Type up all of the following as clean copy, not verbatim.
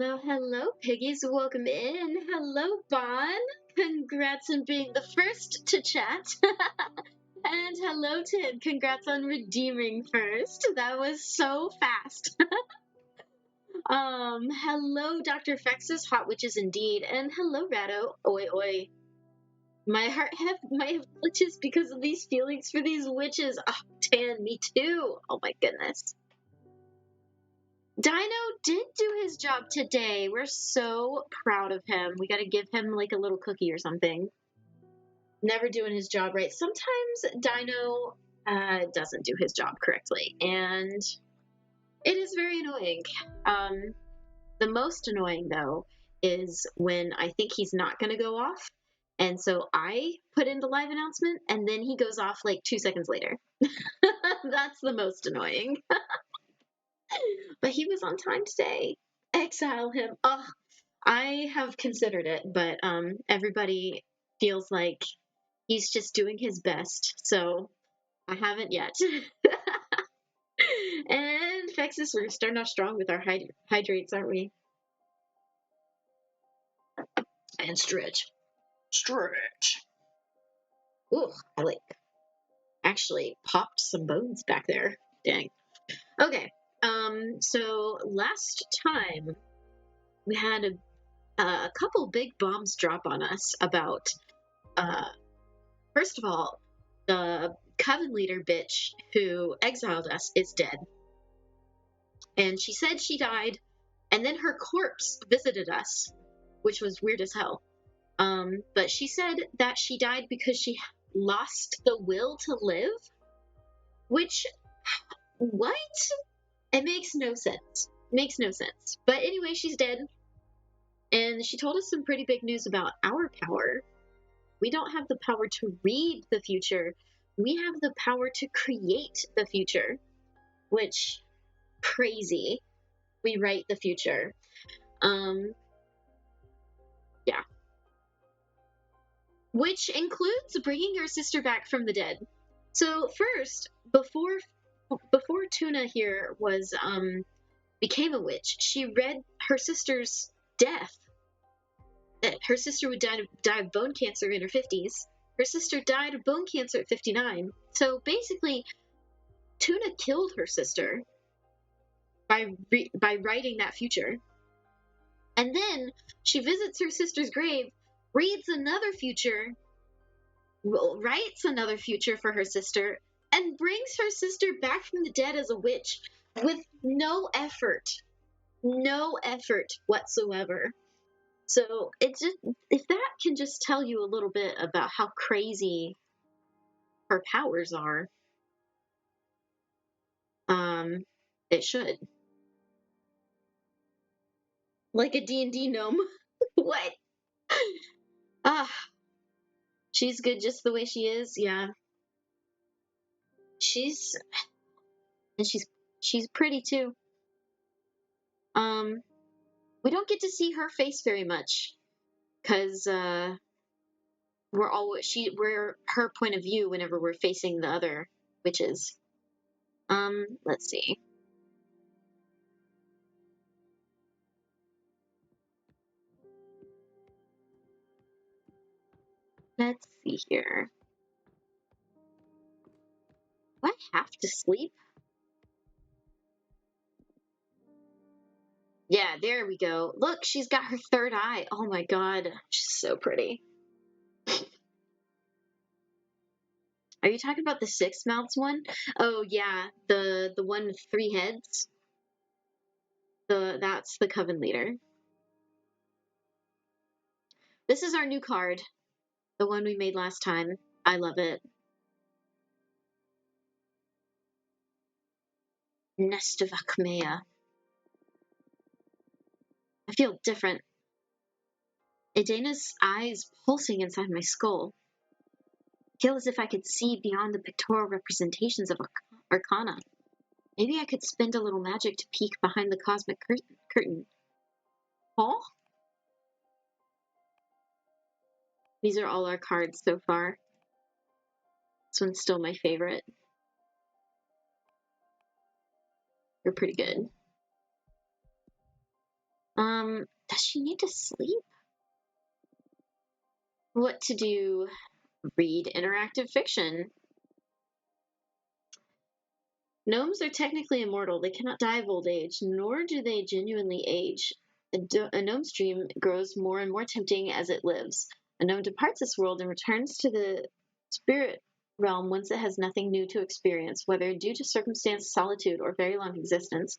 Hello, hello, piggies. Welcome in. Hello, Bon. Congrats on being the first to chat. And hello, Tid. Congrats on redeeming first. That was so fast. Hello, Dr. Fexus, Hot Witches indeed. And hello, Rado. Oi, oi. My heart might have glitches because of these feelings for these witches. Oh, Tan, me too. Oh my goodness. Dino did do his job today. We're so proud of him. We got to give him like a little cookie or something. Never doing his job right. Sometimes Dino doesn't do his job correctly, and it is very annoying. The most annoying, though, is when I think he's not going to go off, and so I put in the live announcement, and then he goes off like 2 seconds later. That's the most annoying. But he was on time today. Exile him. Oh, I have considered it, but everybody feels like he's just doing his best, so I haven't yet. And Fexus, we're starting off strong with our hydrates, aren't we? And stretch. Stretch. Ooh, I like actually popped some bones back there. Dang. Okay. So last time we had a couple big bombs drop on us about first of all, the coven leader bitch who exiled us is dead. And she said she died, and then her corpse visited us, which was weird as hell. But she said that she died because she lost the will to live, which, what? It makes no sense. Makes no sense. But anyway, she's dead. And she told us some pretty big news about our power. We don't have the power to read the future. We have the power to create the future, which, crazy. We write the future. Yeah. Which includes bringing your sister back from the dead. So first, before Tuna here was became a witch, she read her sister's death. That her sister would die of bone cancer in her 50s. Her sister died of bone cancer at 59. So basically, Tuna killed her sister by writing that future. And then she visits her sister's grave, reads another future, writes another future for her sister, and brings her sister back from the dead as a witch with no effort whatsoever. So it just, if that can just tell you a little bit about how crazy her powers are, it should. Like a D&D gnome. What? Ah, she's good just the way she is. Yeah, she's pretty too. We don't get to see her face very much because we're her point of view whenever we're facing the other witches. Let's see. Let's see here. Do I have to sleep? Yeah, there we go. Look, she's got her third eye. Oh my god, she's so pretty. Are you talking about the six mouths one? Oh yeah, the one with 3 heads. That's the coven leader. This is our new card, the one we made last time. I love it. Nest of Akmea. I feel different. Edena's eyes pulsing inside my skull. I feel as if I could see beyond the pictorial representations of Arcana. Maybe I could spend a little magic to peek behind the cosmic curtain. Huh? These are all our cards so far. This one's still my favorite. They're pretty good. Does she need to sleep? What to do? Read interactive fiction. Gnomes are technically immortal. They cannot die of old age, nor do they genuinely age. A gnome's dream grows more and more tempting as it lives. A gnome departs this world and returns to the spirit realm once it has nothing new to experience, whether due to circumstance, solitude, or very long existence.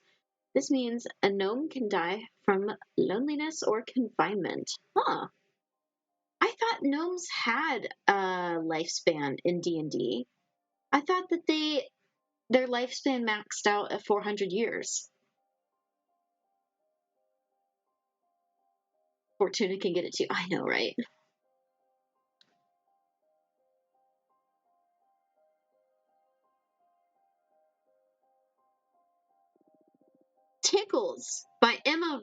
This means a gnome can die from loneliness or confinement. Huh. I thought gnomes had a lifespan in D&D. I thought that their lifespan maxed out at 400 years. Fortuna can get it too. I know, right? Tickles by Emma.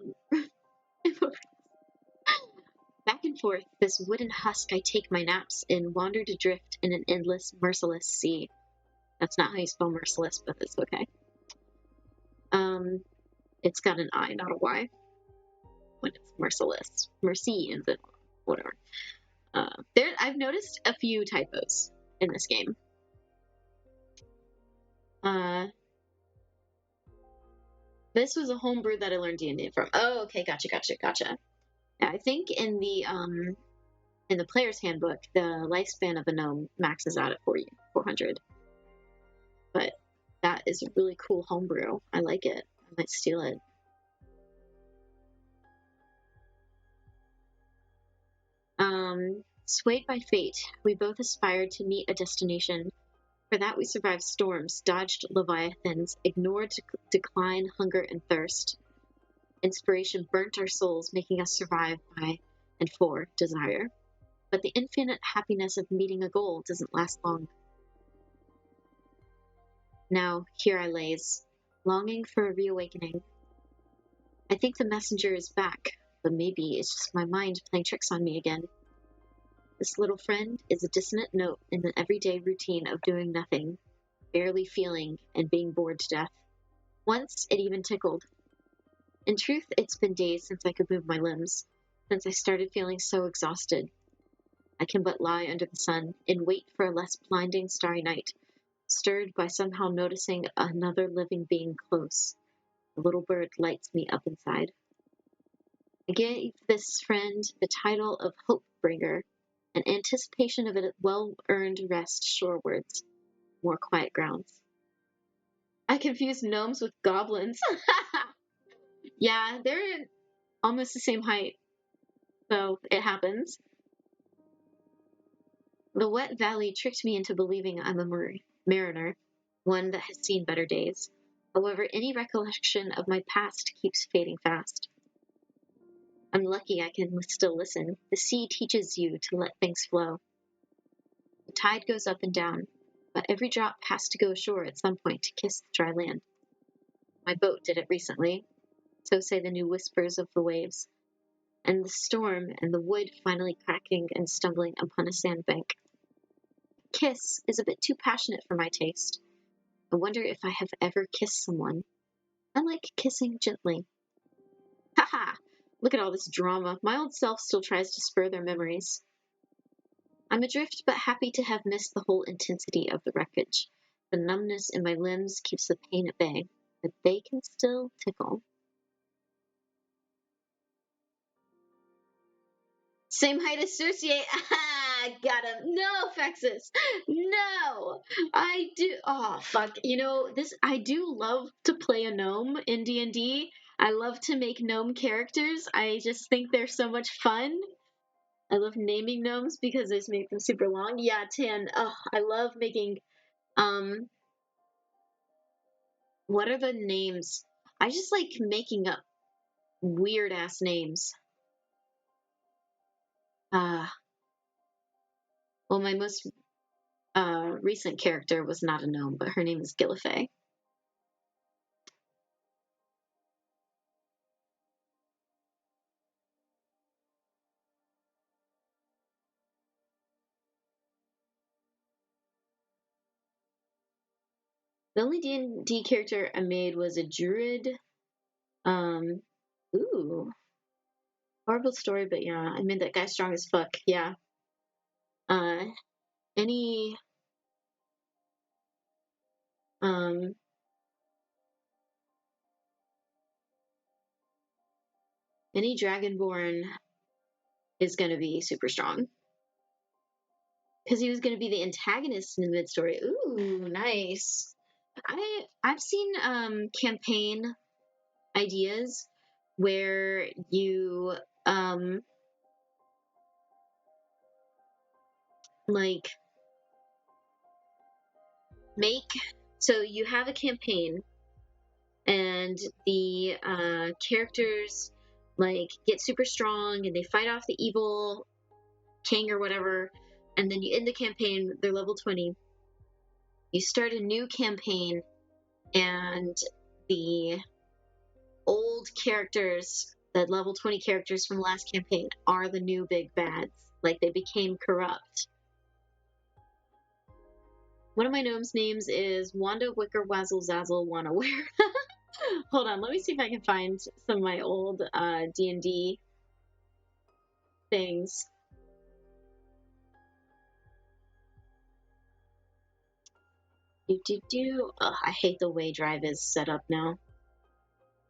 Back and forth, this wooden husk I take my naps in, wandered adrift in an endless, merciless sea. That's not how you spell merciless, but it's okay. It's got an I, not a Y, when it's merciless. Mercy and then whatever. I've noticed a few typos in this game. This was a homebrew that I learned D&D from. Oh, okay, gotcha. Yeah, I think in the player's handbook, the lifespan of a gnome maxes out at 400. But that is a really cool homebrew. I like it. I might steal it. Swayed by fate, we both aspired to meet a destination. For that we survived storms, dodged leviathans, ignored decline, hunger, and thirst. Inspiration burnt our souls, making us survive by and for desire. But the infinite happiness of meeting a goal doesn't last long. Now, here I lays, longing for a reawakening. I think the messenger is back, but maybe it's just my mind playing tricks on me again. This little friend is a dissonant note in the everyday routine of doing nothing, barely feeling, and being bored to death. Once it even tickled. In truth, it's been days since I could move my limbs, since I started feeling so exhausted. I can but lie under the sun, in wait for a less blinding starry night, stirred by somehow noticing another living being close. A little bird lights me up inside. I gave this friend the title of Hope Bringer, in anticipation of a well-earned rest shorewards, more quiet grounds. I confused gnomes with goblins. Yeah, they're almost the same height, so it happens. The wet valley tricked me into believing I'm a mariner, one that has seen better days. However, any recollection of my past keeps fading fast. I'm lucky I can still listen. The sea teaches you to let things flow. The tide goes up and down, but every drop has to go ashore at some point to kiss the dry land. My boat did it recently, so say the new whispers of the waves, and the storm and the wood finally cracking and stumbling upon a sandbank. Kiss is a bit too passionate for my taste. I wonder if I have ever kissed someone. I like kissing gently. Haha! Look at all this drama. My old self still tries to spur their memories. I'm adrift but happy to have missed the whole intensity of the wreckage. The numbness in my limbs keeps the pain at bay, but they can still tickle. Same height as Cersei. Got him. No, Fexus. No. I do. Oh, fuck. You know, I do love to play a gnome in D&D. I love to make gnome characters. I just think they're so much fun. I love naming gnomes because they just make them super long. Yeah, Tan. Oh, I love making um what are the names? I just like making up weird ass names. Uh well, my most recent character was not a gnome, but her name is Gillifay. The only D&D character I made was a druid. Um, ooh. Horrible story, but yeah, I mean that guy's strong as fuck. Yeah. Uh, any um any Dragonborn is gonna be super strong because he was gonna be the antagonist in the mid story. Ooh, nice. I've seen campaign ideas where you um like make so you have a campaign and the characters like get super strong and they fight off the evil king or whatever, and then you end the campaign, they're level 20. You start a new campaign and the old characters, the level 20 characters from the last campaign, are the new big bads. Like they became corrupt. One of my gnomes' names is Wanda Wicker Wazzle Zazzle Wannaware. Hold on, let me see if I can find some of my old D&D things. I hate the way Drive is set up now.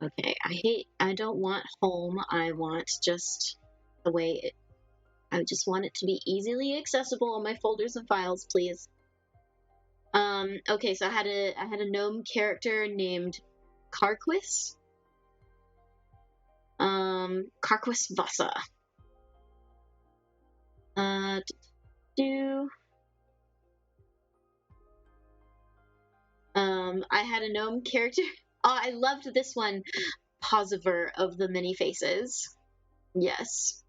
Okay, I don't want home. I want just the way I just want it to be easily accessible on my folders and files, please. Okay, so I had a gnome character named Carquis. Carquis Vasa. Do I had a gnome character. Oh, I loved this one. Posiver of the Many Faces. Yes.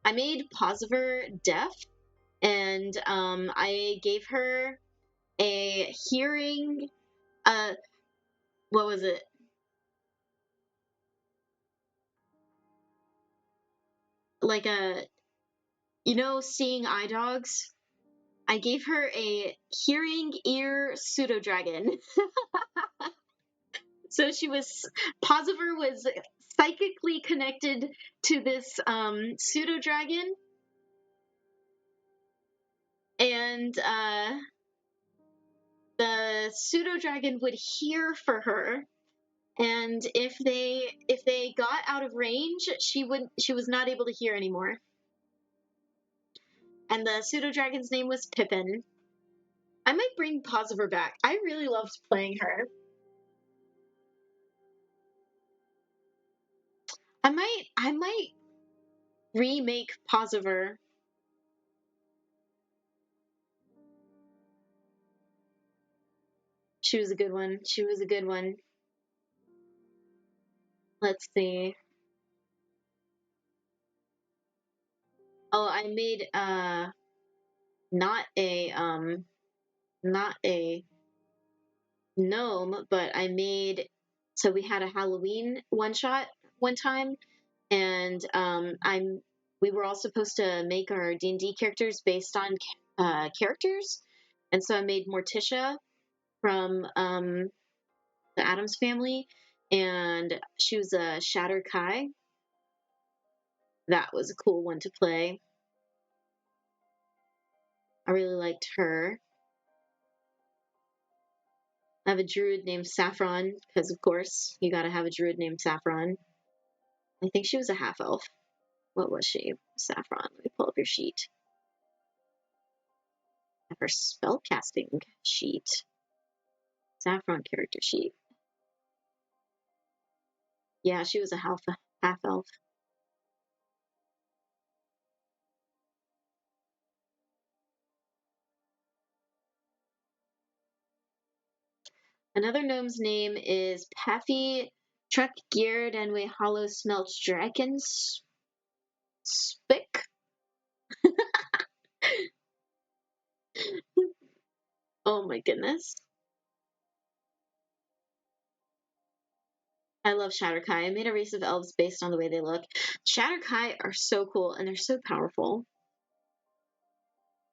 I made Posiver deaf, and I gave her a hearing. What was it? Like seeing eye dogs. I gave her a hearing ear pseudo dragon. So Posiver was psychically connected to this pseudo dragon, and the pseudo dragon would hear for her, and if they got out of range, she was not able to hear anymore. And the pseudo dragon's name was Pippin. I might bring Posiver back. I really loved playing her. I might remake Posiver. She was a good one. She was a good one. Let's see. Oh, I made not a gnome, but I made so we had a Halloween one shot one time, and we were all supposed to make our D&D characters based on characters, and so I made Morticia from the Addams Family, and she was a Shatter Kai. That was a cool one to play. I really liked her. I have a druid named Saffron, because of course you gotta have a druid named Saffron. I think she was a half elf. What was she? Saffron. Let me pull up your sheet. I have her spellcasting sheet. Saffron character sheet. Yeah, she was a half elf. Another gnome's name is Paffy Truck Geared and We Hollow Smelt Dragons Spick. Oh my goodness. I love Shatterkai. I made a race of elves based on the way they look. Shatterkai are so cool and they're so powerful.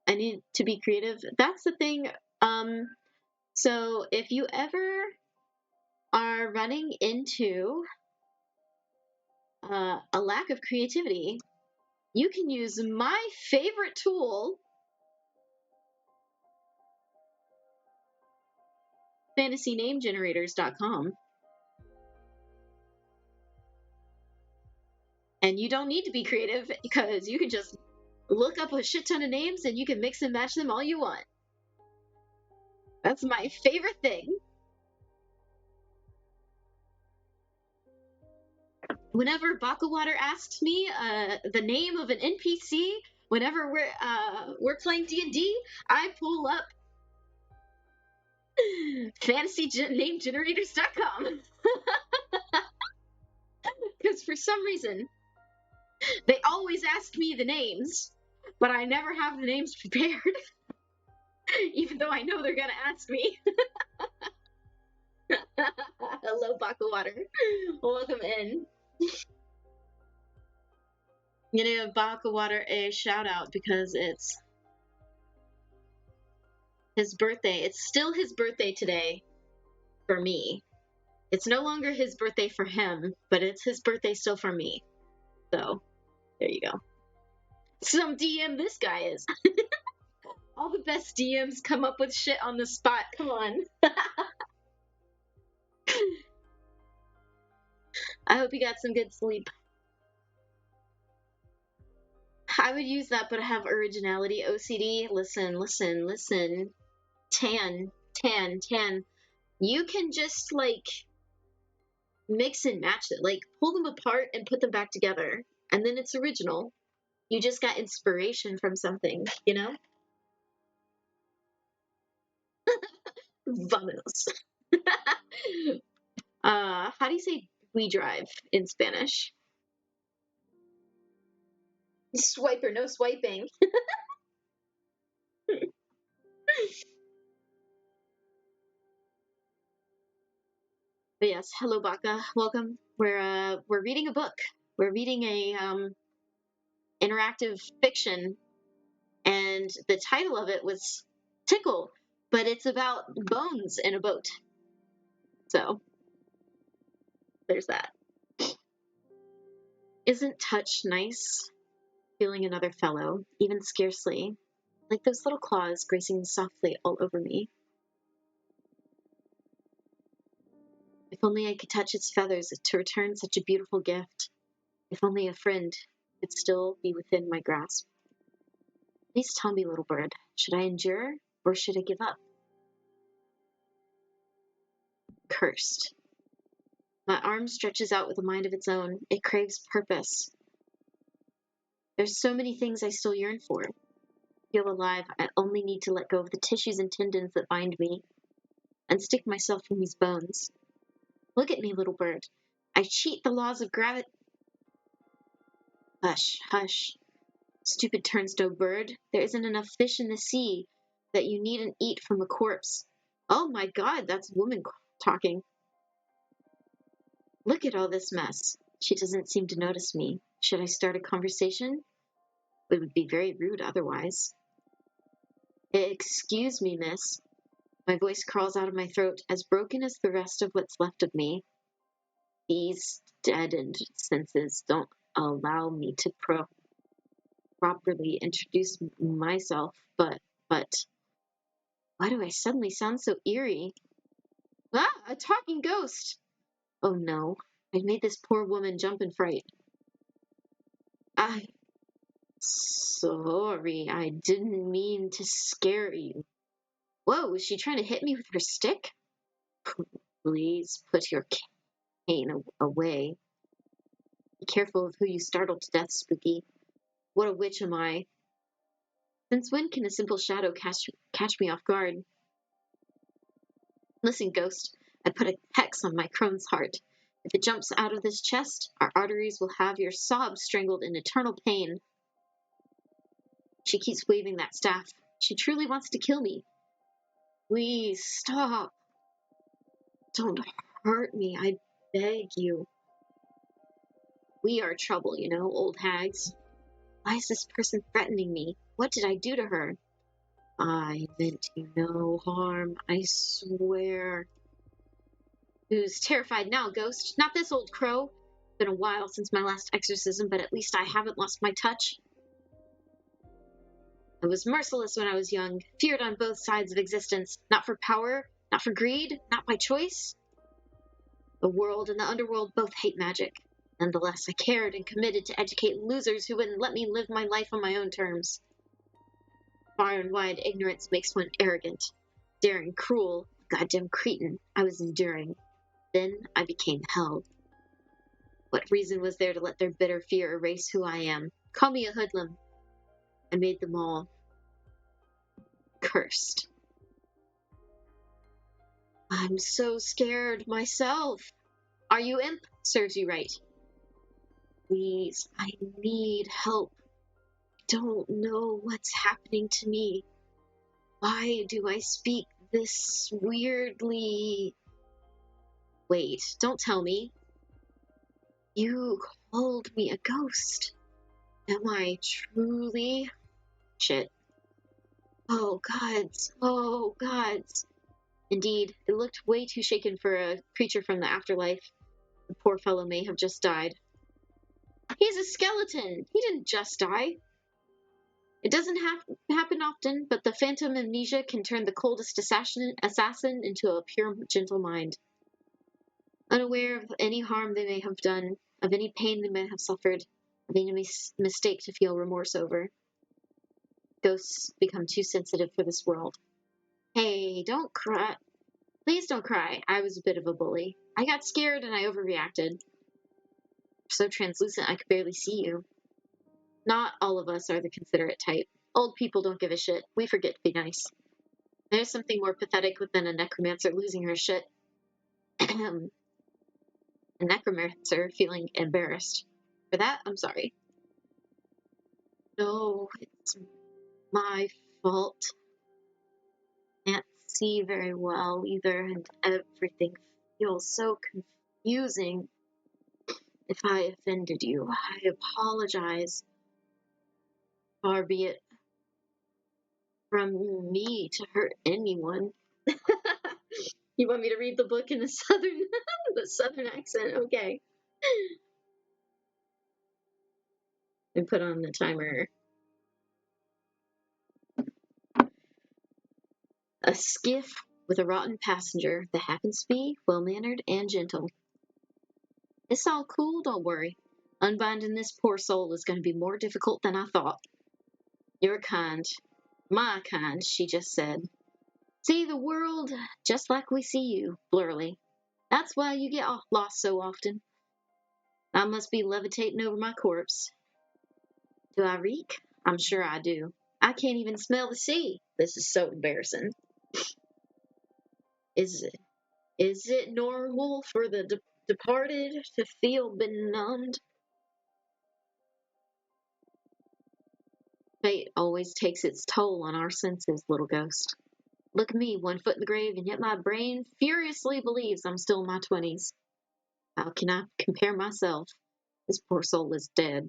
I need to be creative. That's the thing. So if you ever are running into a lack of creativity, you can use my favorite tool, fantasynamegenerators.com. And you don't need to be creative because you can just look up a shit ton of names and you can mix and match them all you want. That's my favorite thing. Whenever Water asks me the name of an NPC, whenever we're playing D&D, I pull up fantasynamegenerators.com. Because for some reason, they always ask me the names, but I never have the names prepared, even though I know they're gonna ask me. Hello, Water. Welcome in. I'm gonna give Water a shout out because it's his birthday. It's still his birthday today for me. It's no longer his birthday for him, but it's his birthday still for me. So, there you go. Some DM this guy is. All the best DMs come up with shit on the spot. Come on. I hope you got some good sleep. I would use that, but I have originality, OCD. Listen. Tan. You can just, like, mix and match it. Like, pull them apart and put them back together. And then it's original. You just got inspiration from something, you know? Vamos. How do you say we drive in Spanish? Swipe or no swiping. But yes, hello Baka, welcome. We're reading a book. We're reading a interactive fiction, and the title of it was Tickle, but it's about bones in a boat. So there's that. Isn't touch nice? Feeling another fellow, even scarcely, like those little claws gracing softly all over me. If only I could touch its feathers to return such a beautiful gift. If only a friend could still be within my grasp. Please tell me, little bird, should I endure or should I give up? Cursed. My arm stretches out with a mind of its own. It craves purpose. There's so many things I still yearn for. Feel alive, I only need to let go of the tissues and tendons that bind me and stick myself in these bones. Look at me, little bird. I cheat the laws of gravity. Hush, hush. Stupid turnstone bird. There isn't enough fish in the sea that you needn't eat from a corpse. Oh my god, that's a woman talking. Look at all this mess. She doesn't seem to notice me. Should I start a conversation? It would be very rude otherwise. Excuse me, miss. My voice crawls out of my throat, as broken as the rest of what's left of me. These deadened senses don't allow me to properly introduce myself, but why do I suddenly sound so eerie? Ah, a talking ghost! Oh no, I made this poor woman jump in fright. Sorry, I didn't mean to scare you. Whoa, is she trying to hit me with her stick? Please put your cane away. Be careful of who you startle to death, Spooky. What a witch am I? Since when can a simple shadow catch me off guard? Listen, ghost, I put a hex on my crone's heart. If it jumps out of this chest, our arteries will have your sobs strangled in eternal pain. She keeps waving that staff. She truly wants to kill me. Please stop. Don't hurt me, I beg you. We are trouble, you know, old hags. Why is this person threatening me? What did I do to her? I meant you no harm, I swear. Who's terrified now, ghost? Not this old crow. Been a while since my last exorcism, but at least I haven't lost my touch. I was merciless when I was young, feared on both sides of existence, not for power, not for greed, not by choice. The world and the underworld both hate magic. Nonetheless, I cared and committed to educate losers who wouldn't let me live my life on my own terms. Far and wide ignorance makes one arrogant, daring, cruel, goddamn cretin I was enduring. Then I became hell. What reason was there to let their bitter fear erase who I am? Call me a hoodlum. I made them all cursed. I'm so scared myself. Are you imp? Serves you right. Please, I need help. Don't know what's happening to me. Why do I speak this weirdly? Wait, don't tell me. You called me a ghost. Am I truly? Shit. Oh, gods. Oh, gods. Indeed, it looked way too shaken for a creature from the afterlife. The poor fellow may have just died. He's a skeleton! He didn't just die. It doesn't happen often, but the phantom amnesia can turn the coldest assassin into a pure, gentle mind. Unaware of any harm they may have done, of any pain they may have suffered, of any mistake to feel remorse over. Ghosts become too sensitive for this world. Hey, don't cry. Please don't cry. I was a bit of a bully. I got scared and I overreacted. So translucent I could barely see you. Not all of us are the considerate type. Old people don't give a shit. We forget to be nice. There's something more pathetic than a necromancer losing her shit. A necromancer feeling embarrassed. For that, I'm sorry. No, it's my fault. Can't see very well either, and everything feels so confusing. If I offended you, I apologize. Far be it from me to hurt anyone. You want me to read the book in the southern accent? Okay. And put on the timer. A skiff with a rotten passenger that happens to be well-mannered and gentle. It's all cool, don't worry. Unbinding this poor soul is going to be more difficult than I thought. Your kind, my kind, she just said. See the world just like we see you, blurrily. That's why you get lost so often. I must be levitating over my corpse. Do I reek? I'm sure I do. I can't even smell the sea. This is so embarrassing. Is it normal for the departed to feel benumbed? Fate always takes its toll on our senses, little ghost. Look at me, 1 foot in the grave, and yet my brain furiously believes I'm still in my 20s. How can I compare myself? This poor soul is dead.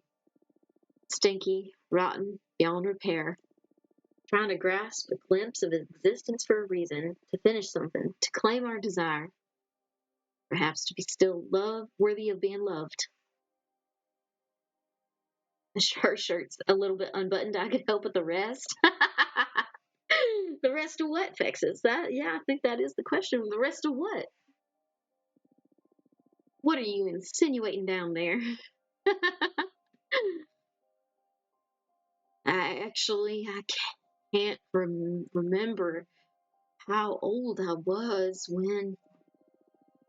Stinky, rotten, beyond repair. Trying to grasp a glimpse of existence for a reason, to finish something, to claim our desire. Perhaps to be still loved, worthy of being loved. Her shirt's a little bit unbuttoned. I could help with the rest. The rest of what, Fexes? I think that is the question. The rest of what? What are you insinuating down there? I can't remember how old I was when.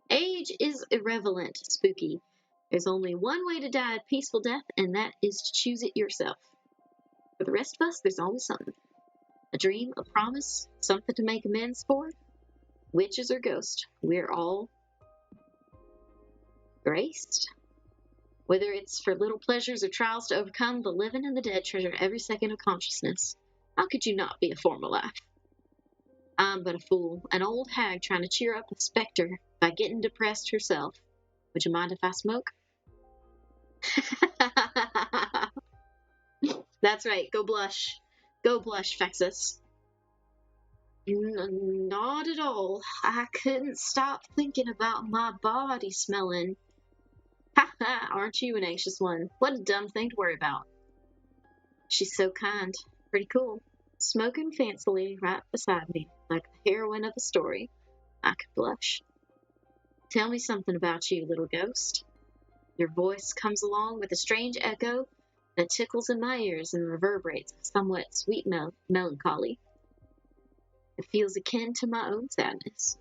Age is irrelevant, Spooky. There's only one way to die a peaceful death, and that is to choose it yourself. For the rest of us, there's always something. A dream, a promise, something to make amends for. Witches or ghosts, we're all graced. Whether it's for little pleasures or trials to overcome, the living and the dead treasure every second of consciousness. How could you not be a former life? I'm but a fool, an old hag trying to cheer up a specter by getting depressed herself. Would you mind if I smoke? That's right, go blush. Go blush, Fexus. Not at all. I couldn't stop thinking about my body smelling. Ha ha, aren't you an anxious one? What a dumb thing to worry about. She's so kind. Pretty cool. Smoking fancily right beside me, like the heroine of a story. I could blush. Tell me something about you, little ghost. Your voice comes along with a strange echo that tickles in my ears and reverberates with somewhat sweet melancholy. It feels akin to my own sadness.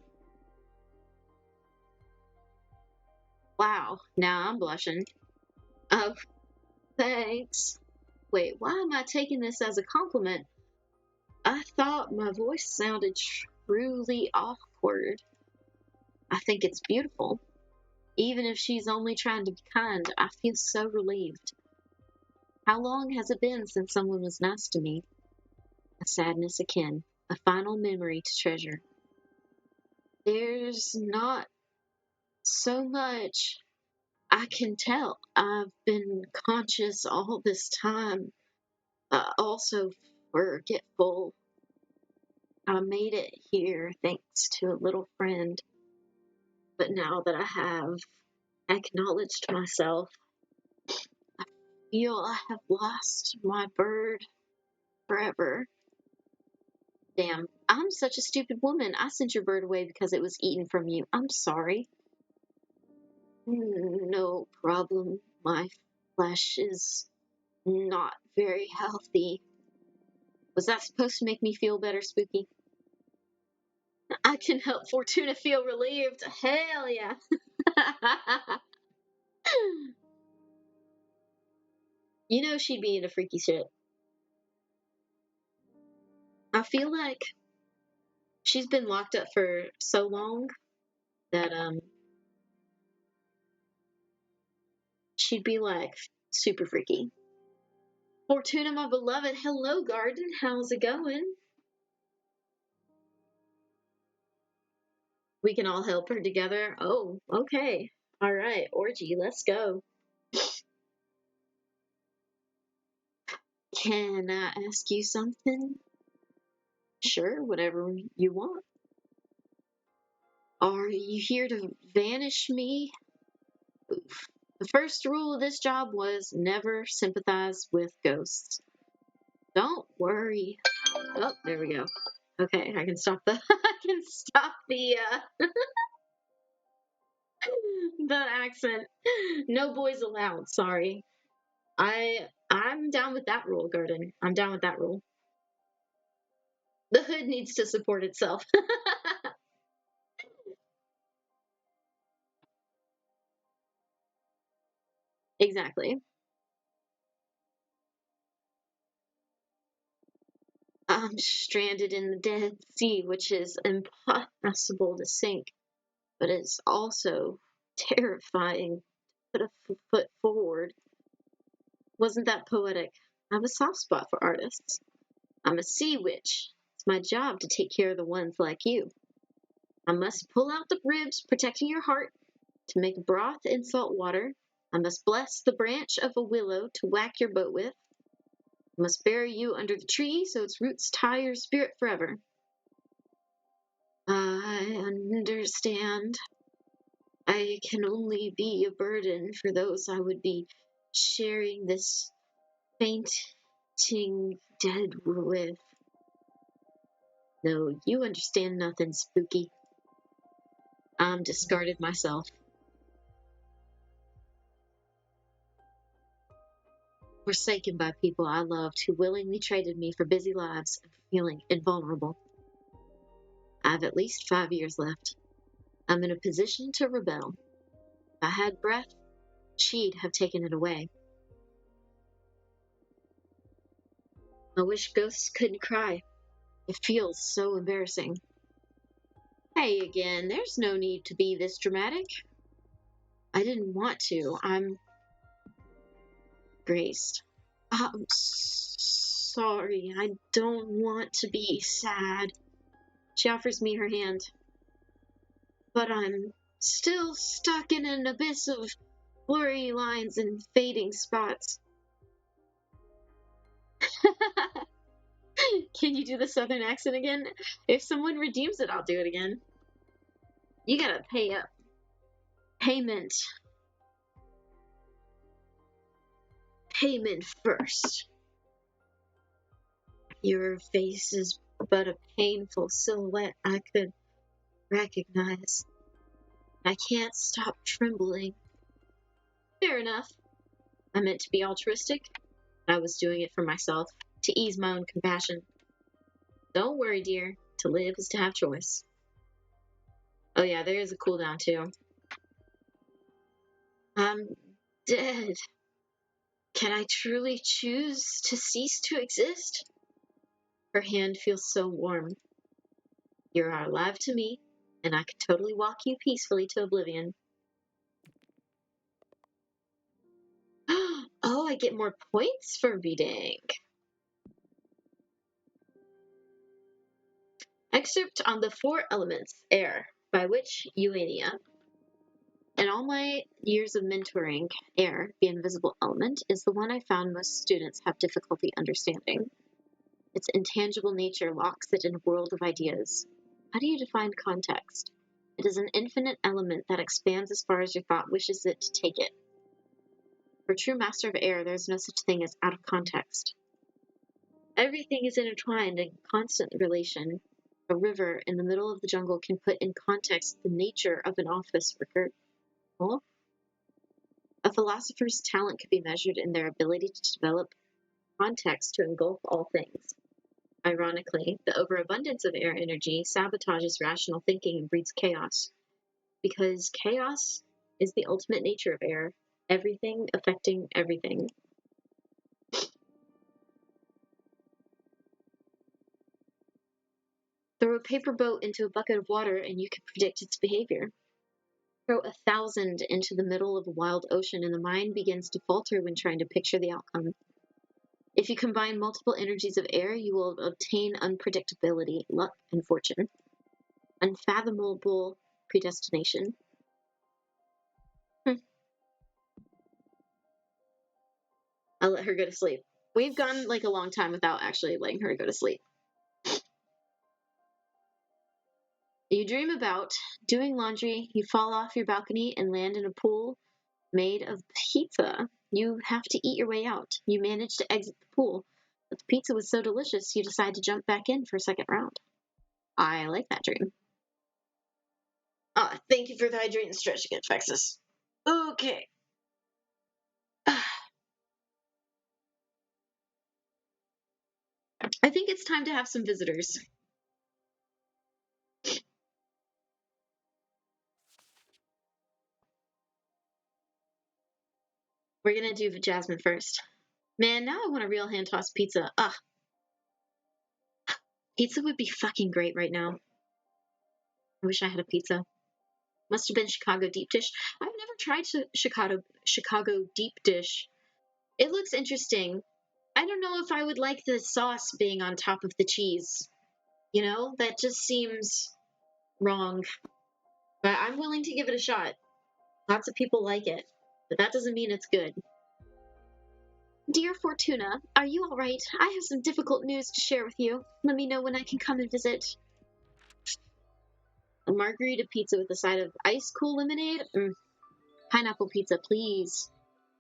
Wow, now I'm blushing. Oh, thanks. Wait, why am I taking this as a compliment? I thought my voice sounded truly awkward. I think it's beautiful. Even if she's only trying to be kind, I feel so relieved. How long has it been since someone was nice to me? A sadness akin, a final memory to treasure. There's not so much I can tell. I've been conscious all this time, also forgetful. I made it here thanks to a little friend, but now that I have acknowledged myself, I feel I have lost my bird forever. Damn, I'm such a stupid woman. I sent your bird away because it was eaten from you. I'm sorry. No problem. My flesh is not very healthy. Was that supposed to make me feel better, Spooky? I can help Fortuna feel relieved. Hell yeah. You know she'd be into freaky shit. I feel like she's been locked up for so long that she'd be like super freaky. Fortuna, my beloved, hello garden. How's it going? We can all help her together. Oh, okay. All right, orgy, let's go. Can I ask you something? Sure, whatever you want. Are you here to vanish me? Oof. The first rule of this job was never sympathize with ghosts. Don't worry. Oh, there we go. Okay, I can stop the I can stop the accent. No boys allowed, sorry. I'm down with that rule, Garden. I'm down with that rule. The hood needs to support itself. Exactly. I'm stranded in the Dead Sea, which is impossible to sink, but it's also terrifying to put a foot forward. Wasn't that poetic? I have a soft spot for artists. I'm a sea witch. It's my job to take care of the ones like you. I must pull out the ribs protecting your heart to make broth in salt water. I must bless the branch of a willow to whack your boat with. I must bury you under the tree so its roots tie your spirit forever. I understand. I can only be a burden for those I would be sharing this fainting dead with. No, you understand nothing, Spooky. I'm discarded myself. Forsaken by people I loved who willingly traded me for busy lives and feeling invulnerable. I have at least 5 years left. I'm in a position to rebel. If I had breath, she'd have taken it away. I wish ghosts couldn't cry. It feels so embarrassing. Hey again, there's no need to be this dramatic. I didn't want to. I'm graced. I'm sorry. I don't want to be sad. She offers me her hand. But I'm still stuck in an abyss of blurry lines and fading spots. Can you do the southern accent again? If someone redeems it, I'll do it again. You gotta pay up. Payment. payment first. Your face is but a painful silhouette I could recognize. I can't stop trembling. Fair enough. I meant to be altruistic. I was doing it for myself, to ease my own compassion. Don't worry, dear. To live is to have choice. Oh yeah, there is a cooldown too. I'm dead. Can I truly choose to cease to exist? Her hand feels so warm. You are alive to me, and I could totally walk you peacefully to oblivion. Oh, I get more points for reading. Excerpt on the Four Elements, Air, by Witch Eugenia. In all my years of mentoring, air, the invisible element, is the one I found most students have difficulty understanding. Its intangible nature locks it in a world of ideas. How do you define context? It is an infinite element that expands as far as your thought wishes it to take it. For a true master of air, there is no such thing as out of context. Everything is intertwined in constant relation. A river in the middle of the jungle can put in context the nature of an office worker. Oh. A philosopher's talent could be measured in their ability to develop context to engulf all things. Ironically, the overabundance of air energy sabotages rational thinking and breeds chaos. Because chaos is the ultimate nature of air, everything affecting everything. Throw a paper boat into a bucket of water and you can predict its behavior. Throw 1,000 into the middle of a wild ocean and the mind begins to falter when trying to picture the outcome. If you combine multiple energies of air, you will obtain unpredictability, luck, and fortune. Unfathomable predestination. I'll let her go to sleep. We've gone like a long time without actually letting her go to sleep. You dream about doing laundry, you fall off your balcony and land in a pool made of pizza. You have to eat your way out. You manage to exit the pool, but the pizza was so delicious you decide to jump back in for a second round. I like that dream. Thank you for the hydrate and stretch again, Fexus. Okay. I think it's time to have some visitors. We're gonna do Jasmine first. Man, now I want a real hand-tossed pizza. Pizza would be fucking great right now. I wish I had a pizza. Must have been Chicago deep dish. I've never tried Chicago deep dish. It looks interesting. I don't know if I would like the sauce being on top of the cheese. You know, that just seems wrong. But I'm willing to give it a shot. Lots of people like it, but that doesn't mean it's good. Dear Fortuna, are you all right? I have some difficult news to share with you. Let me know when I can come and visit. A margarita pizza with a side of ice cool lemonade? Pineapple pizza, please.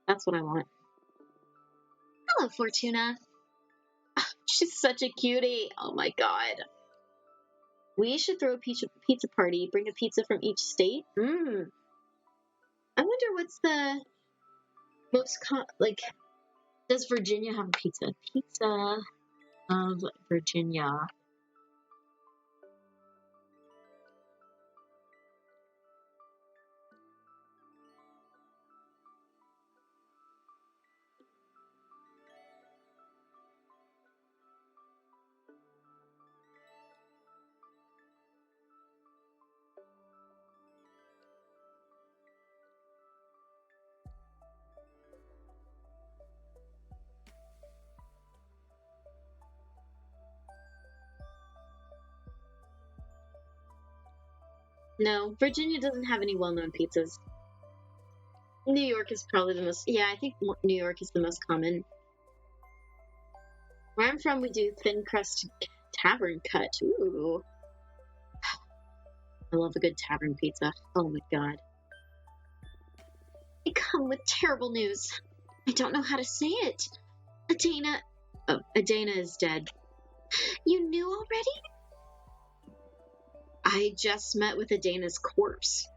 That's what I want. Hello, Fortuna. She's such a cutie. Oh my god. We should throw a pizza party, bring a pizza from each state. I wonder what's the most does Virginia have a pizza? Pizza of Virginia. No, Virginia doesn't have any well-known pizzas. New York is probably the most... Yeah, I think New York is the most common. Where I'm from, we do thin crust tavern cut. Ooh. I love a good tavern pizza. Oh my god. I come with terrible news. I don't know how to say it. Adana. Oh, Adana is dead. You knew already? I just met with Adana's corpse.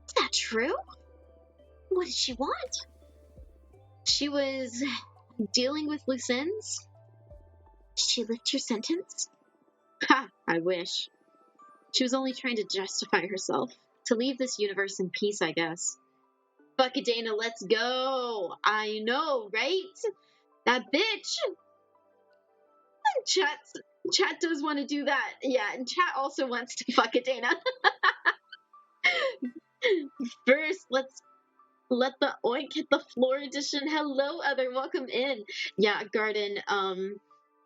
Is that true? What did she want? She was dealing with loose ends. Did she lift your sentence? Ha! I wish. She was only trying to justify herself. To leave this universe in peace, I guess. Fuck Adana, let's go! I know, right? That bitch! Chat does want to do that. Yeah, and chat also wants to fuck Adana. First, let's let the oink hit the floor edition. Hello, other, welcome in. Yeah, Garden,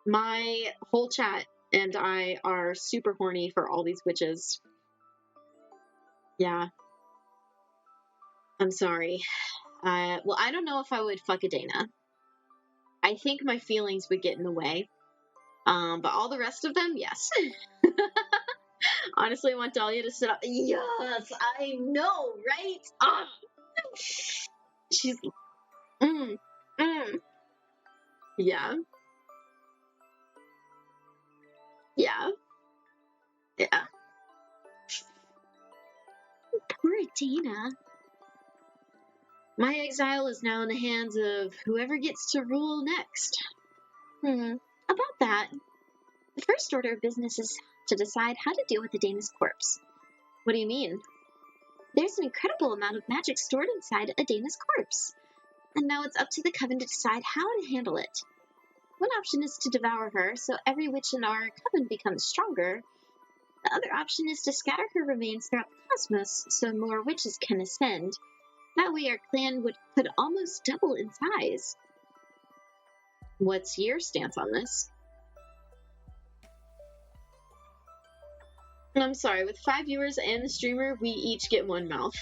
my whole chat and I are super horny for all these witches. Yeah. I'm sorry. Well, I don't know if I would fuck Adana. I think my feelings would get in the way. But all the rest of them, yes. Honestly, I want Dahlia to sit up. Yes, I know, right? Ah. She's. Yeah. Yeah. Yeah. Poor Adana. My exile is now in the hands of whoever gets to rule next. About that, the first order of business is to decide how to deal with Adana's corpse. What do you mean? There's an incredible amount of magic stored inside Adana's corpse, and now it's up to the Coven to decide how to handle it. One option is to devour her, so every witch in our Coven becomes stronger. The other option is to scatter her remains throughout the cosmos, so more witches can ascend. That way our clan could almost double in size. What's your stance on this? I'm sorry, with 5 viewers and the streamer, we each get 1 mouth.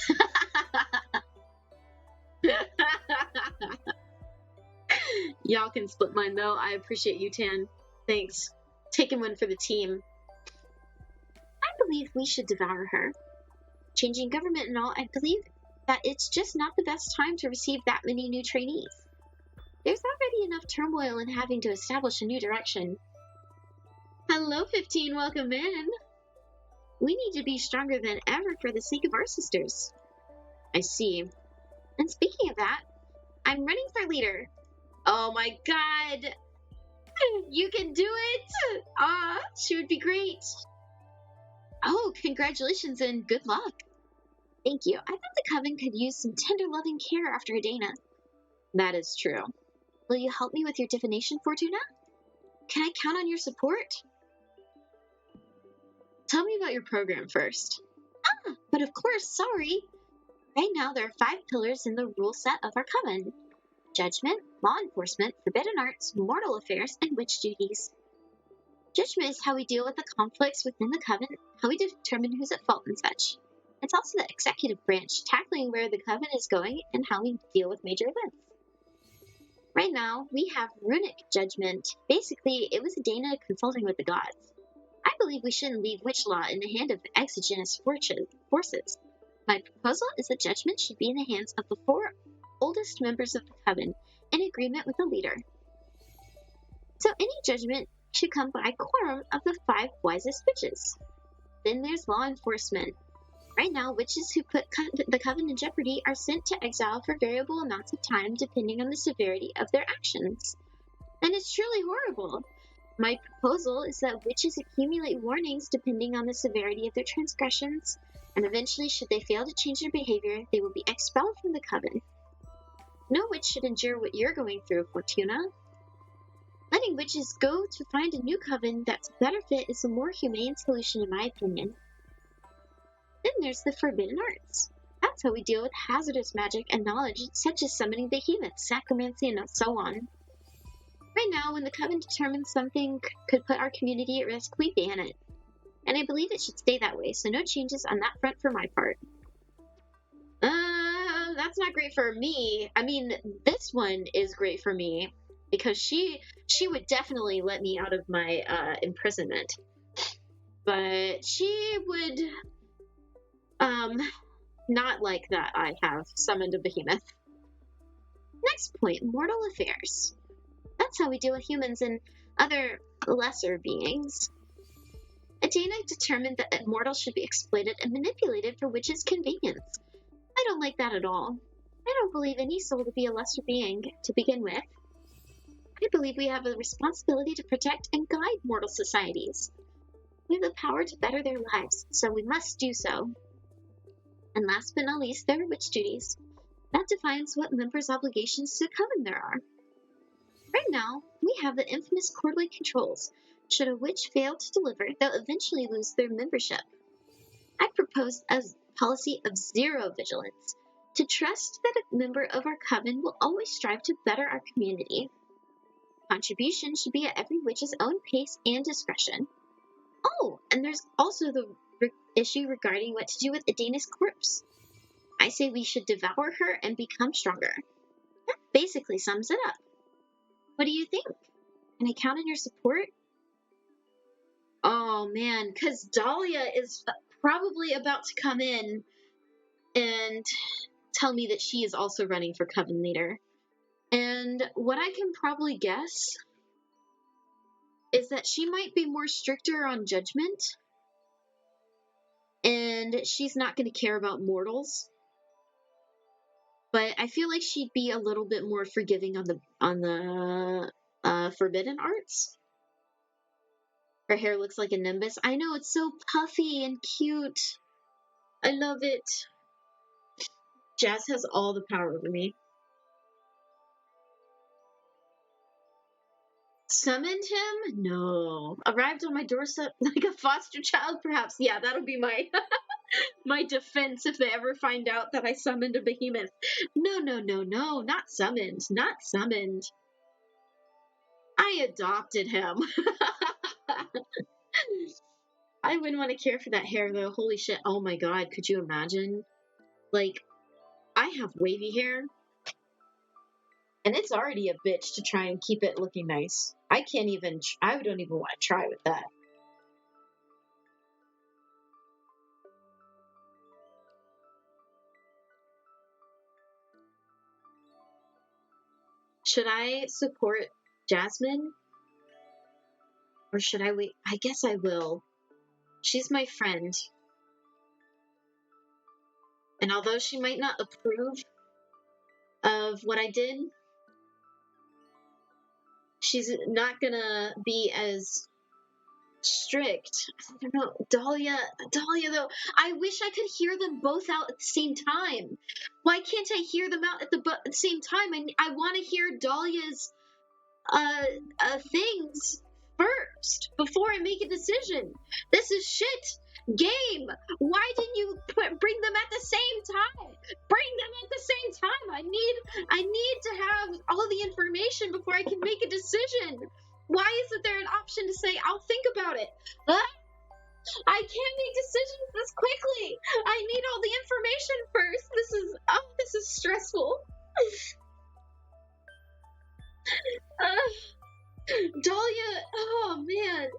Y'all can split mine though. I appreciate you, Tan. Thanks. Taking one for the team. I believe we should devour her. Changing government and all, I believe that it's just not the best time to receive that many new trainees. There's already enough turmoil in having to establish a new direction. Hello, 15, welcome in. We need to be stronger than ever for the sake of our sisters. I see. And speaking of that, I'm running for leader. Oh my god! You can do it! She would be great. Oh, congratulations and good luck. Thank you. I thought the Coven could use some tender loving care after Adana. That is true. Will you help me with your divination, Fortuna? Can I count on your support? Tell me about your program first. But of course, sorry. Right now there are 5 pillars in the rule set of our Coven. Judgment, law enforcement, forbidden arts, mortal affairs, and witch duties. Judgment is how we deal with the conflicts within the Coven, how we determine who's at fault and such. It's also the executive branch, tackling where the Coven is going and how we deal with major events. Right now, we have runic judgment. Basically, it was Adana consulting with the gods. I believe we shouldn't leave witch law in the hand of exogenous forces. My proposal is that judgment should be in the hands of the 4 oldest members of the Coven, in agreement with the leader. So any judgment should come by quorum of the 5 wisest witches. Then there's law enforcement. Right now, witches who put the Coven in jeopardy are sent to exile for variable amounts of time depending on the severity of their actions. And it's truly horrible. My proposal is that witches accumulate warnings depending on the severity of their transgressions, and eventually, should they fail to change their behavior, they will be expelled from the Coven. No witch should endure what you're going through, Fortuna. Letting witches go to find a new Coven that's better fit is a more humane solution in my opinion. Then there's the forbidden arts. That's how we deal with hazardous magic and knowledge such as summoning behemoths, sacromancy, and so on. Right now, when the Coven determines something could put our community at risk, we ban it. And I believe it should stay that way, so no changes on that front for my part. That's not great for me. I mean, this one is great for me, because she would definitely let me out of my imprisonment. But she would not like that I have summoned a behemoth. Next point, mortal affairs. That's how we deal with humans and other lesser beings. Adena determined that mortals should be exploited and manipulated for witches' convenience. I don't like that at all. I don't believe any soul to be a lesser being to begin with. I believe we have a responsibility to protect and guide mortal societies. We have the power to better their lives, so we must do so. And last but not least, there are witch duties. That defines what members' obligations to the coven there are. Right now, we have the infamous quarterly controls. Should a witch fail to deliver, they'll eventually lose their membership. I propose a policy of zero vigilance, to trust that a member of our coven will always strive to better our community. Contribution should be at every witch's own pace and discretion. Oh, and there's also the issue regarding what to do with Adena's corpse. I say we should devour her and become stronger. That basically sums it up. What do you think? Can I count on your support? Oh man, because Dahlia is probably about to come in and tell me that she is also running for coven leader. And what I can probably guess is that she might be more stricter on judgment, and she's not going to care about mortals. But I feel like she'd be a little bit more forgiving on the forbidden arts. Her hair looks like a nimbus. I know, it's so puffy and cute. I love it. Jazz has all the power over me. Summoned him? No. Arrived on my doorstep like a foster child, perhaps. Yeah, that'll be my my defense if they ever find out that I summoned a behemoth. No, not summoned. Not summoned. I adopted him. I wouldn't want to care for that hair, though. Holy shit. Oh my god, could you imagine? Like, I have wavy hair, and it's already a bitch to try and keep it looking nice. I don't even want to try with that. Should I support Jasmine? Or should I wait? I guess I will. She's my friend. And although she might not approve of what I did, she's not gonna be as strict. I don't know. Dahlia though. I wish I could hear them both out at the same time. Why can't I hear them out at the same time? I want to hear Dahlia's things first before I make a decision. This is shit. Game. Why didn't you bring them at the same time? Bring them at the same time. I need to have all the information before I can make a decision. Why isn't there an option to say I'll think about it? I can't make decisions this quickly. I need all the information first. This is stressful. Dahlia, oh man.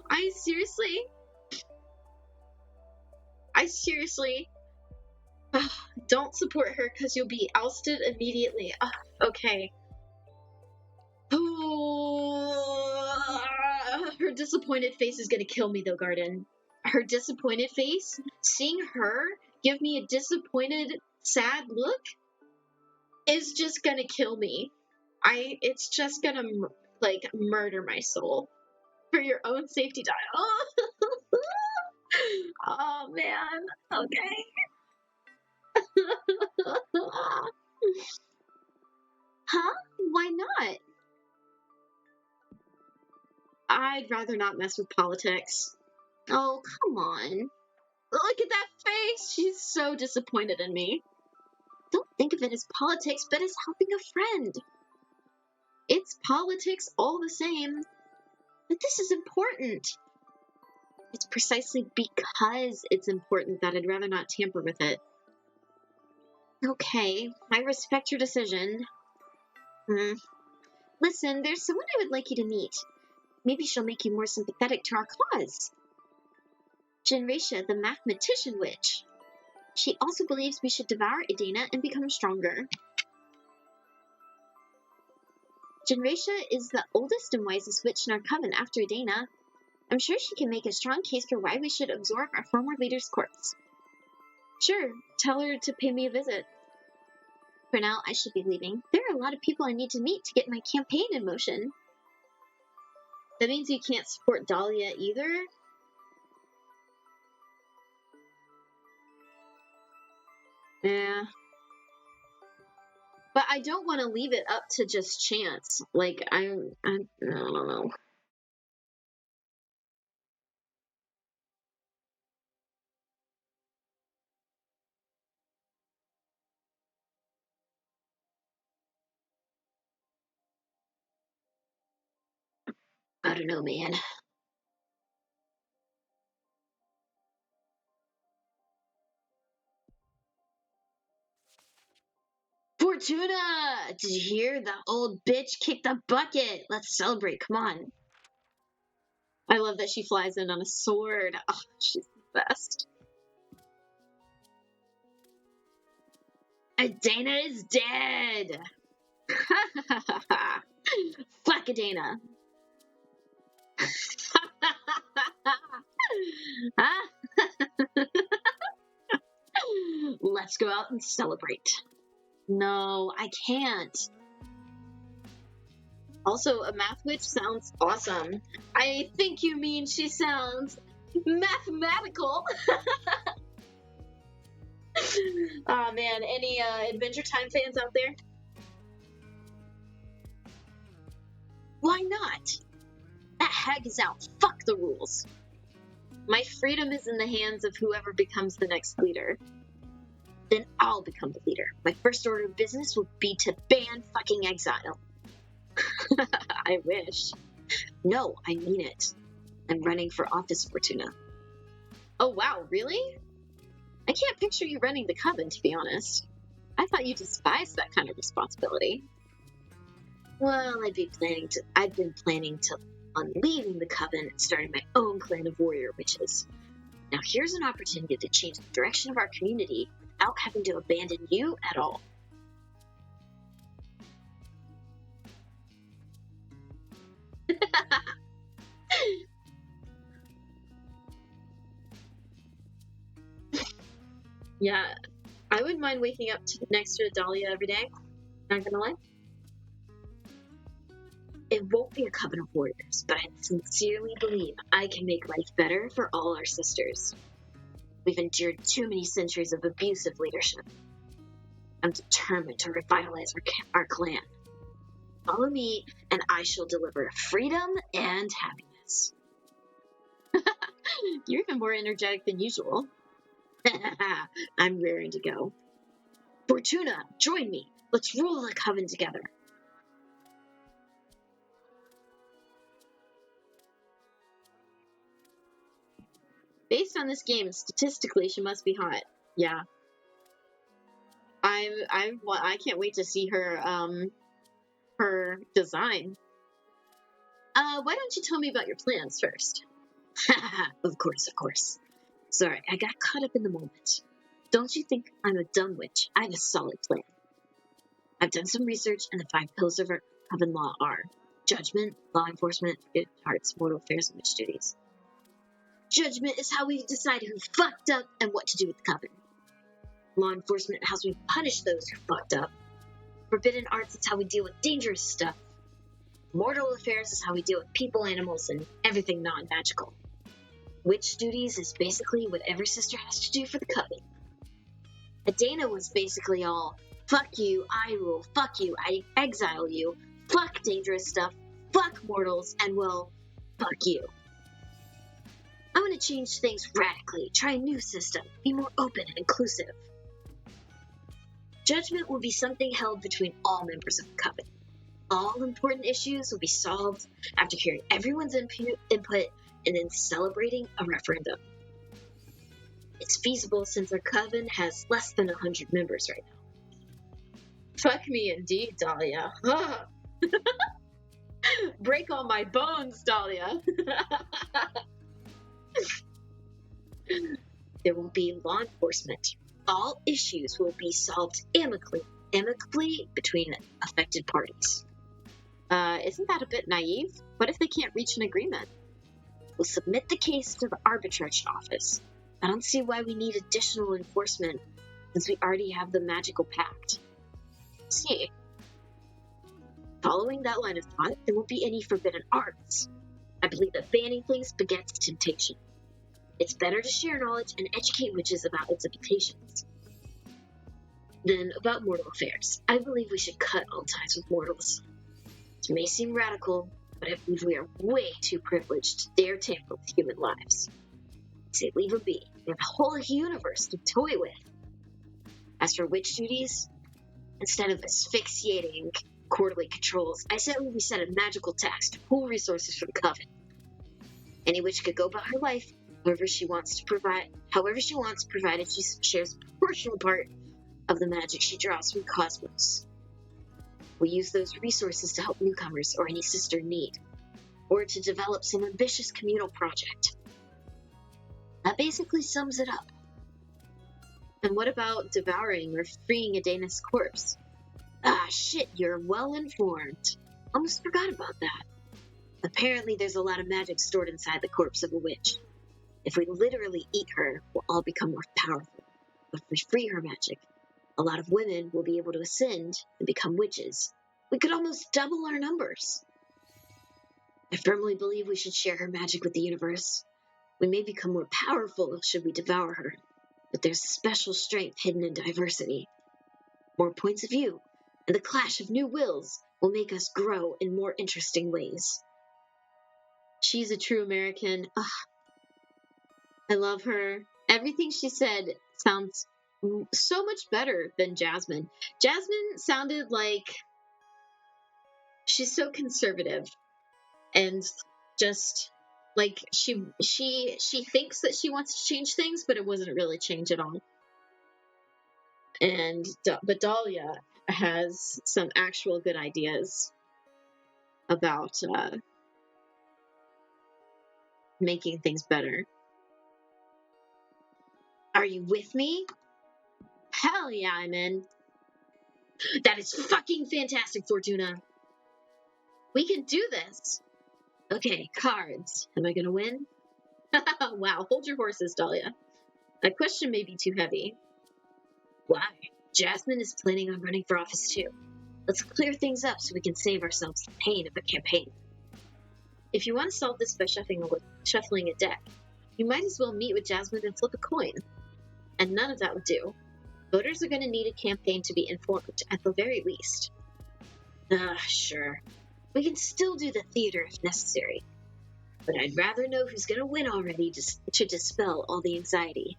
I seriously don't support her because you'll be ousted immediately. Okay. Her disappointed face is gonna kill me though, Garden. Her disappointed face, seeing her give me a disappointed, sad look, is just gonna kill me. It's just gonna like murder my soul for your own safety. Oh man. Okay. Huh? Why not? I'd rather not mess with politics. Oh, come on. Look at that face. She's so disappointed in me. Don't think of it as politics, but as helping a friend. It's politics all the same. But this is important. It's precisely because it's important that I'd rather not tamper with it. Okay, I respect your decision. Listen, there's someone I would like you to meet. Maybe she'll make you more sympathetic to our cause. Genracia, the mathematician witch. She also believes we should devour Idana and become stronger. Genracia is the oldest and wisest witch in our coven after Idana. I'm sure she can make a strong case for why we should absorb our former leader's corpse. Sure, tell her to pay me a visit. For now, I should be leaving. There are a lot of people I need to meet to get my campaign in motion. That means you can't support Dahlia either? Yeah. But I don't want to leave it up to just chance. Like, I don't know. I don't know, man. Fortuna! Did you hear? The old bitch kicked the bucket! Let's celebrate, come on. I love that she flies in on a sword. Oh, she's the best. Idana is dead! Fuck Idana. Let's go out and celebrate. No, I can't. Also, a math witch sounds awesome. I think you mean she sounds mathematical. Oh man, any Adventure Time fans out there? Why not? That hag is out. Fuck the rules. My freedom is in the hands of whoever becomes the next leader. Then I'll become the leader. My first order of business will be to ban fucking exile. I wish. No, I mean it. I'm running for office, Fortuna. Oh wow, really? I can't picture you running the coven, to be honest. I thought you despised that kind of responsibility. Well, I've been planning on leaving the coven and starting my own clan of warrior witches. Now here's an opportunity to change the direction of our community without having to abandon you at all. Yeah, I wouldn't mind waking up next to Dahlia every day. Not gonna lie. It won't be a coven of warriors, but I sincerely believe I can make life better for all our sisters. We've endured too many centuries of abusive leadership. I'm determined to revitalize our clan. Follow me, and I shall deliver freedom and happiness. You're even more energetic than usual. I'm raring to go. Fortuna, join me. Let's rule the coven together. Based on this game, statistically, she must be hot. Yeah. I can't wait to see her design. Why don't you tell me about your plans first? Of course. Sorry, I got caught up in the moment. Don't you think I'm a dumb witch? I have a solid plan. I've done some research, and the 5 pillars of our coven law are judgment, law enforcement, good hearts, mortal affairs, and witch duties. Judgment is how we decide who fucked up and what to do with the coven. Law enforcement is how we punish those who fucked up. Forbidden arts is how we deal with dangerous stuff. Mortal affairs is how we deal with people, animals, and everything non-magical. Witch duties is basically what every sister has to do for the coven. Idana was basically all, fuck you, I rule, fuck you, I exile you, fuck dangerous stuff, fuck mortals, and well, fuck you. I want to change things radically, try a new system, be more open and inclusive. Judgment will be something held between all members of the coven. All important issues will be solved after hearing everyone's input and then celebrating a referendum. It's feasible since our coven has less than 100 members right now. Fuck me indeed, Dahlia. Break all my bones, Dahlia. There will be law enforcement. all issues will be solved amicably between affected parties. Isn't that a bit naive? What if they can't reach an agreement? We'll submit the case to the arbitration office. I don't see why we need additional enforcement since we already have the magical pact. See, following that line of thought, there won't be any forbidden arts. I believe that banning things begets temptation. It's better to share knowledge and educate witches about its implications. Then, about mortal affairs. I believe we should cut all ties with mortals. It may seem radical, but I believe we are way too privileged to dare tamper with human lives. I say leave them be. We have a whole universe to toy with. As for witch duties, instead of asphyxiating quarterly controls, I said we set a magical tax to pool resources for the coven. Any witch could go about her life however she wants, provided she shares a proportional part of the magic she draws from the cosmos. We use those resources to help newcomers or any sister in need, or to develop some ambitious communal project. That basically sums it up. And what about devouring or freeing a Dana's corpse? Ah, shit, you're well informed. Almost forgot about that. Apparently there's a lot of magic stored inside the corpse of a witch. If we literally eat her, we'll all become more powerful. But if we free her magic, a lot of women will be able to ascend and become witches. We could almost double our numbers. I firmly believe we should share her magic with the universe. We may become more powerful should we devour her, but there's special strength hidden in diversity. More points of view, and the clash of new wills will make us grow in more interesting ways. She's a true American. Ugh. I love her. Everything she said sounds so much better than Jasmine. Jasmine sounded like she's so conservative and just like she thinks that she wants to change things, but it wasn't really change at all. But Dahlia has some actual good ideas about making things better. Are you with me? Hell yeah, I'm in. That is fucking fantastic, Fortuna. We can do this. Okay, cards. Am I gonna win? Wow, hold your horses, Dahlia. That question may be too heavy. Why? Jasmine is planning on running for office too. Let's clear things up so we can save ourselves the pain of a campaign. If you want to solve this by shuffling a deck, you might as well meet with Jasmine and flip a coin. And none of that would do. Voters are going to need a campaign to be informed, at the very least. Sure. We can still do the theater if necessary. But I'd rather know who's going to win already to dispel all the anxiety.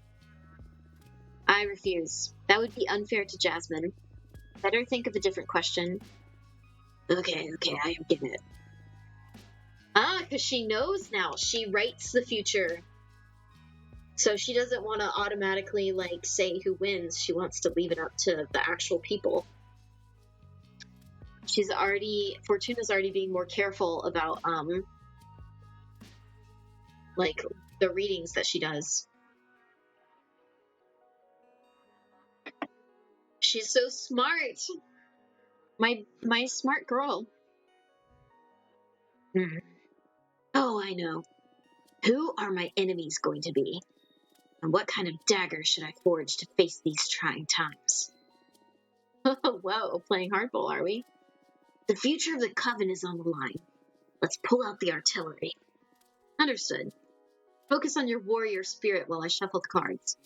I refuse. That would be unfair to Jasmine. Better think of a different question. Okay, I get it. Because she knows now. She writes the future. So she doesn't want to automatically, say who wins. She wants to leave it up to the actual people. Fortuna's already being more careful about, the readings that she does. She's so smart. My smart girl. Oh, I know. Who are my enemies going to be? And what kind of dagger should I forge to face these trying times? Whoa, playing hardball, are we? The future of the Coven is on the line. Let's pull out the artillery. Understood. Focus on your warrior spirit while I shuffle the cards.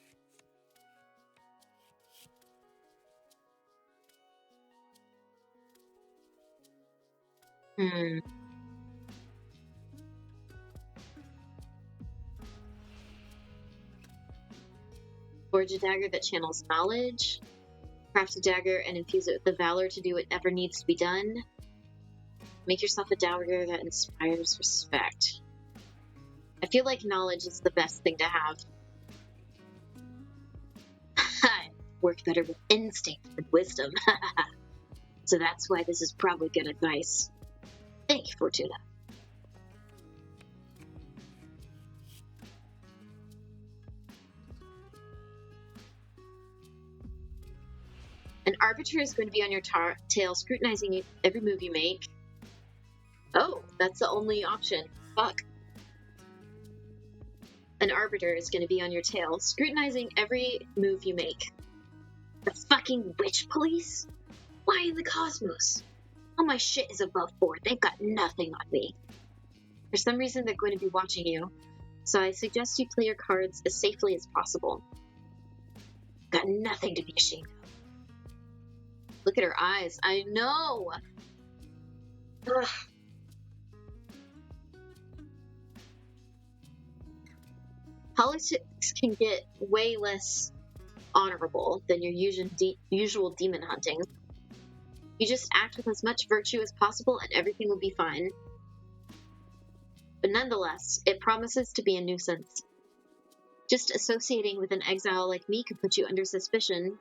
Forge a dagger that channels knowledge. Craft a dagger and infuse it with the valor to do whatever needs to be done. Make yourself a dagger that inspires respect. I feel like knowledge is the best thing to have. Work better with instinct than wisdom. So that's why this is probably good advice. Thank you, Fortuna. An arbiter is going to be on your tail, scrutinizing every move you make. Oh, that's the only option. Fuck. An arbiter is going to be on your tail, scrutinizing every move you make. The fucking witch police? Why in the cosmos? All my shit is above board. They've got nothing on me. For some reason, they're going to be watching you, so I suggest you play your cards as safely as possible. Got nothing to be ashamed of. Look at her eyes. I know! Ugh. Politics can get way less honorable than your usual demon hunting. You just act with as much virtue as possible and everything will be fine. But nonetheless, it promises to be a nuisance. Just associating with an exile like me could put you under suspicion.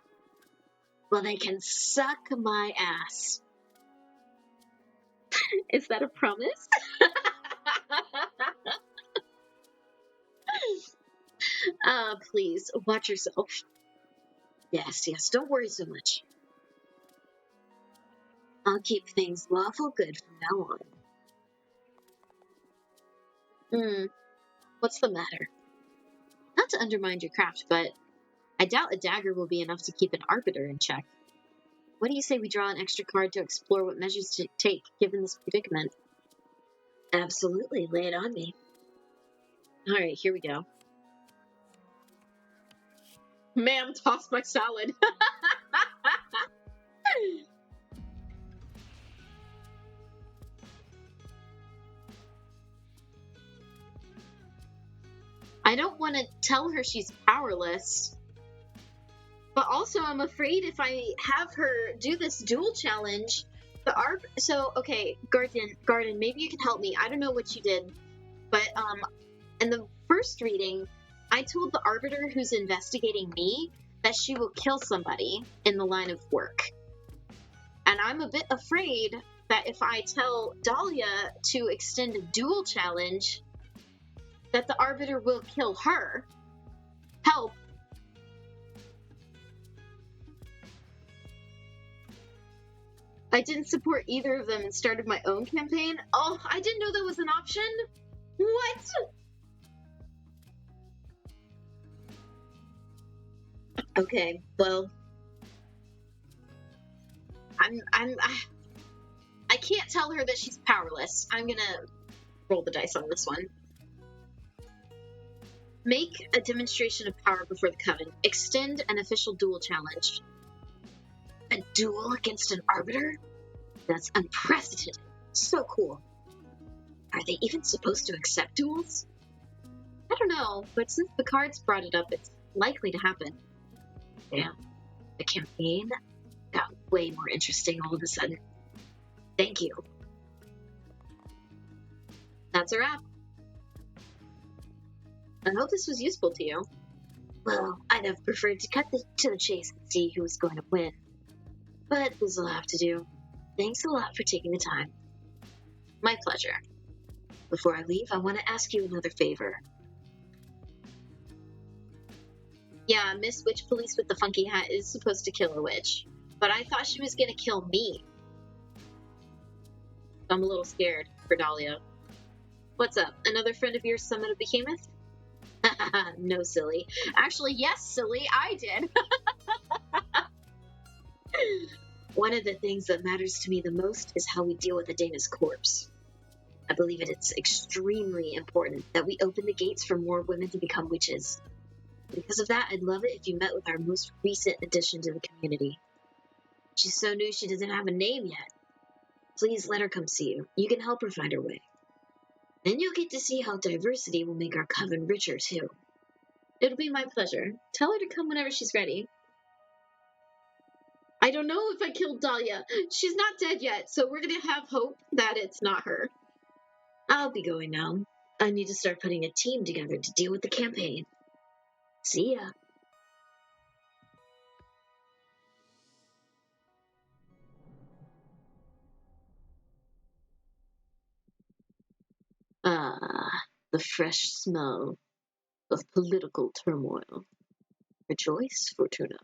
Well, they can suck my ass. Is that a promise? Please, watch yourself. Yes, don't worry so much. I'll keep things lawful good from now on. What's the matter? Not to undermine your craft, but I doubt a dagger will be enough to keep an arbiter in check. What do you say we draw an extra card to explore what measures to take, given this predicament? Absolutely, lay it on me. Alright, here we go. Ma'am, toss my salad. I don't want to tell her she's powerless. But also, I'm afraid if I have her do this duel challenge, okay, Garden, maybe you can help me. I don't know what you did, but in the first reading, I told the arbiter who's investigating me that she will kill somebody in the line of work. And I'm a bit afraid that if I tell Dahlia to extend a duel challenge, that the arbiter will kill her. Help. I didn't support either of them and started my own campaign. Oh, I didn't know that was an option. What? Okay, well, I can't tell her that she's powerless. I'm gonna roll the dice on this one. Make a demonstration of power before the coven. Extend an official duel challenge. A duel against an arbiter? That's unprecedented. So cool. Are they even supposed to accept duels? I don't know, but since the cards brought it up, it's likely to happen. Damn. The campaign got way more interesting all of a sudden. Thank you. That's a wrap. I hope this was useful to you. Well, I'd have preferred to cut to the chase and see who was going to win. But this will have to do. Thanks a lot for taking the time. My pleasure. Before I leave, I want to ask you another favor. Yeah, Miss Witch Police with the funky hat is supposed to kill a witch. But I thought she was gonna kill me. I'm a little scared for Dahlia. What's up? Another friend of yours summoned a behemoth? No, silly. Actually, yes, silly, I did. One of the things that matters to me the most is how we deal with Adena's corpse. I believe it's extremely important that we open the gates for more women to become witches. Because of that, I'd love it if you met with our most recent addition to the community. She's so new she doesn't have a name yet. Please let her come see you. You can help her find her way. Then you'll get to see how diversity will make our coven richer, too. It'll be my pleasure. Tell her to come whenever she's ready. I don't know if I killed Dahlia. She's not dead yet, so we're gonna have hope that it's not her. I'll be going now. I need to start putting a team together to deal with the campaign. See ya. The fresh smell of political turmoil. Rejoice, Fortuna.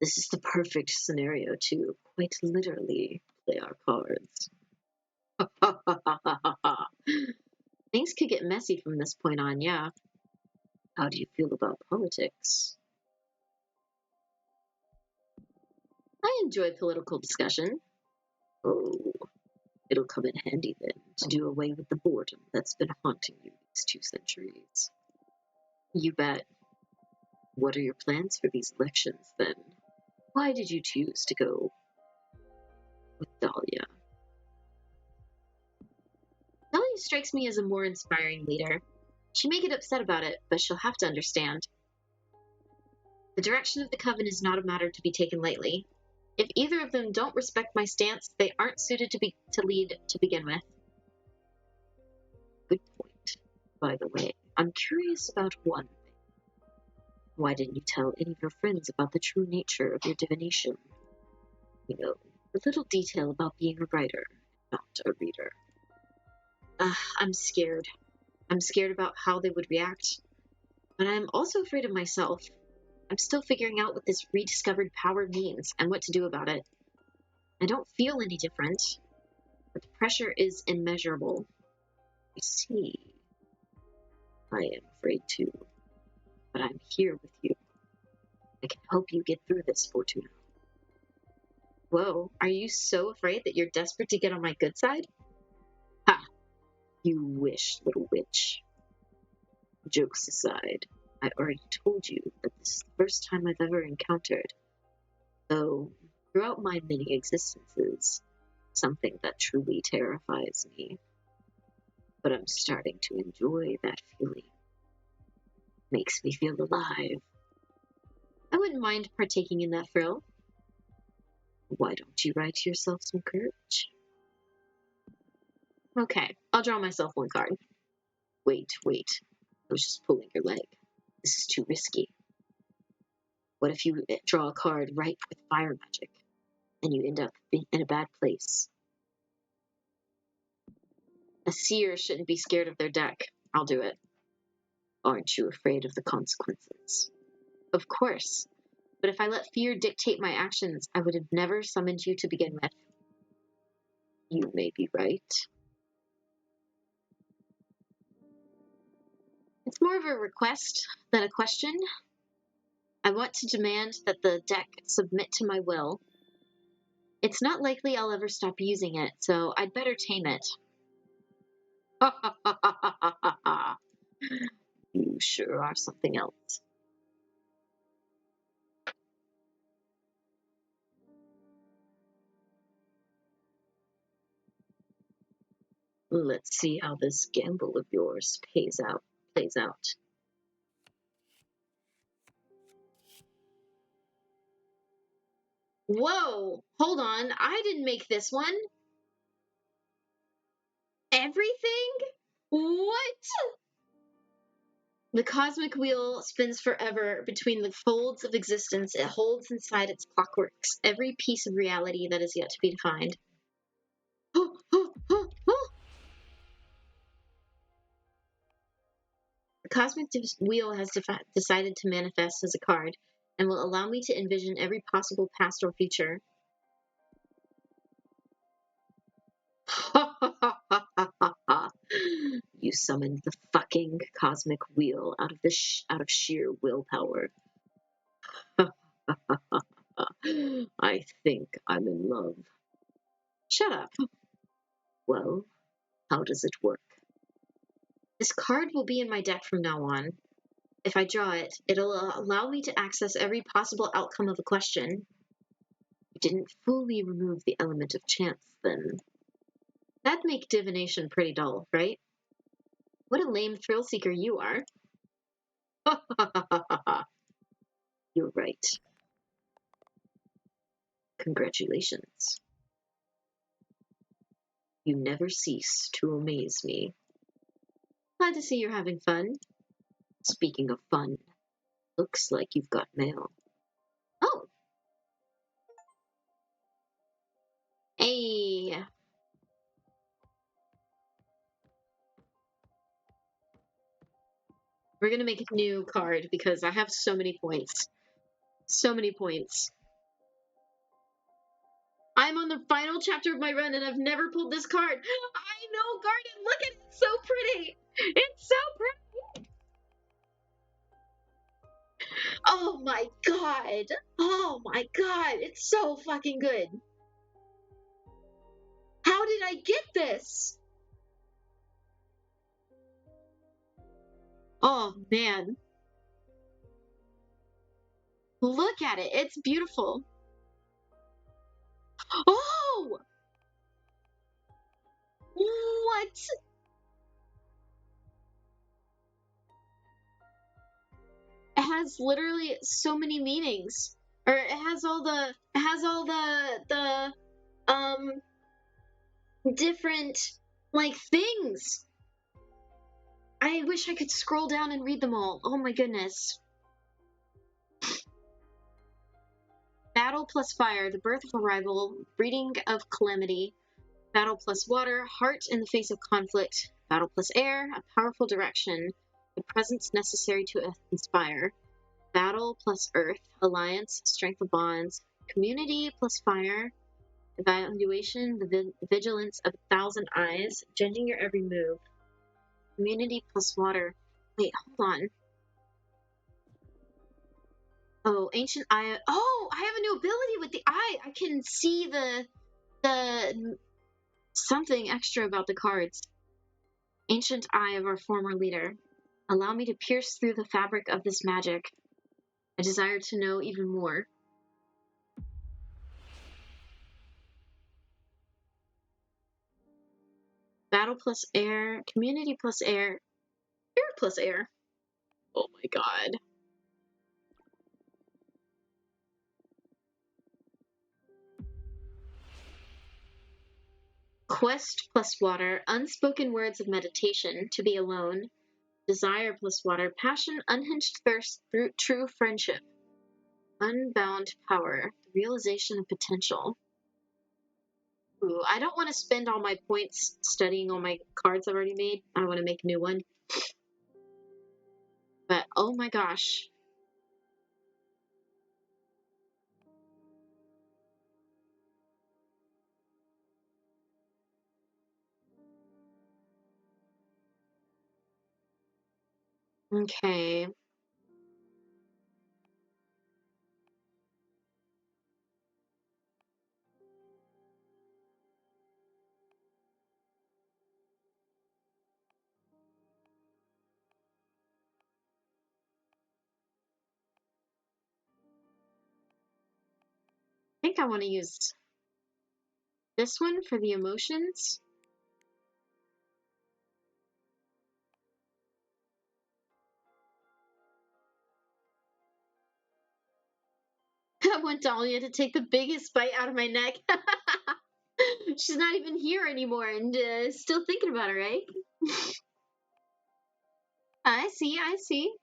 This is the perfect scenario to, quite literally, play our cards. Things could get messy from this point on, yeah. How do you feel about politics? I enjoy political discussion. Oh, it'll come in handy then to do away with the boredom that's been haunting you these 2 centuries. You bet. What are your plans for these elections then? Why did you choose to go with Dahlia? Dahlia strikes me as a more inspiring leader. She may get upset about it, but she'll have to understand. The direction of the Coven is not a matter to be taken lightly. If either of them don't respect my stance, they aren't suited to lead to begin with. Good point. By the way, I'm curious about one thing. Why didn't you tell any of your friends about the true nature of your divination? You know, the little detail about being a writer, not a reader. I'm scared. I'm scared about how they would react. But I'm also afraid of myself. I'm still figuring out what this rediscovered power means and what to do about it. I don't feel any different, but the pressure is immeasurable. You see, I am afraid too, but I'm here with you. I can help you get through this, Fortuna. Whoa, are you so afraid that you're desperate to get on my good side? Ha! You wish, little witch. Jokes aside, I already told you that this is the first time I've ever encountered, though throughout my many existences, something that truly terrifies me. But I'm starting to enjoy that feeling. Makes me feel alive. I wouldn't mind partaking in that thrill. Why don't you write yourself some courage? Okay, I'll draw myself 1 card. Wait. I was just pulling your leg. This is too risky. What if you draw a card ripe with fire magic, and you end up in a bad place? A seer shouldn't be scared of their deck. I'll do it. Aren't you afraid of the consequences? Of course. But if I let fear dictate my actions, I would have never summoned you to begin with. You may be right. It's more of a request than a question. I want to demand that the deck submit to my will. It's not likely I'll ever stop using it, so I'd better tame it. You sure are something else. Let's see how this gamble of yours plays out. Whoa! Hold on, I didn't make this one. Everything? What? The cosmic wheel spins forever between the folds of existence. It holds inside its clockworks every piece of reality that is yet to be defined. The cosmic wheel has decided to manifest as a card and will allow me to envision every possible past or future. You summoned the fucking cosmic wheel out of sheer willpower. I think I'm in love. Shut up. Well, how does it work? This card will be in my deck from now on. If I draw it, it'll allow me to access every possible outcome of a question. You didn't fully remove the element of chance, then. That'd make divination pretty dull, right? What a lame thrill seeker you are. You're right. Congratulations. You never cease to amaze me. Glad to see you're having fun. Speaking of fun, looks like you've got mail. Oh! Hey! We're gonna make a new card because I have so many points. So many points. I'm on the final chapter of my run and I've never pulled this card. I know, Garden, look at it. It's so pretty. It's so pretty. Oh my god. Oh my god. It's so fucking good. How did I get this? Oh man. Look at it. It's beautiful. Oh! What? It has literally so many meanings. Or it has all the different like things. I wish I could scroll down and read them all. Oh my goodness. Battle plus fire, the birth of a rival, breeding of calamity. Battle plus water, heart in the face of conflict. Battle plus air, a powerful direction, the presence necessary to inspire. Battle plus earth, alliance, strength of bonds. Community plus fire, evaluation, the vigilance of 1,000 eyes, judging your every move. Community plus water. Wait, hold on. Oh, ancient eye. Oh, I have a new ability with the eye. I can see the something extra about the cards. Ancient eye of our former leader. Allow me to pierce through the fabric of this magic. I desire to know even more. Battle plus air, community plus air, air plus air. Oh my god. Quest plus water, unspoken words of meditation, to be alone. Desire plus water, passion, unhinged thirst through true friendship. Unbound power, the realization of potential. Ooh, I don't want to spend all my points studying all my cards I've already made. I want to make a new one. But oh my gosh. Okay. I think I want to use this one for the emotions. I want Dahlia to take the biggest bite out of my neck. She's not even here anymore and still thinking about her, right? I see, I see.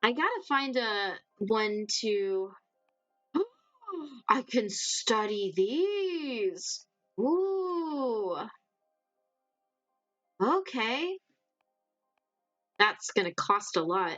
I gotta find a one to. I can study these. Ooh. Okay. That's gonna cost a lot.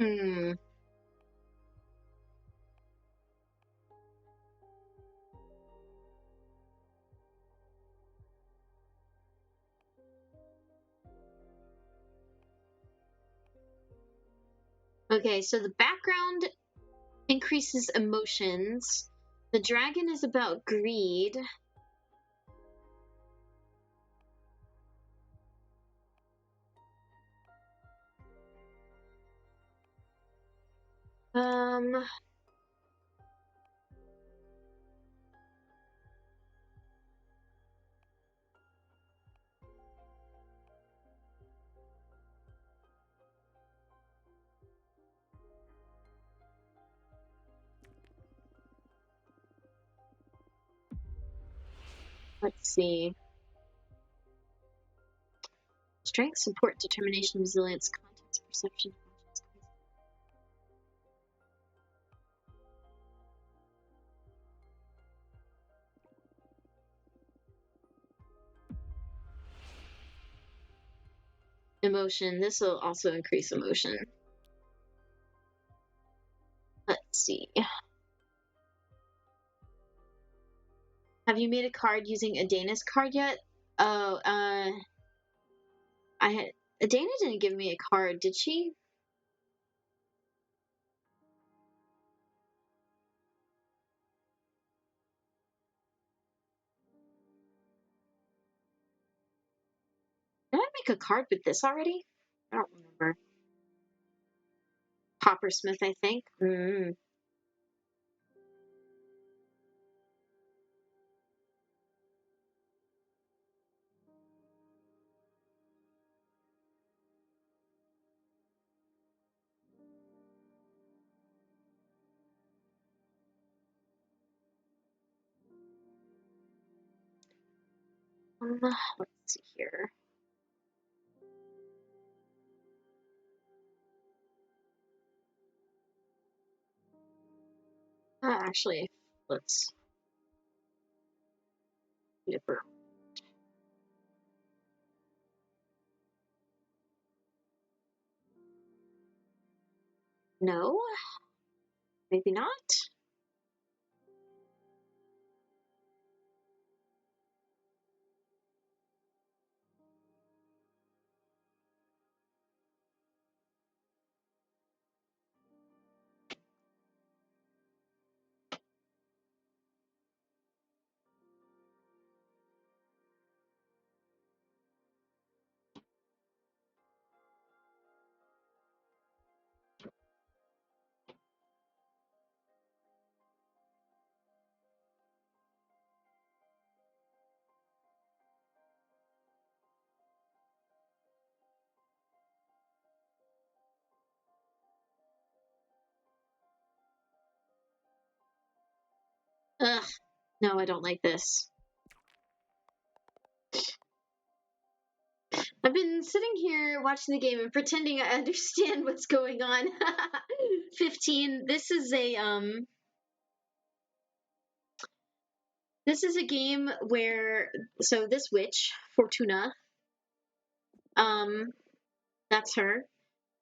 Hmm. Okay, so the background increases emotions. The dragon is about greed. Let's see. Strength, support, determination, resilience, context, perception, conscience. Emotion. This will also increase emotion. Let's see. Have you made a card using Adana's card yet? Oh, Adana didn't give me a card, did she? Did I make a card with this already? I don't remember. Coppersmith, I think. Let's see here. Actually, let's flip her. No, maybe not. Ugh, no, I don't like this. I've been sitting here watching the game and pretending I understand what's going on. 15. This is a game where this witch, Fortuna, that's her.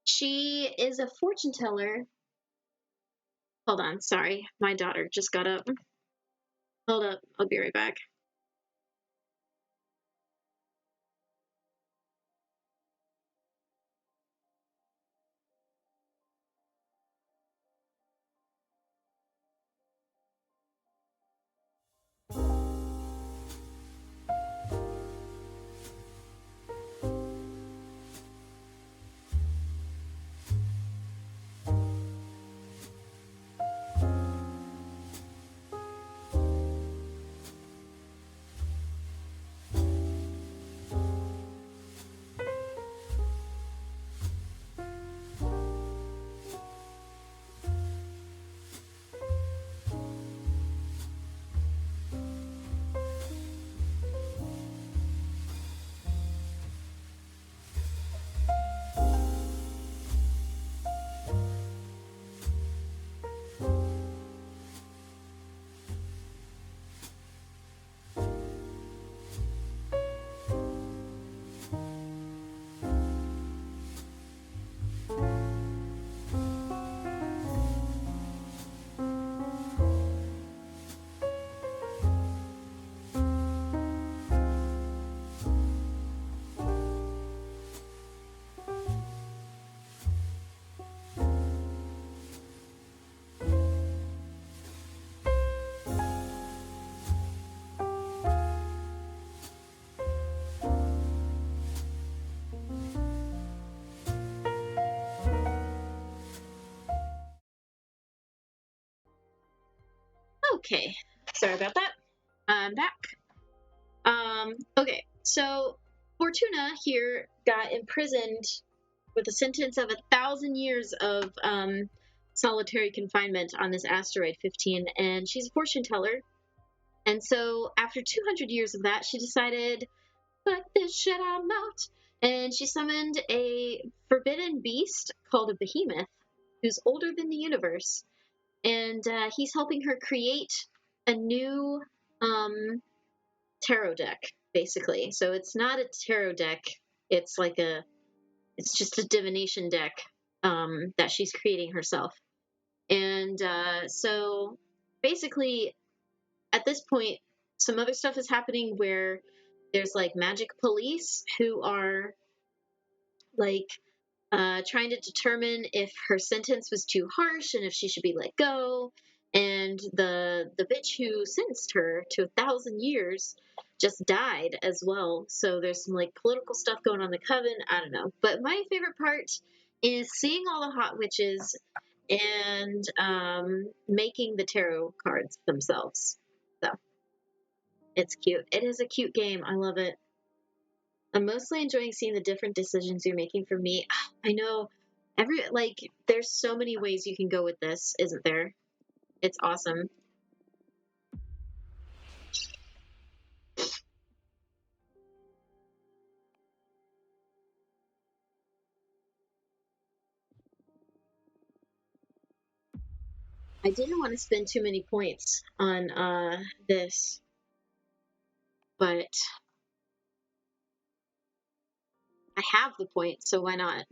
She is a fortune teller. Hold on, sorry. My daughter just got up. Hold up, I'll be right back. Okay, sorry about that. I'm back. Okay, so Fortuna here got imprisoned with a sentence of 1,000 years of solitary confinement on this asteroid 15, and she's a fortune teller. And so after 200 years of that, she decided, fuck this shit, I'm out. And she summoned a forbidden beast called a behemoth, who's older than the universe. And he's helping her create a new tarot deck, basically. So it's not a tarot deck. It's it's just a divination deck that she's creating herself. And so basically, at this point, some other stuff is happening where there's like magic police who are like trying to determine if her sentence was too harsh and if she should be let go. And the bitch who sentenced her to 1,000 years just died as well. So there's some like political stuff going on in the coven. I don't know. But my favorite part is seeing all the hot witches and making the tarot cards themselves. So it's cute. It is a cute game. I love it. I'm mostly enjoying seeing the different decisions you're making for me. I know there's so many ways you can go with this, isn't there? It's awesome. I didn't want to spend too many points on this, but I have the point, so why not?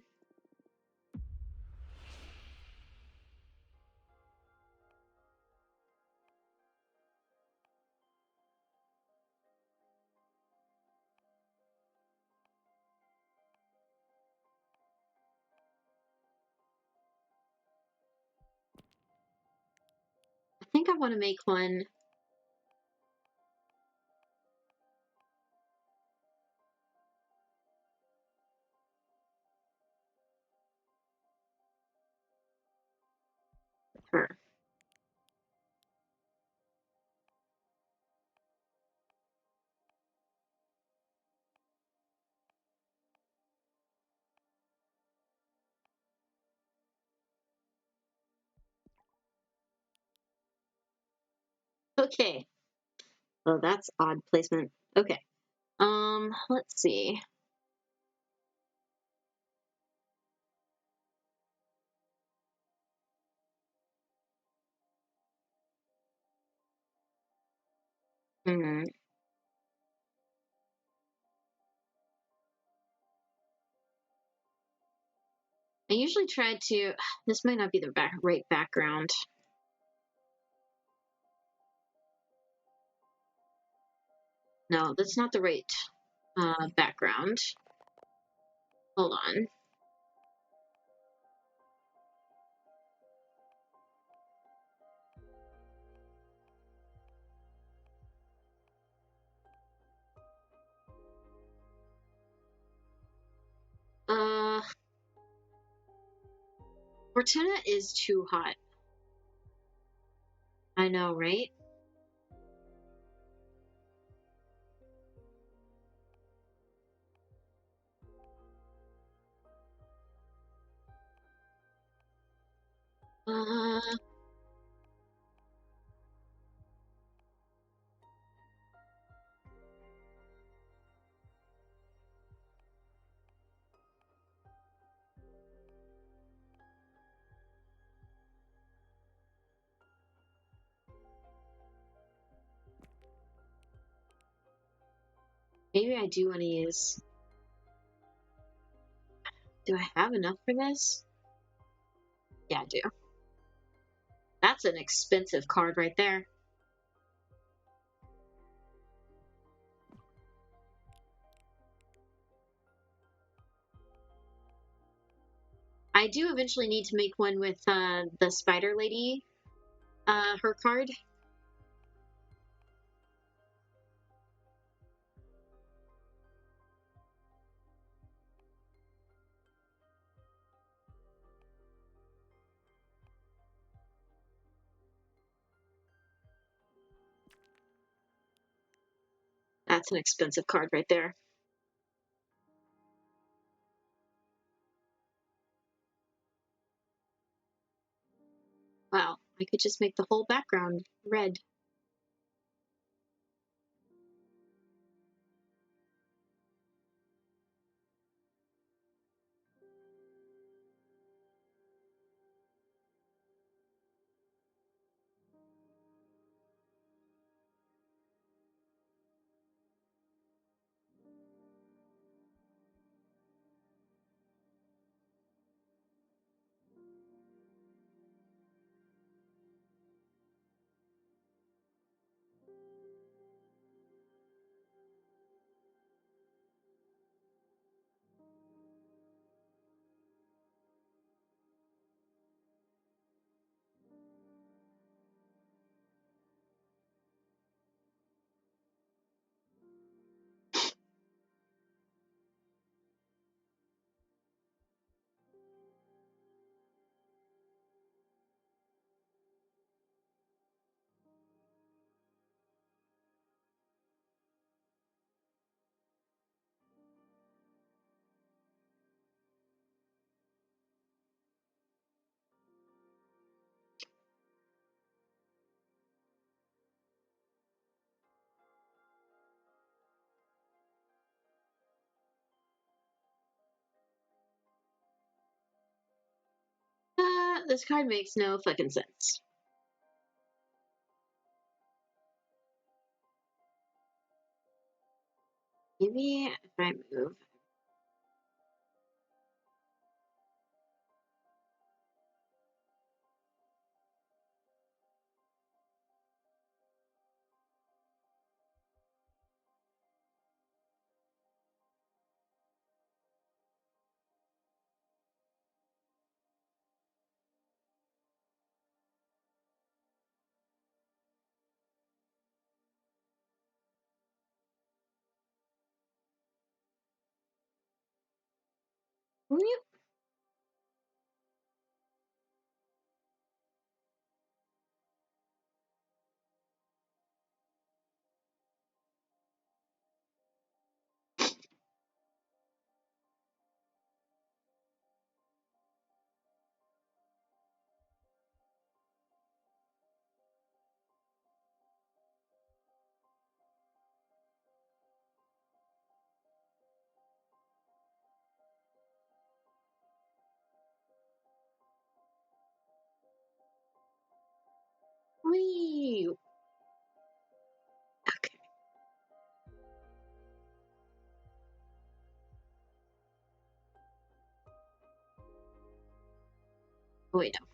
I think I want to make one. With her. Okay. Oh, that's odd placement. Okay. Let's see. Hmm. I usually try to. This might not be the right background. No, that's not the right background. Hold on. Uh, Fortuna is too hot. I know, right? Uh, maybe I do want to use. Do I have enough for this? Yeah, I do. That's an expensive card right there. I do eventually need to make one with the Spider Lady, her card. That's an expensive card right there. Wow, I could just make the whole background red. This card makes no fucking sense. Maybe if I move. Yep. Wee. Okay. Oh, wait, no.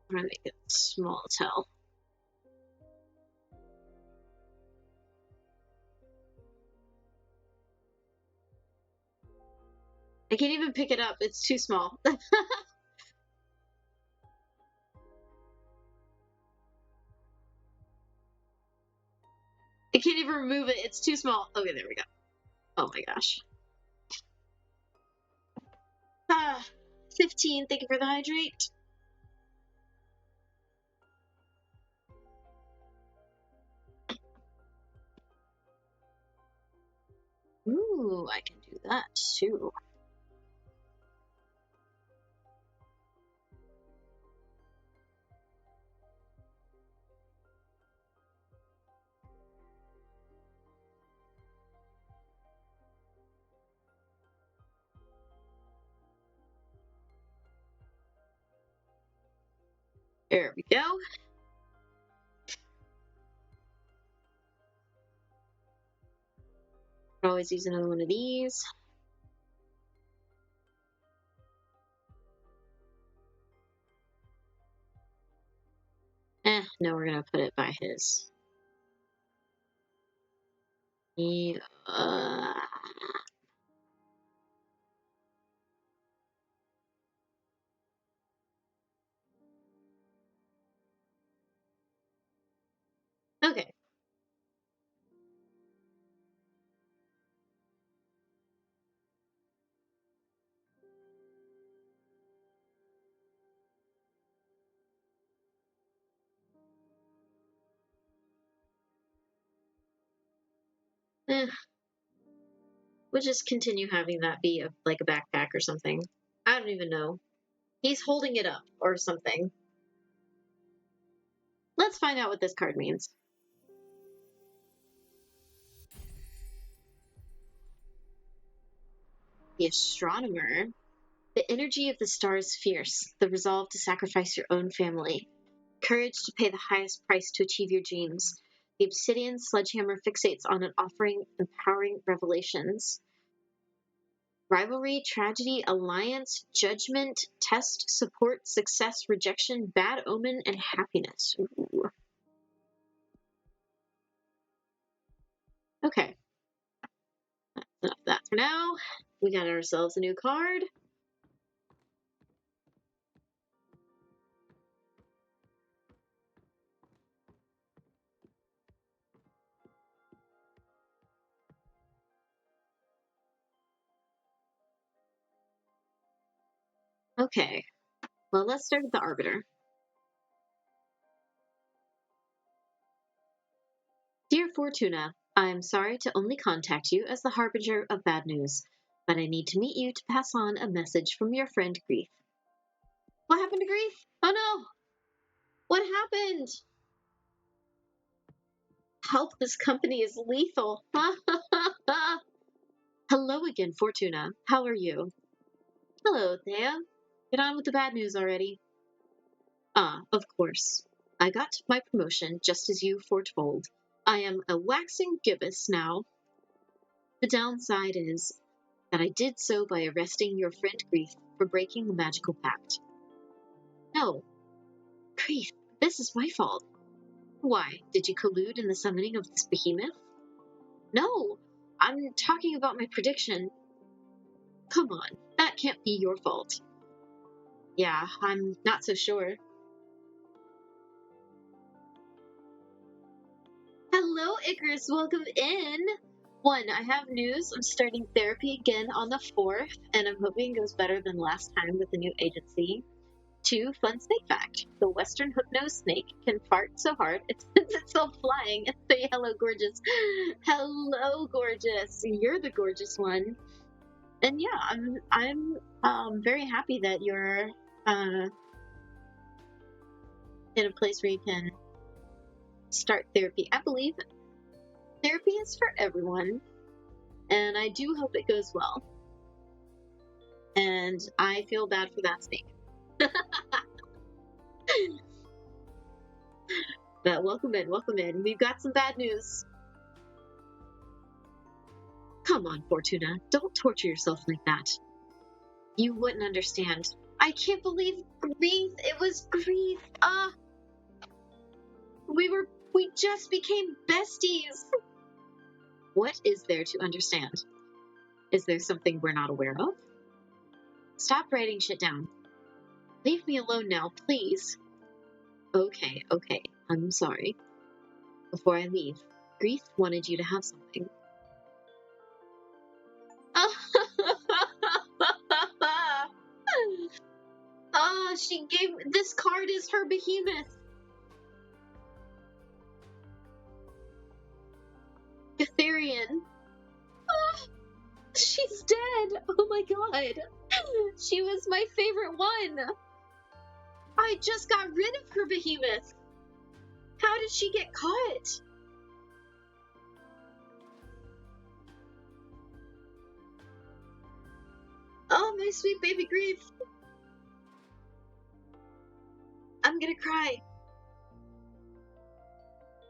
I'm gonna make it small as hell. I can't even pick it up. It's too small. I can't even remove it. It's too small. Okay, there we go. Oh my gosh. 15. Thank you for the hydrate. Ooh, I can do that too. There we go. Always use another one of these. No, we're gonna put it by his. Yeah. Okay. Eh, we'll just continue having that be like a backpack or something. I don't even know. He's holding it up or something. Let's find out what this card means. The Astronomer. The energy of the stars is fierce, the resolve to sacrifice your own family, courage to pay the highest price to achieve your dreams. The obsidian sledgehammer fixates on an offering empowering revelations. Rivalry, tragedy, alliance, judgment, test, support, success, rejection, bad omen, and happiness. Ooh. Okay. That's enough of that for now. We got ourselves a new card. Okay. Well, let's start with the Arbiter. Dear Fortuna, I am sorry to only contact you as the harbinger of bad news, but I need to meet you to pass on a message from your friend Grief. What happened to Grief? Oh no! What happened? Help, this company is lethal. Hello again, Fortuna. How are you? Hello, Thea. Get on with the bad news already. Ah, of course. I got my promotion just as you foretold. I am a waxing gibbous now. The downside is that I did so by arresting your friend Grief for breaking the magical pact. No, Grief, this is my fault. Why, did you collude in the summoning of this behemoth? No, I'm talking about my prediction. Come on, that can't be your fault. Yeah, I'm not so sure. Hello, Icarus, welcome in! 1, I have news. I'm starting therapy again on the 4th, and I'm hoping it goes better than last time with the new agency. 2, fun snake fact. The western hook-nosed snake can fart so hard it sends itself flying. 3, hello, gorgeous. Hello, gorgeous. You're the gorgeous one. And yeah, I'm very happy that you're in a place where you can start therapy. I believe therapy is for everyone, and I do hope it goes well. And I feel bad for that snake. But welcome in, welcome in. We've got some bad news. Come on, Fortuna, don't torture yourself like that. You wouldn't understand. I can't believe Grief. It was Grief. We just became besties. What is there to understand? Is there something we're not aware of? Stop writing shit down. Leave me alone now, please. Okay, I'm sorry. Before I leave, Grief wanted you to have something. She gave. This card is her behemoth. Gatherian. She's dead. Oh my god. She was my favorite one. I just got rid of her behemoth. How did she get caught? Oh, my sweet baby Grief. I'm gonna cry.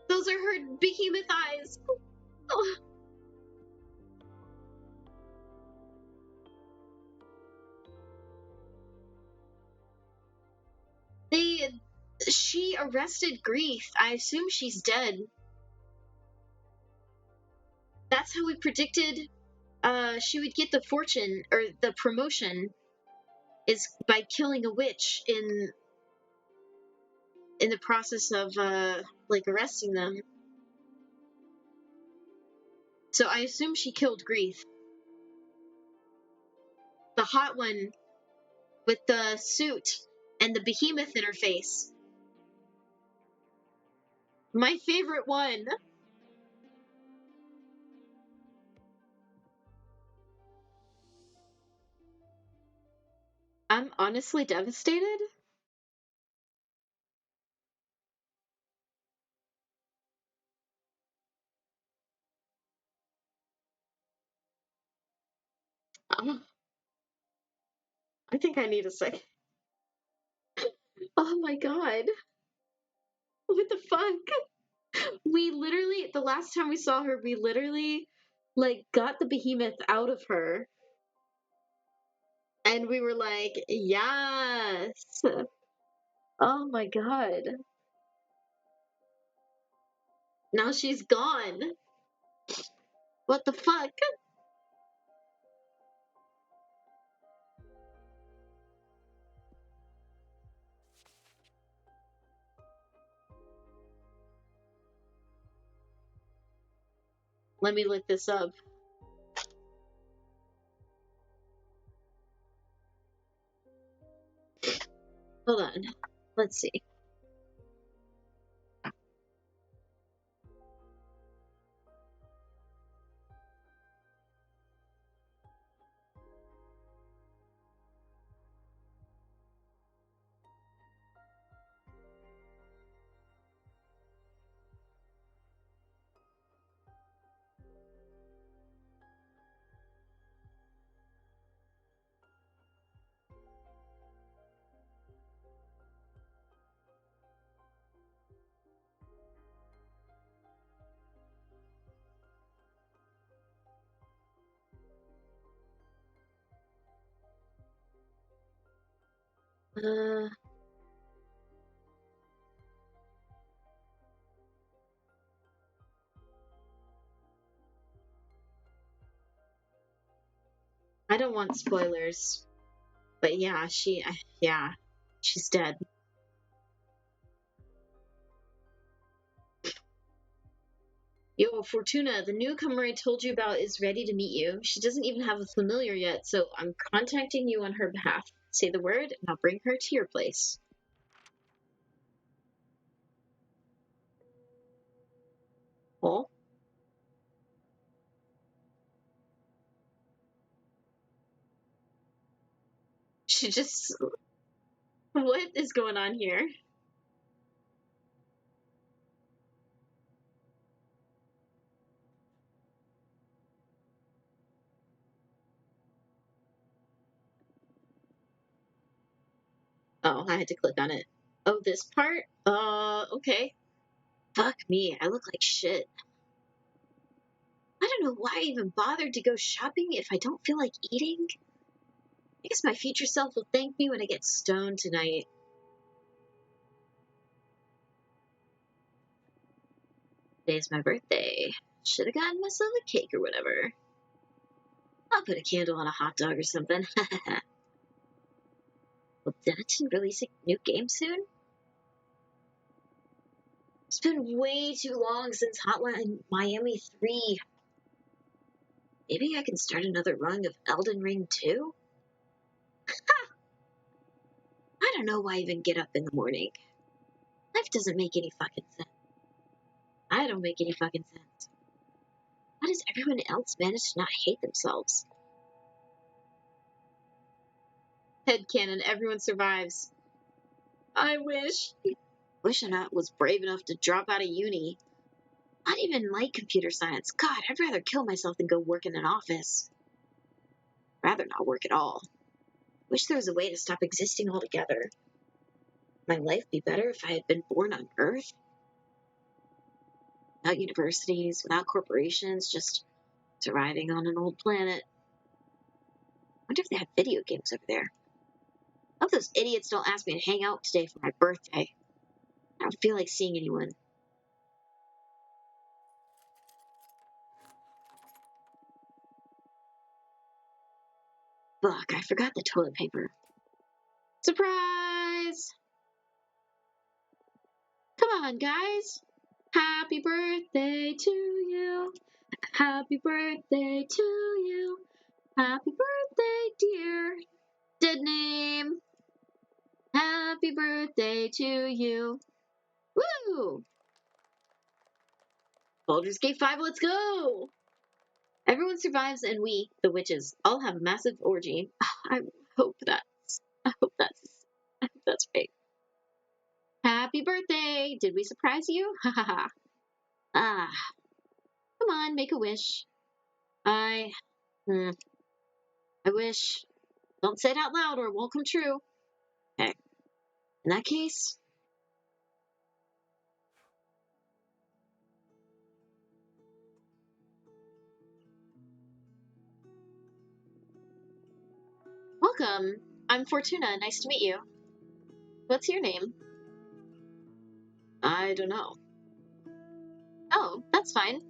Those are her behemoth eyes. Oh. She arrested Grief. I assume she's dead. That's how we predicted she would get the fortune or the promotion, is by killing a witch in the process of like arresting them. So I assume she killed Grief. The hot one with the suit and the behemoth in her face. My favorite one. I'm honestly devastated. Oh, I think I need a second. Oh my god. What the fuck? We literally, the last time we saw her, we literally, like, got the behemoth out of her. And we were like, yes. Oh my god. Now she's gone. What the fuck? Let me look this up. Hold on. Let's see. Uh, I don't want spoilers. But yeah, yeah, she's dead. Yo, Fortuna, the newcomer I told you about is ready to meet you. She doesn't even have a familiar yet, so I'm contacting you on her behalf. Say the word, and I'll bring her to your place. Oh? She just. What is going on here? Oh, I had to click on it. Oh, this part? Okay. Fuck me, I look like shit. I don't know why I even bothered to go shopping if I don't feel like eating. I guess my future self will thank me when I get stoned tonight. Today's my birthday. Should have gotten myself a cake or whatever. I'll put a candle on a hot dog or something. Will Denton release a new game soon? It's been way too long since Hotline Miami 3. Maybe I can start another run of Elden Ring 2? I don't know why I even get up in the morning. Life doesn't make any fucking sense. I don't make any fucking sense. How does everyone else manage to not hate themselves? Headcanon, everyone survives. I wish. Wish I not was brave enough to drop out of uni. I don't even like computer science. God, I'd rather kill myself than go work in an office. Rather not work at all. Wish there was a way to stop existing altogether. My life be better if I had been born on Earth? Without universities, without corporations, just surviving on an old planet. Wonder if they have video games over there. I hope those idiots don't ask me to hang out today for my birthday. I don't feel like seeing anyone. Fuck, I forgot the toilet paper. Surprise! Come on, guys! Happy birthday to you! Happy birthday to you! Happy birthday, dear! Dead name! Happy birthday to you! Woo! Baldur's Gate 5, let's go! Everyone survives, and we, the witches, all have a massive orgy. I hope that I hope that's right. Happy birthday! Did we surprise you? Ha ha ha. Ah, come on, make a wish. I, hmm, I wish. Don't say it out loud or it won't come true. Okay. In that case, welcome. I'm Fortuna. Nice to meet you. What's your name? I don't know. Oh, that's fine.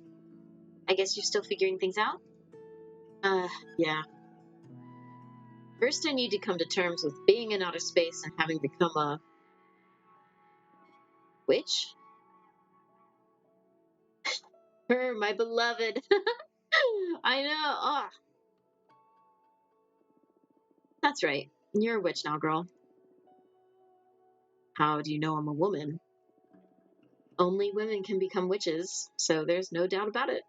I guess you're still figuring things out? Yeah. First, I need to come to terms with being in outer space and having become a witch. Her, my beloved. I know. Ah, that's right. You're a witch now, girl. How do you know I'm a woman? Only women can become witches, so there's no doubt about it.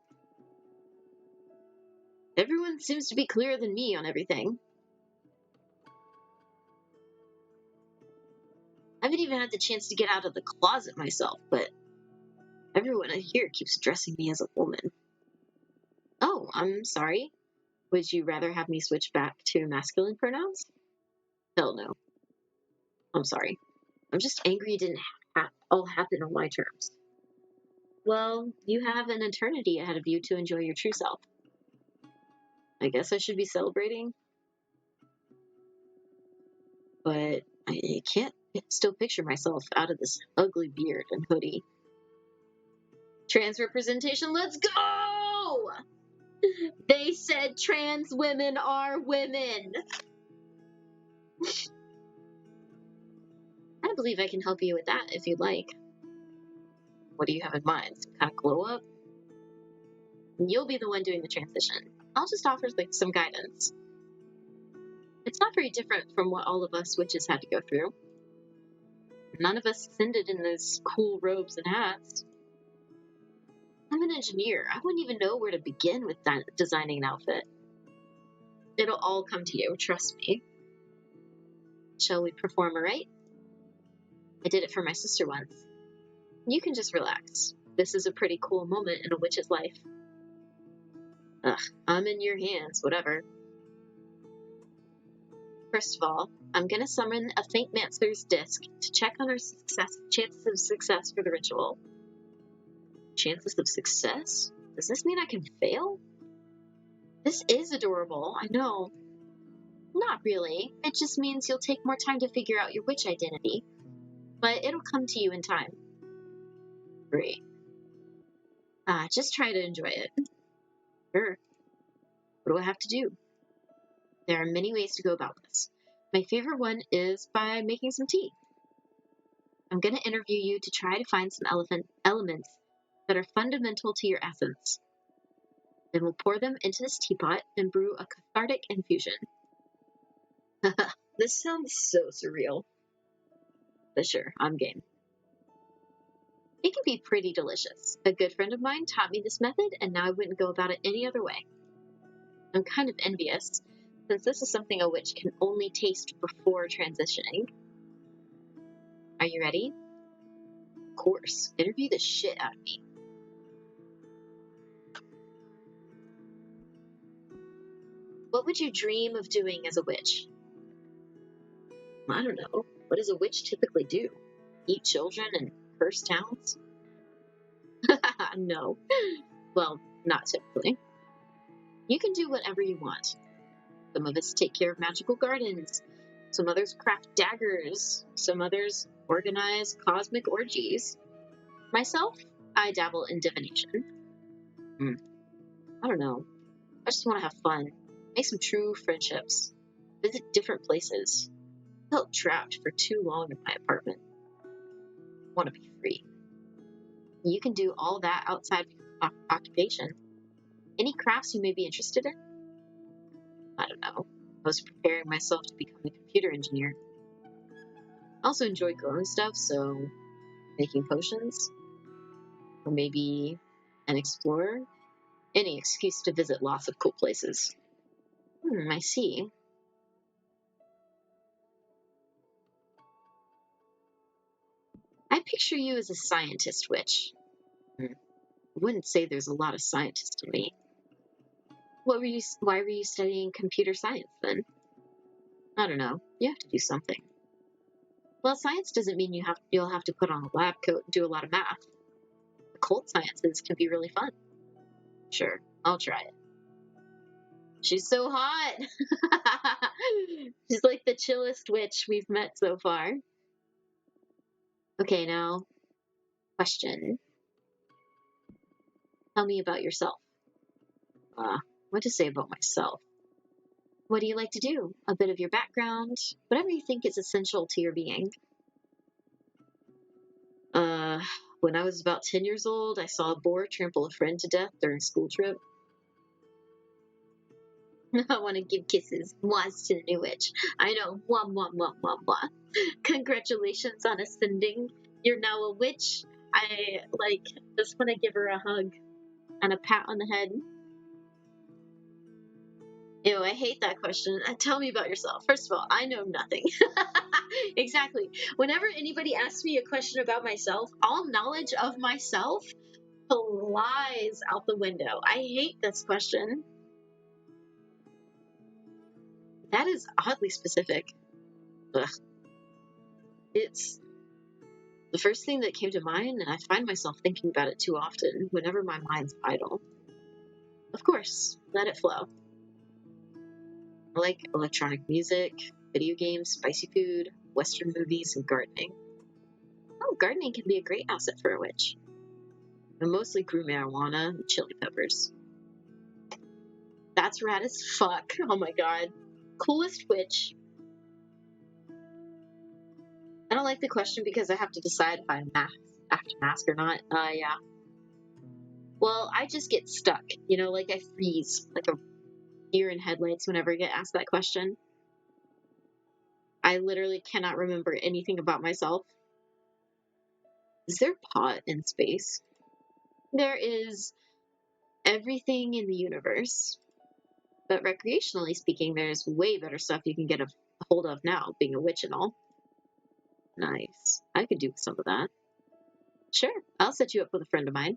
Everyone seems to be clearer than me on everything. I haven't even had the chance to get out of the closet myself, but everyone here keeps dressing me as a woman. Oh, I'm sorry. Would you rather have me switch back to masculine pronouns? Hell no. I'm sorry. I'm just angry it didn't all happen on my terms. Well, you have an eternity ahead of you to enjoy your true self. I guess I should be celebrating, but I can't still picture myself out of this ugly beard and hoodie. Trans representation, let's go! They said trans women are women. I believe I can help you with that if you'd like. What do you have in mind? Some kind of glow up? You'll be the one doing the transition. I'll just offer like some guidance. It's not very different from what all of us witches had to go through. None of us ascended in those cool robes and hats. I'm an engineer. I wouldn't even know where to begin with designing an outfit. It'll all come to you, trust me. Shall we perform a rite? I did it for my sister once. You can just relax. This is a pretty cool moment in a witch's life. Ugh, I'm in your hands, whatever. First of all, I'm gonna summon a Faint Mancer's disc to check on our chances of success for the ritual. Chances of success? Does this mean I can fail? This is adorable, I know. Not really. It just means you'll take more time to figure out your witch identity. But it'll come to you in time. Great. Just try to enjoy it. Sure. What do I have to do? There are many ways to go about this. My favorite one is by making some tea. I'm going to interview you to try to find some elements that are fundamental to your essence. Then we'll pour them into this teapot and brew a cathartic infusion. This sounds so surreal. But sure, I'm game. It can be pretty delicious. A good friend of mine taught me this method, and now I wouldn't go about it any other way. I'm kind of envious, since this is something a witch can only taste before transitioning. Are you ready? Of course. Interview the shit out of me. What would you dream of doing as a witch? I don't know. What does a witch typically do? Eat children and curse towns? No. Well, not typically. You can do whatever you want. Some of us take care of magical gardens. Some others craft daggers. Some others organize cosmic orgies. Myself, I dabble in divination. I don't know. I just want to have fun. Make some true friendships. Visit different places. Felt trapped for too long in my apartment. Want to be free. You can do all that outside of occupation. Any crafts you may be interested in? I don't know. I was preparing myself to become a computer engineer. I also enjoy growing stuff, so making potions, or maybe an explorer. Any excuse to visit lots of cool places. I see. I picture you as a scientist witch. I wouldn't say there's a lot of scientists to me. Why were you studying computer science then? I don't know. You have to do something. Well, science doesn't mean you'll have to put on a lab coat and do a lot of math. Occult sciences can be really fun. Sure, I'll try it. She's so hot. She's like the chillest witch we've met so far. Okay, now, question. Tell me about yourself. What to say about myself? What do you like to do? A bit of your background, whatever you think is essential to your being. When I was about 10 years old, I saw a boar trample a friend to death during a school trip. I want to give kisses. Mwahs to the new witch. I know. Mwah, mwah, mwah, mwah, mwah. Congratulations on ascending. You're now a witch. I, just want to give her a hug and a pat on the head. Ew, I hate that question. Tell me about yourself. First of all, I know nothing. Exactly. Whenever anybody asks me a question about myself, all knowledge of myself flies out the window. I hate this question. That is oddly specific. Ugh. It's the first thing that came to mind, and I find myself thinking about it too often whenever my mind's idle. Of course, let it flow. I like electronic music, video games, spicy food, Western movies, and gardening. Oh, gardening can be a great asset for a witch. I mostly grew marijuana and chili peppers. That's rad as fuck. Oh my god. Coolest witch. I don't like the question because I have to decide if I have to mask or not. Yeah. Well, I just get stuck. Like I freeze, like a deer in headlights whenever I get asked that question. I literally cannot remember anything about myself. Is there pot in space? There is everything in the universe. But recreationally speaking, there's way better stuff you can get a hold of now, being a witch and all. Nice. I could do some of that. Sure, I'll set you up with a friend of mine.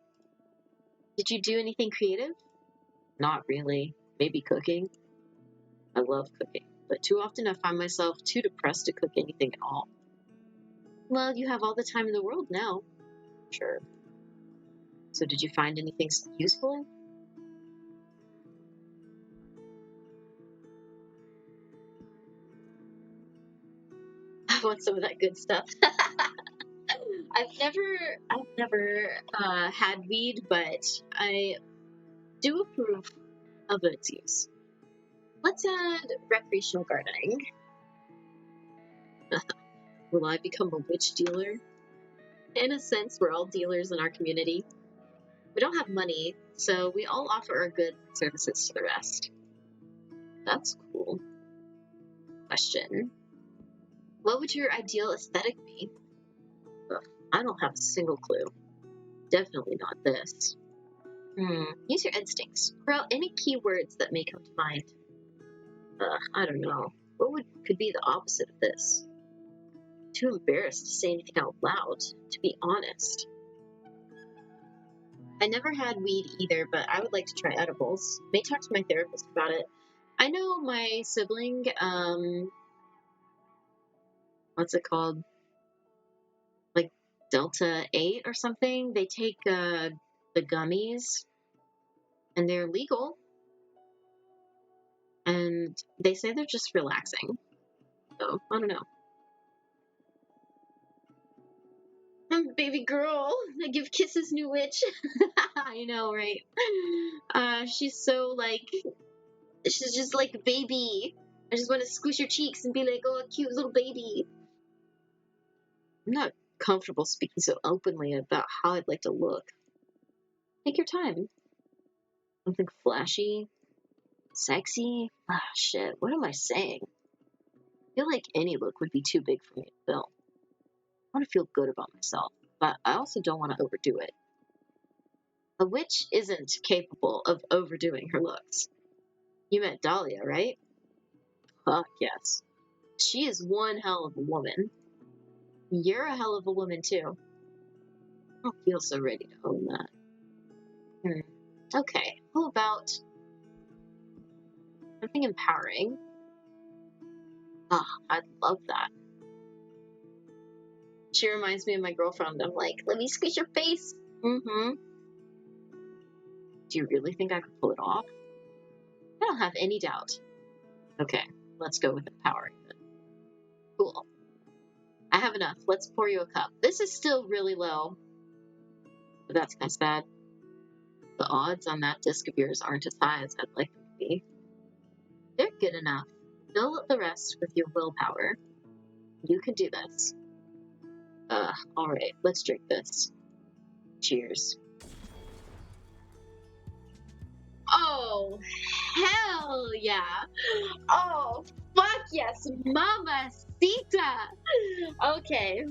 Did you do anything creative? Not really. Maybe cooking. I love cooking, but too often I find myself too depressed to cook anything at all. Well, you have all the time in the world now. Sure. So did you find anything useful? I want some of that good stuff. I've never had weed, but I do approve of its use. Let's add recreational gardening. Will I become a witch dealer? In a sense, we're all dealers in our community. We don't have money, so we all offer our goods and services to the rest. That's cool. Question. What would your ideal aesthetic be? Ugh, I don't have a single clue. Definitely not this. Use your instincts. Throw out any keywords that may come to mind. I don't know. What could be the opposite of this? Too embarrassed to say anything out loud, to be honest. I never had weed either, but I would like to try edibles. May talk to my therapist about it. I know my sibling, what's it called? Like Delta 8 or something. They take the gummies, and they're legal. And they say they're just relaxing. So, I don't know. I'm a baby girl. I give kisses, new witch. I know, right? She's so she's just like a baby. I just want to squish her cheeks and be like, oh, a cute little baby. I'm not comfortable speaking so openly about how I'd like to look. Take your time. Something flashy, sexy. Shit, what am I saying? I feel like any look would be too big for me to film. I want to feel good about myself, but I also don't want to overdo it. A witch isn't capable of overdoing her looks. You met Dahlia, right? Fuck yes. She is one hell of a woman. You're a hell of a woman, too. I don't feel so ready to own that. Okay, how about something empowering? Ah, I'd love that. She reminds me of my girlfriend. I'm like, let me squish your face. Mm-hmm. Do you really think I could pull it off? I don't have any doubt. Okay, let's go with empowering then. Cool. I have enough. Let's pour you a cup. This is still really low, but that's kind of sad. The odds on that disc of yours aren't as high as I'd like them to be. They're good enough. Fill the rest with your willpower. You can do this. Alright, let's drink this. Cheers. Oh, hell yeah! Oh, fuck yes, mamacita! Okay.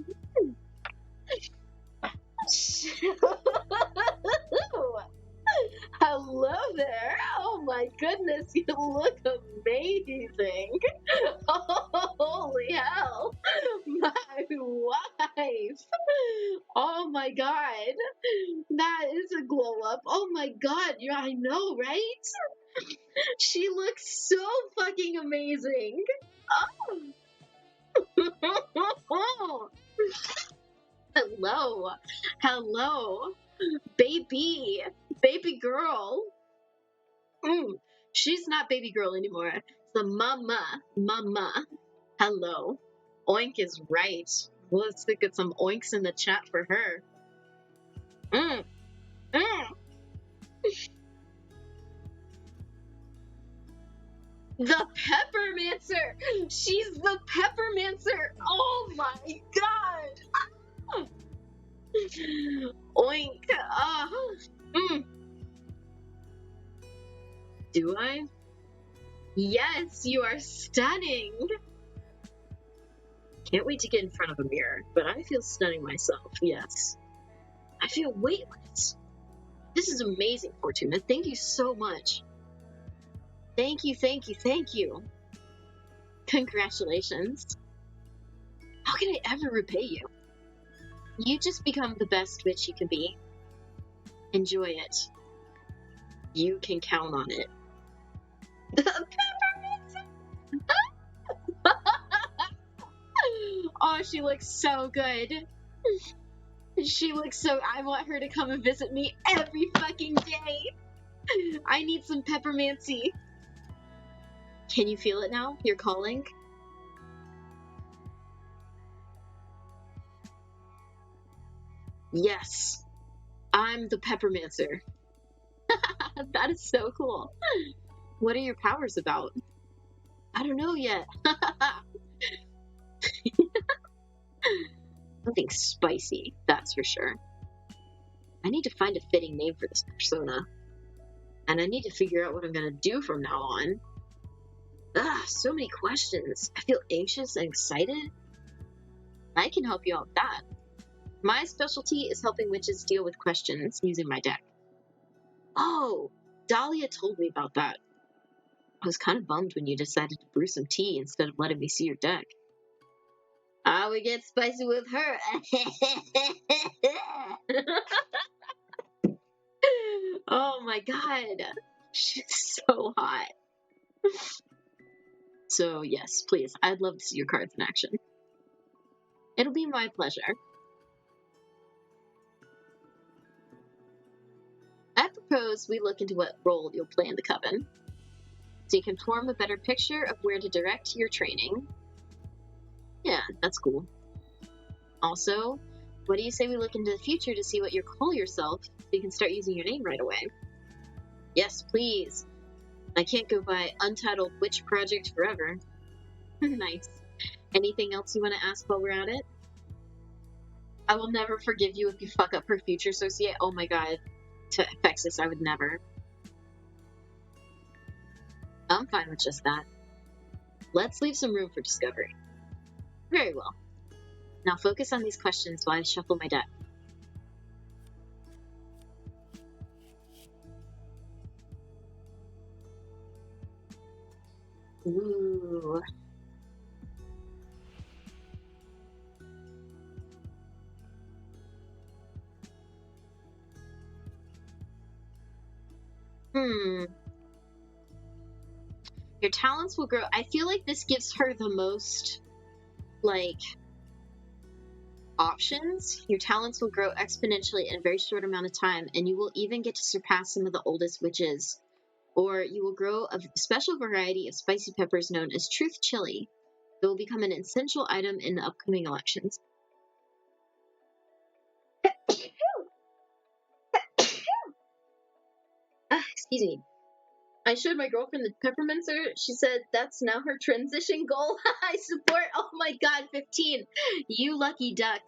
Hello there. Oh my goodness, you look amazing. Holy hell. My wife. Oh my god. That is a glow up. Oh my god. Yeah, I know, right? She looks so fucking amazing. Oh. Hello. Hello. Baby girl. She's not baby girl anymore. It's the mama. Hello. Oink is right. Let's get some oinks in the chat for her. Mm. Mm. The Peppermancer! She's the Peppermancer! Oh my god! Oink! Mm. Do I? Yes, you are stunning! Can't wait to get in front of a mirror, but I feel stunning myself, yes. I feel weightless. This is amazing, Fortuna. Thank you so much. Thank you. Congratulations. How can I ever repay you? You just become the best witch you can be. Enjoy it. You can count on it. Oh, she looks so good. She looks so... I want her to come and visit me every fucking day. I need some peppermancy. Can you feel it now? You're calling? Yes. I'm the Peppermancer. That is so cool. What are your powers about? I don't know yet. Something spicy, that's for sure. I need to find a fitting name for this persona. And I need to figure out what I'm gonna do from now on. So many questions. I feel anxious and excited. I can help you out with that. My specialty is helping witches deal with questions using my deck. Oh, Dahlia told me about that. I was kind of bummed when you decided to brew some tea instead of letting me see your deck. I would get spicy with her. Oh my god. She's so hot. So, yes, please, I'd love to see your cards in action. It'll be my pleasure. I propose we look into what role you'll play in the coven, so you can form a better picture of where to direct your training. Yeah, that's cool. Also, what do you say we look into the future to see what you call yourself so you can start using your name right away? Yes, please. I can't go by Untitled Witch Project forever. Nice. Anything else you want to ask while we're at it? I will never forgive you if you fuck up her future associate. Oh my god. To Fexus, I would never. I'm fine with just that. Let's leave some room for discovery. Very well. Now focus on these questions while I shuffle my deck. Ooh. Hmm. Your talents will grow. I feel like this gives her the most, like, options. Your talents will grow exponentially in a very short amount of time, and you will even get to surpass some of the oldest witches. Or you will grow a special variety of spicy peppers known as truth chili. It will become an essential item in the upcoming elections. Excuse me. I showed my girlfriend the peppermincer. She said that's now her transition goal. I support. Oh my god, 15. You lucky duck.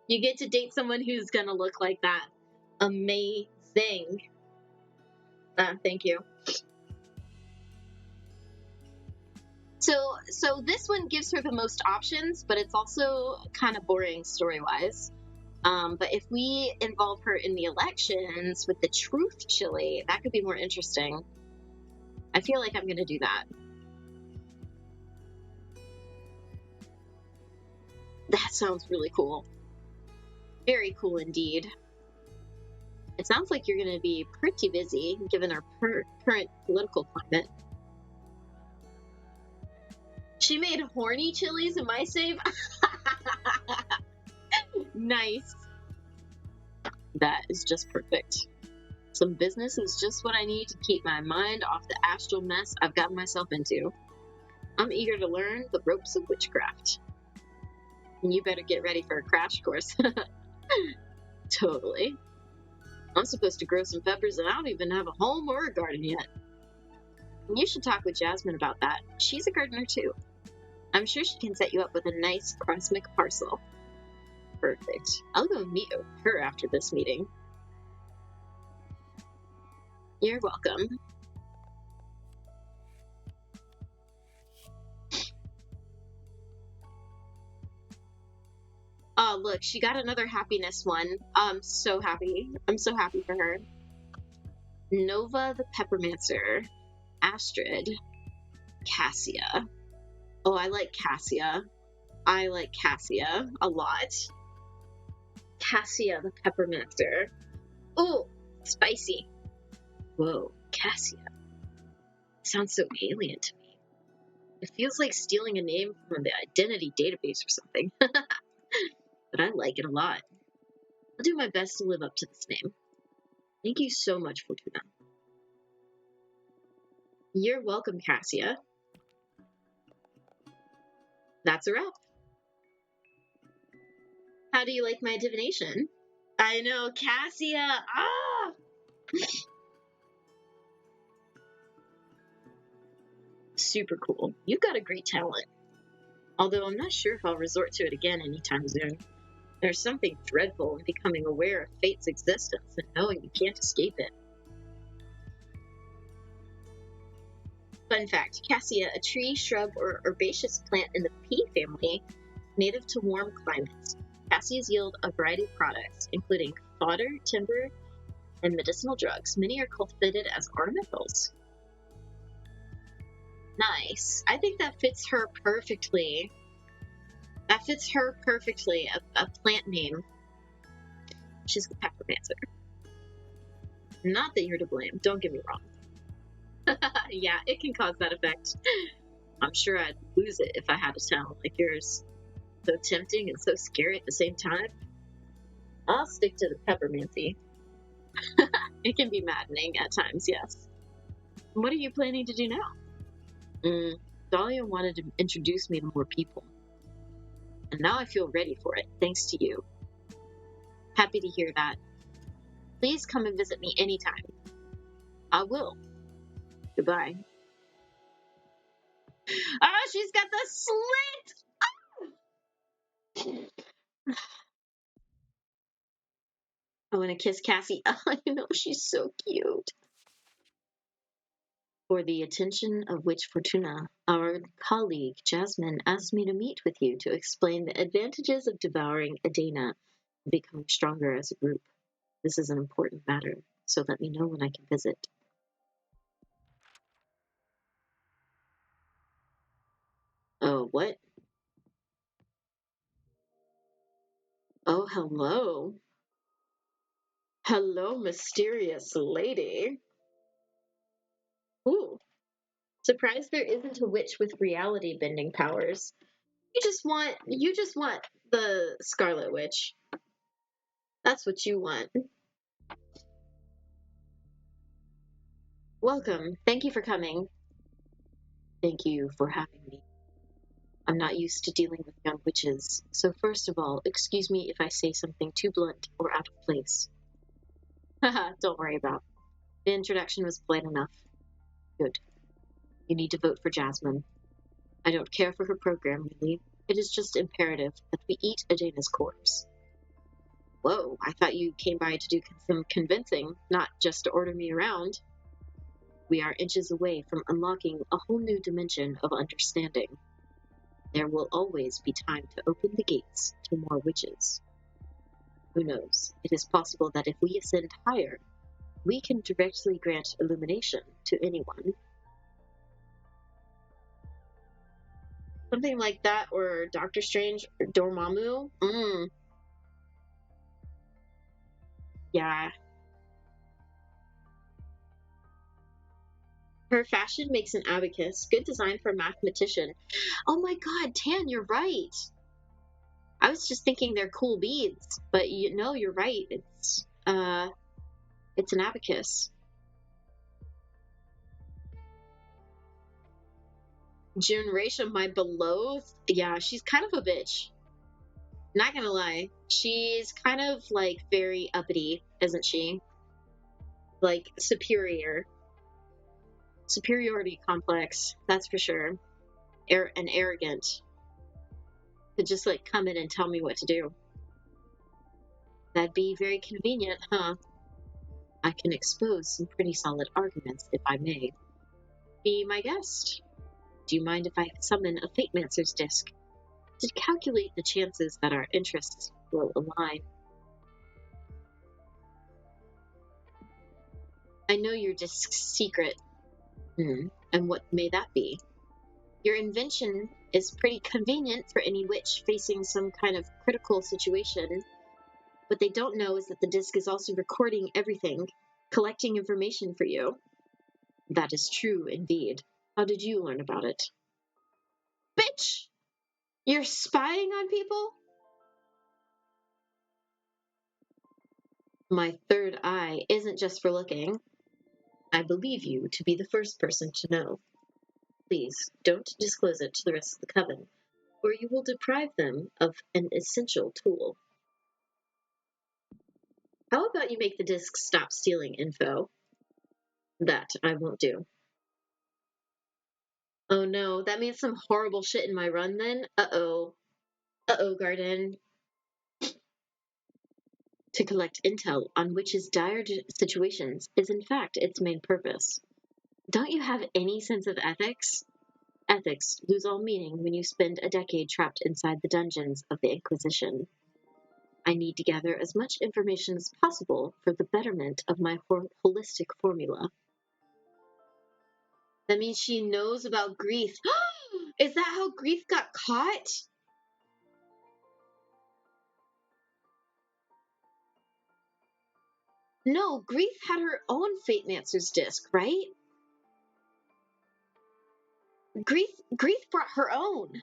You get to date someone who's gonna look like that. Amazing. Thank you. So this one gives her the most options, but it's also kind of boring story-wise. But if we involve her in the elections with the truth chili, that could be more interesting. I feel like I'm going to do that. That sounds really cool. Very cool indeed. It sounds like you're going to be pretty busy given our current political climate. She made horny chilies in my save. Nice. That is just perfect. Some business is just what I need to keep my mind off the astral mess I've gotten myself into. I'm eager to learn the ropes of witchcraft. And you better get ready for a crash course. Totally. I'm supposed to grow some peppers and I don't even have a home or a garden yet. You should talk with Jasmine about that. She's a gardener too. I'm sure she can set you up with a nice cosmic parcel. Perfect. I'll go meet her after this meeting. You're welcome. Oh, look, she got another happiness one. I'm so happy. I'm so happy for her. Nova the Peppermancer. Astrid. Cassia. Oh, I like Cassia. I like Cassia a lot. Cassia the Peppermancer. Oh, spicy. Whoa, Cassia. Sounds so alien to me. It feels like stealing a name from the identity database or something. But I like it a lot. I'll do my best to live up to this name. Thank you so much, Fortuna. You're welcome, Cassia. That's a wrap. How do you like my divination? I know, Cassia! Ah! Super cool. You've got a great talent. Although I'm not sure if I'll resort to it again anytime soon. There's something dreadful in becoming aware of fate's existence and knowing you can't escape it. Fun fact, Cassia, a tree, shrub, or herbaceous plant in the pea family, native to warm climates. Cassias yield a variety of products, including fodder, timber, and medicinal drugs. Many are cultivated as ornamentals. Nice. I think that fits her perfectly. That fits her perfectly, a plant name. She's the Peppermancer. Not that you're to blame, don't get me wrong. Yeah, it can cause that effect. I'm sure I'd lose it if I had a talent like yours. So tempting and so scary at the same time. I'll stick to the peppermincy. It can be maddening at times, yes. What are you planning to do now? Dahlia wanted to introduce me to more people. And now I feel ready for it, thanks to you. Happy to hear that. Please come and visit me anytime. I will. Goodbye. Oh, she's got the slit! I want to kiss Cassie. I know, she's so cute. For the attention of which Fortuna, our colleague Jasmine asked me to meet with you to explain the advantages of devouring Adana and becoming stronger as a group. This is an important matter, so let me know when I can visit. Oh, what? Oh, hello. Hello, mysterious lady. Ooh. Surprised there isn't a witch with reality bending powers. You just want the Scarlet Witch. That's what you want. Welcome. Thank you for coming. Thank you for having me. I'm not used to dealing with young witches, so first of all, excuse me if I say something too blunt or out of place. Haha, don't worry about it. The introduction was polite enough. Good. You need to vote for Jasmine. I don't care for her program, really. It is just imperative that we eat Adena's corpse. Whoa, I thought you came by to do some convincing, not just to order me around. We are inches away from unlocking a whole new dimension of understanding. There will always be time to open the gates to more witches. Who knows? It is possible that if we ascend higher, we can directly grant illumination to anyone. Something like that, or Doctor Strange, or Dormammu. Yeah. Her fashion makes an abacus. Good design for a mathematician. Oh my god, Tan, you're right. I was just thinking they're cool beads, but you're right. It's an abacus. June Raisha, my beloved. Yeah, she's kind of a bitch. Not gonna lie. She's kind of like very uppity, isn't she? Like superior. Superiority complex, that's for sure. And arrogant. To just like come in and tell me what to do. That'd be very convenient, huh? I can expose some pretty solid arguments, if I may. Be my guest. Do you mind if I summon a Fate Mancer's disc to calculate the chances that our interests will align? I know your disc's secret. And what may that be? Your invention is pretty convenient for any witch facing some kind of critical situation. What they don't know is that the disc is also recording everything, collecting information for you. That is true indeed. How did you learn about it? Bitch! You're spying on people? My third eye isn't just for looking. I believe you to be the first person to know. Please, don't disclose it to the rest of the coven, or you will deprive them of an essential tool. How about you make the disc stop stealing info? That I won't do. Oh no, that means some horrible shit in my run then? Uh-oh. Uh-oh, Garden. To collect intel on witches' dire situations is in fact its main purpose. Don't you have any sense of ethics? Ethics lose all meaning when you spend a decade trapped inside the dungeons of the Inquisition. I need to gather as much information as possible for the betterment of my holistic formula. That means she knows about Grief. Is that how Grief got caught? No, Grief had her own Fate Mancer's disc, right? Grief brought her own.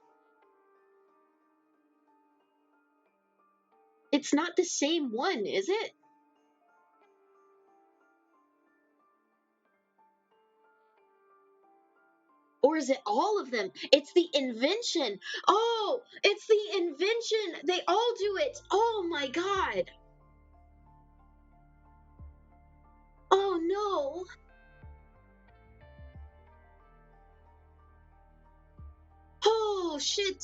It's not the same one, is it? Or is it all of them? It's the invention. Oh, it's the invention. They all do it. Oh my god. Oh no. Oh shit.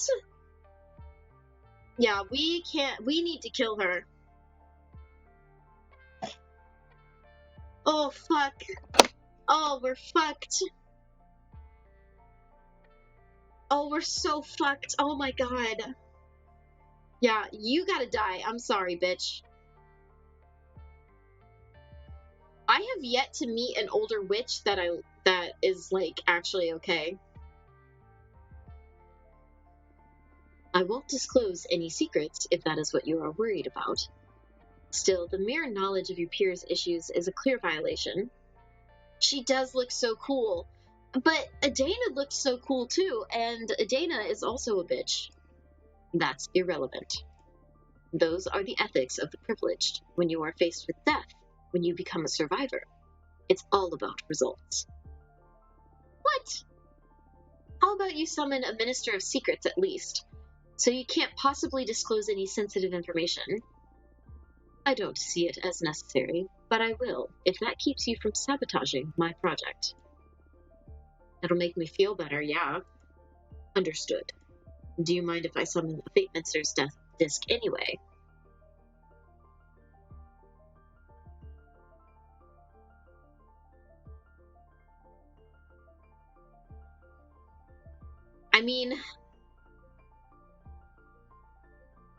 Yeah, we need to kill her. Oh fuck. Oh, we're fucked. Oh, we're so fucked. Oh my god. Yeah, you gotta die. I'm sorry, bitch. I have yet to meet an older witch that is like actually okay. I won't disclose any secrets if that is what you are worried about. Still, the mere knowledge of your peers' issues is a clear violation. She does look so cool. But Adana looks so cool too, and Adana is also a bitch. That's irrelevant. Those are the ethics of the privileged when you are faced with death, when you become a survivor. It's all about results. What? How about you summon a Minister of Secrets at least? So you can't possibly disclose any sensitive information. I don't see it as necessary, but I will, if that keeps you from sabotaging my project. It'll make me feel better, yeah. Understood. Do you mind if I summon a Fate Minister's death disc anyway? I mean,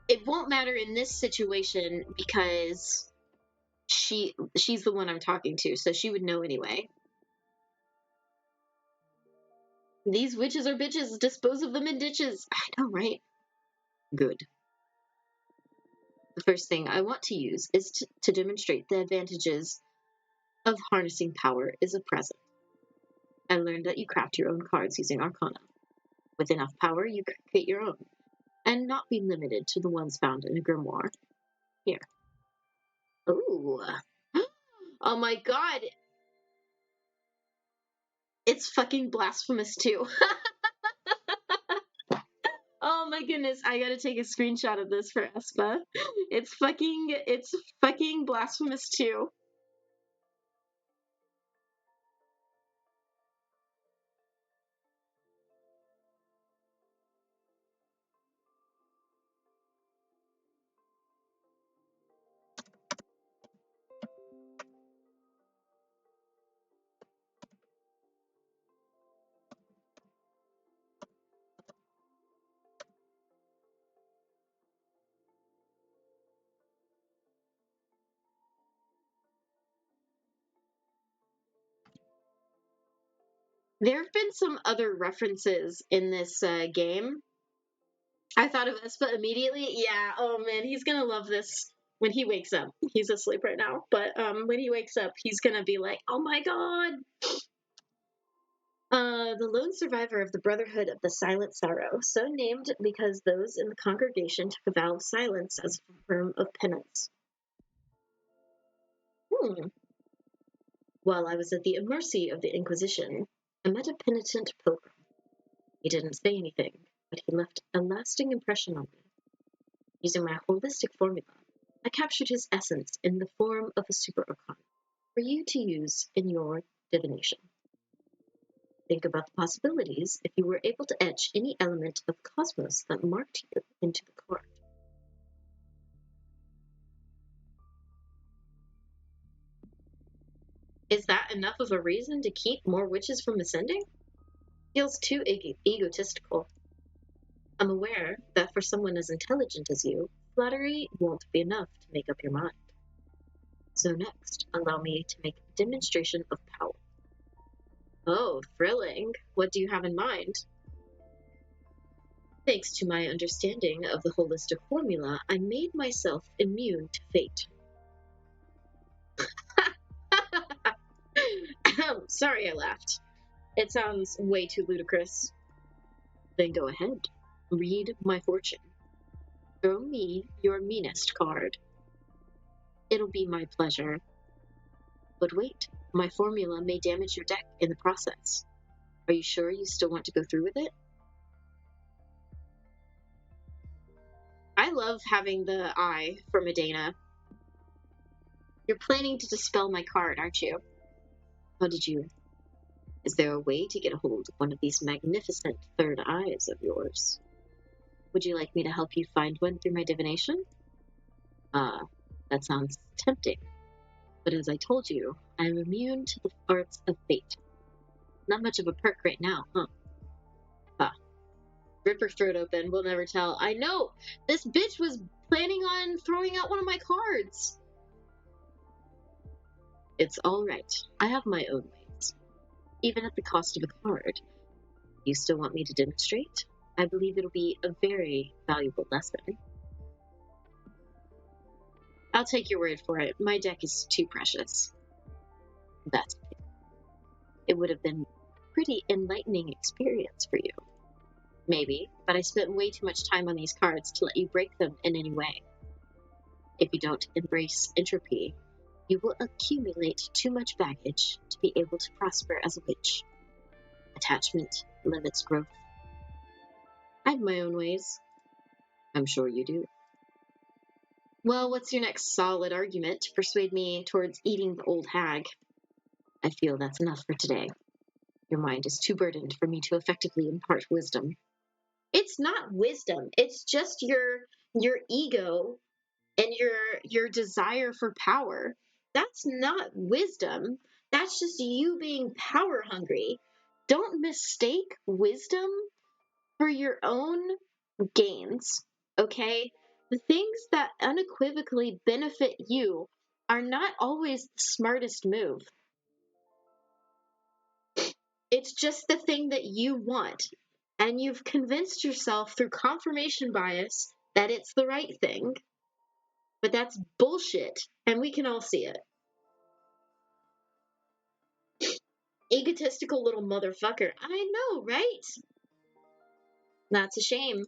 it won't matter in this situation because she's the one I'm talking to, so she would know anyway. These witches are bitches. Dispose of them in ditches. I know, right? Good. The first thing I want to use is to demonstrate the advantages of harnessing power is a present. I learned that you craft your own cards using Arcana. With enough power, you can create your own, and not be limited to the ones found in a grimoire. Here. Ooh. Oh my god. It's fucking blasphemous too. Oh my goodness, I gotta take a screenshot of this for Espa. It's fucking blasphemous too. There have been some other references in this game. I thought of Espa immediately. Yeah, oh man, he's gonna love this when he wakes up. He's asleep right now, but when he wakes up, he's gonna be like, oh my god! The lone survivor of the Brotherhood of the Silent Sorrow, so named because those in the congregation took a vow of silence as a form of penance. While I was at the mercy of the Inquisition, I met a penitent pilgrim. He didn't say anything, but he left a lasting impression on me. Using my holistic formula, I captured his essence in the form of a super arcana for you to use in your divination. Think about the possibilities if you were able to etch any element of cosmos that marked you into the card. Is that enough of a reason to keep more witches from ascending? Feels too egotistical. I'm aware that for someone as intelligent as you, flattery won't be enough to make up your mind. So next, allow me to make a demonstration of power. Oh, thrilling. What do you have in mind? Thanks to my understanding of the holistic formula, I made myself immune to fate. Sorry I laughed. It sounds way too ludicrous. Then go ahead. Read my fortune. Throw me your meanest card. It'll be my pleasure. But wait, my formula may damage your deck in the process. Are you sure you still want to go through with it? I love having the eye from Adana. You're planning to dispel my card, aren't you? How did you? Is there a way to get a hold of one of these magnificent third eyes of yours? Would you like me to help you find one through my divination? That sounds tempting. But as I told you, I am immune to the arts of fate. Not much of a perk right now, huh? Rip her throat open, we'll never tell. I know! This bitch was planning on throwing out one of my cards! It's alright. I have my own ways. Even at the cost of a card. You still want me to demonstrate? I believe it'll be a very valuable lesson. I'll take your word for it. My deck is too precious. That's okay. It would have been a pretty enlightening experience for you. Maybe, but I spent way too much time on these cards to let you break them in any way. If you don't embrace entropy, you will accumulate too much baggage to be able to prosper as a witch. Attachment limits growth. I have my own ways. I'm sure you do. Well, what's your next solid argument to persuade me towards eating the old hag? I feel that's enough for today. Your mind is too burdened for me to effectively impart wisdom. It's not wisdom. It's just your ego and your desire for power. That's not wisdom. That's just you being power hungry. Don't mistake wisdom for your own gains, okay? The things that unequivocally benefit you are not always the smartest move. It's just the thing that you want. And you've convinced yourself through confirmation bias that it's the right thing. But that's bullshit, and we can all see it. Egotistical little motherfucker. I know, right? That's a shame.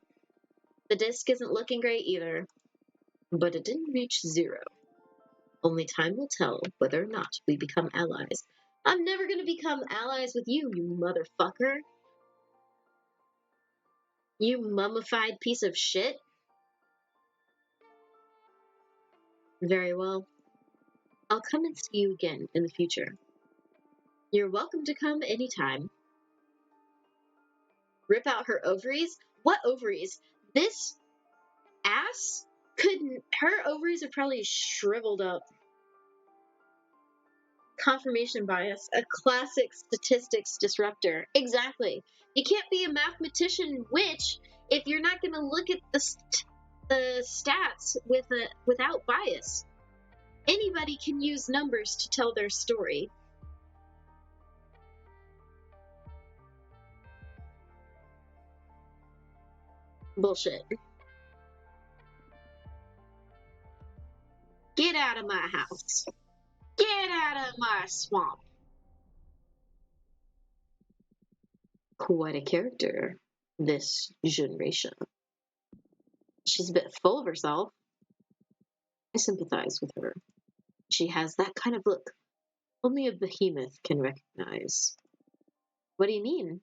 The disc isn't looking great either. But it didn't reach 0. Only time will tell whether or not we become allies. I'm never gonna become allies with you, you motherfucker. You mummified piece of shit. Very well. I'll come and see you again in the future. You're welcome to come anytime. Rip out her ovaries? What ovaries? This ass couldn't. Her ovaries are probably shriveled up. Confirmation bias, a classic statistics disruptor. Exactly. You can't be a mathematician witch if you're not going to look at the stats without bias. Anybody can use numbers to tell their story. Bullshit. Get out of my house. Get out of my swamp. Quite a character, this generation. She's a bit full of herself. I sympathize with her. She has that kind of look only a behemoth can recognize. What do you mean?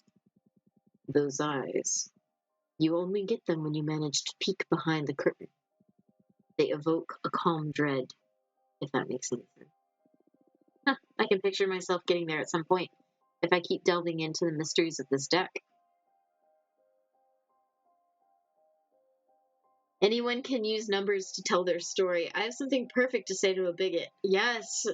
Those eyes. You only get them when you manage to peek behind the curtain. They evoke a calm dread, if that makes any sense. Huh, I can picture myself getting there at some point, if I keep delving into the mysteries of this deck. Anyone can use numbers to tell their story. I have something perfect to say to a bigot. Yes.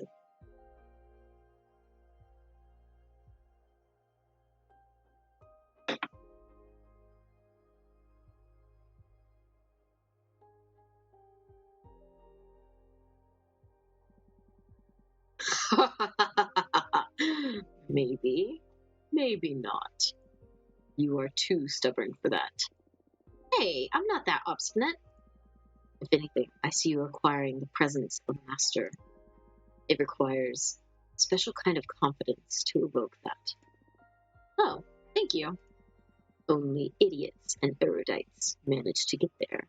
Maybe. Maybe not. You are too stubborn for that. Hey, I'm not that obstinate. If anything, I see you acquiring the presence of a master. It requires a special kind of confidence to evoke that. Oh, thank you. Only idiots and erudites manage to get there.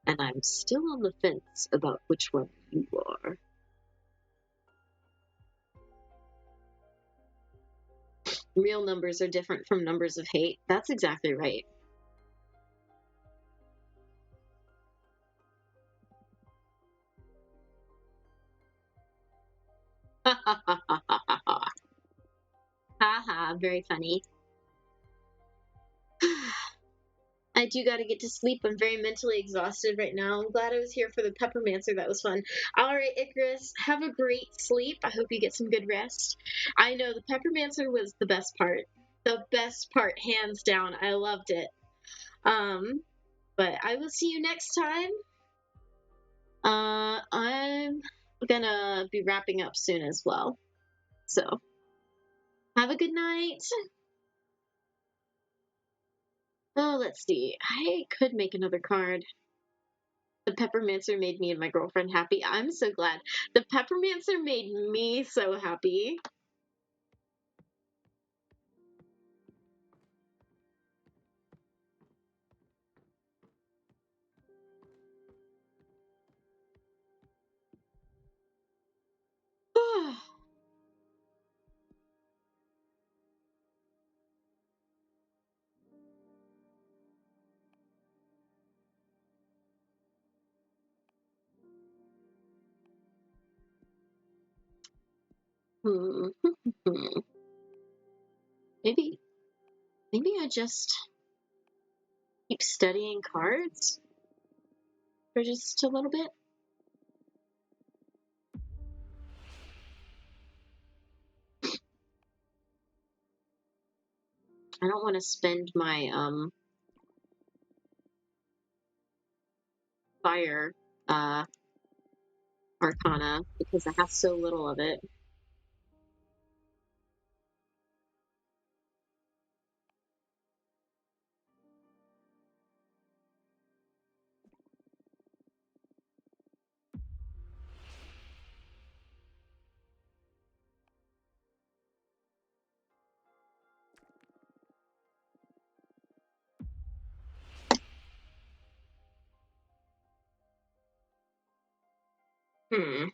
And I'm still on the fence about which one you are. Real numbers are different from numbers of hate. That's exactly right. Ha ha ha ha ha ha ha. Ha ha, very funny. I do gotta get to sleep. I'm very mentally exhausted right now. I'm glad I was here for the Peppermancer. That was fun. Alright, Icarus, have a great sleep. I hope you get some good rest. I know the Peppermancer was the best part. The best part, hands down. I loved it. But I will see you next time. I'm gonna be wrapping up soon as well. So, have a good night. Oh, let's see. I could make another card. The Peppermancer made me and my girlfriend happy. I'm so glad. The Peppermancer made me so happy. Hmm. Maybe, maybe I just keep studying cards for just a little bit. I don't want to spend my fire uh arcana because I have so little of it. Hmm.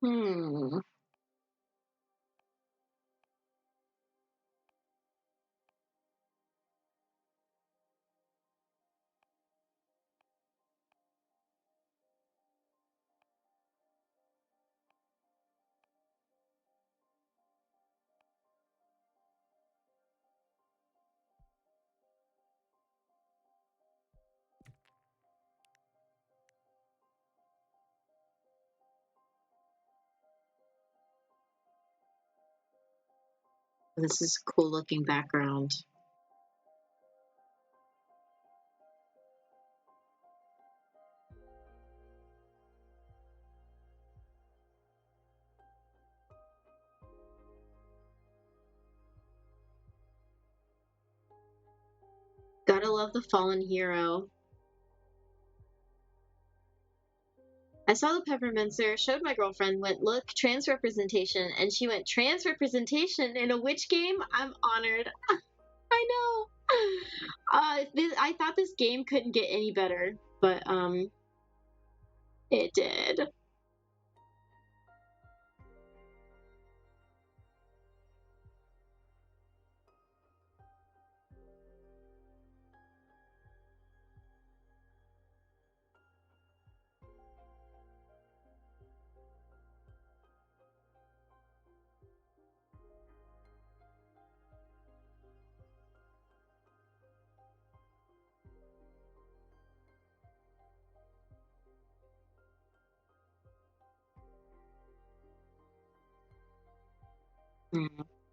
Hmm. This is a cool looking background. Gotta love the fallen hero. I saw the peppermincer, showed my girlfriend, went, look, trans representation, and she went, trans representation in a witch game? I'm honored. I know. I thought this game couldn't get any better, but it did.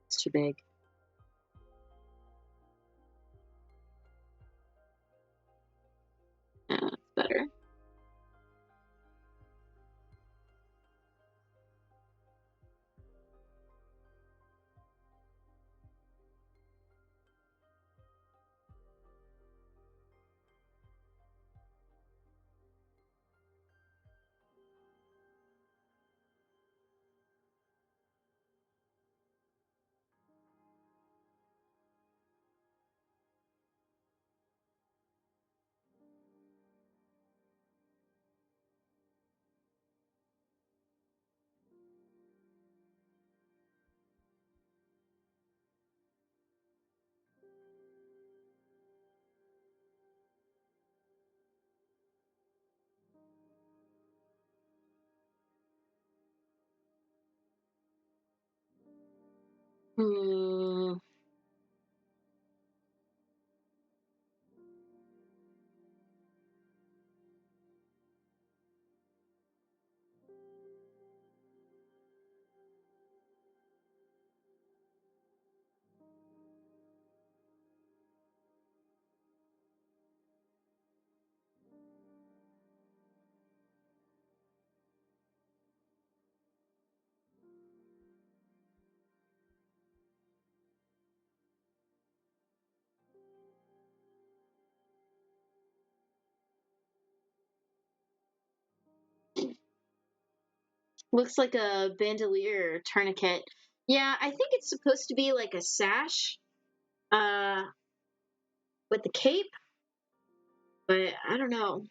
It's too big. It's better. Hmm. Looks like a bandolier tourniquet. Yeah, I think it's supposed to be like a sash uh, with the cape, but I don't know.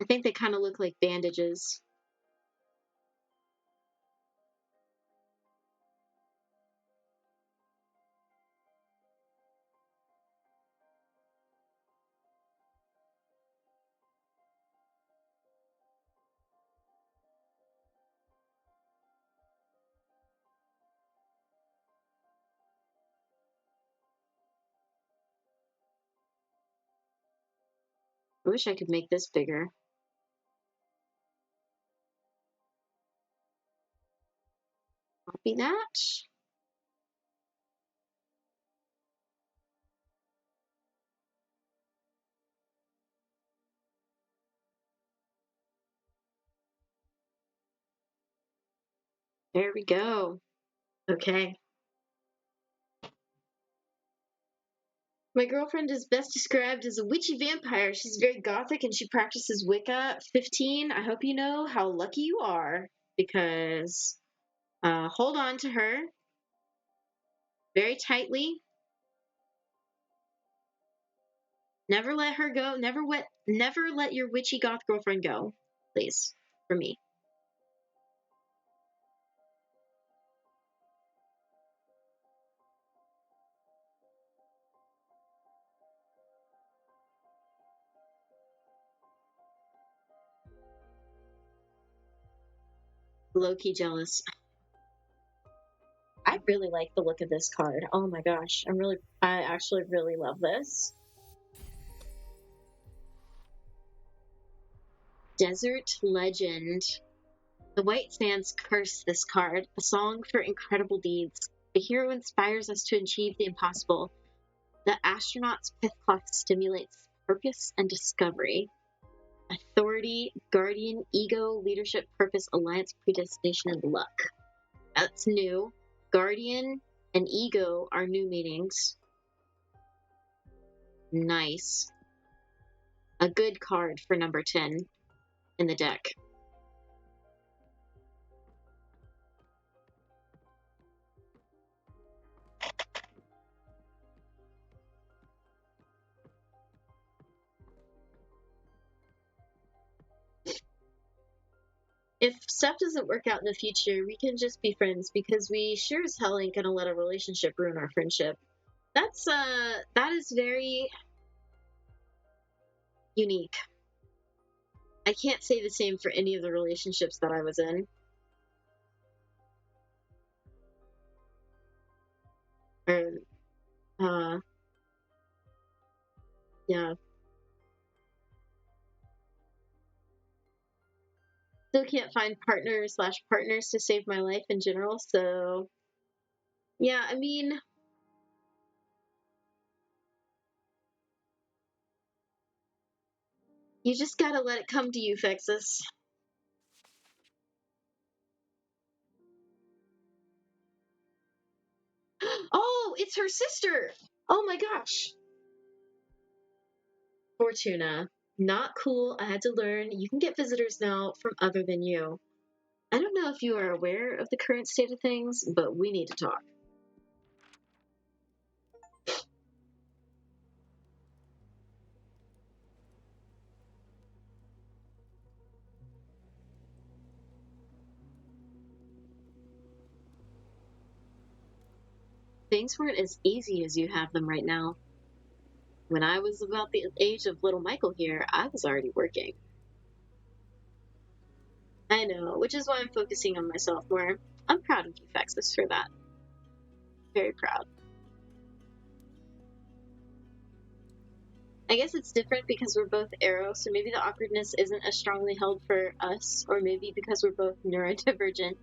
I think they kind of look like bandages. I wish I could make this bigger. Copy that. There we go. Okay. My girlfriend is best described as a witchy vampire. She's very gothic and she practices Wicca. 15. I hope you know how lucky you are because hold on to her very tightly. Never let her go. Never let your witchy goth girlfriend go. Please. For me. Low key jealous. I really like the look of this card. Oh my gosh. I actually really love this. Desert Legend. The White Sands curse this card, a song for incredible deeds. The hero inspires us to achieve the impossible. The astronaut's pith cloth stimulates purpose and discovery. Authority, guardian, ego, leadership, purpose, alliance, predestination, and luck. That's new. Guardian and ego are new meanings. Nice. A good card for number 10 in the deck. If stuff doesn't work out in the future, we can just be friends because we sure as hell ain't gonna let a relationship ruin our friendship. That is very unique. I can't say the same for any of the relationships that I was in. Or yeah. Still can't find partners to save my life in general, so yeah, I mean you just gotta let it come to you, Fexus. Oh, it's her sister! Oh my gosh. Fortuna. Not cool. I had to learn. You can get visitors now from other than you. I don't know if you are aware of the current state of things, but we need to talk. Things weren't as easy as you have them right now. When I was about the age of little Michael here, I was already working. I know, which is why I'm focusing on myself more. I'm proud of you, Fexus, for that. Very proud. I guess it's different because we're both Arrow, so maybe the awkwardness isn't as strongly held for us, or maybe because we're both neurodivergent.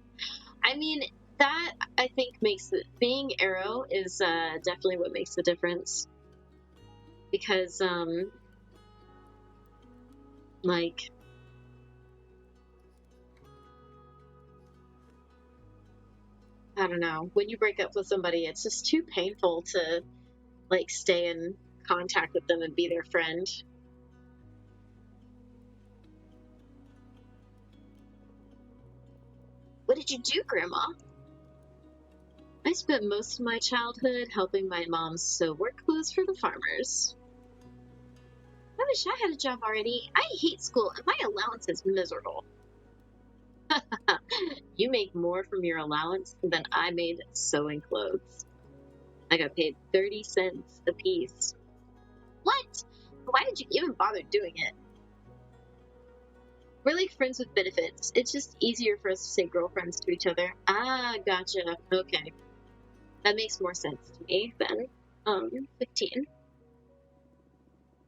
I mean, that I think makes being Arrow is definitely what makes the difference. Because, like, I don't know, when you break up with somebody, it's just too painful to, like, stay in contact with them and be their friend. did you do, Grandma? I spent most of my childhood helping my mom sew work clothes for the farmers. I wish I had a job already. I hate school and my allowance is miserable. You make more from your allowance than I made sewing clothes. I got paid 30 cents a piece. What? Why did you even bother doing it? We're like friends with benefits. It's just easier for us to say girlfriends to each other. Ah, gotcha. Okay. That makes more sense to me then. 15.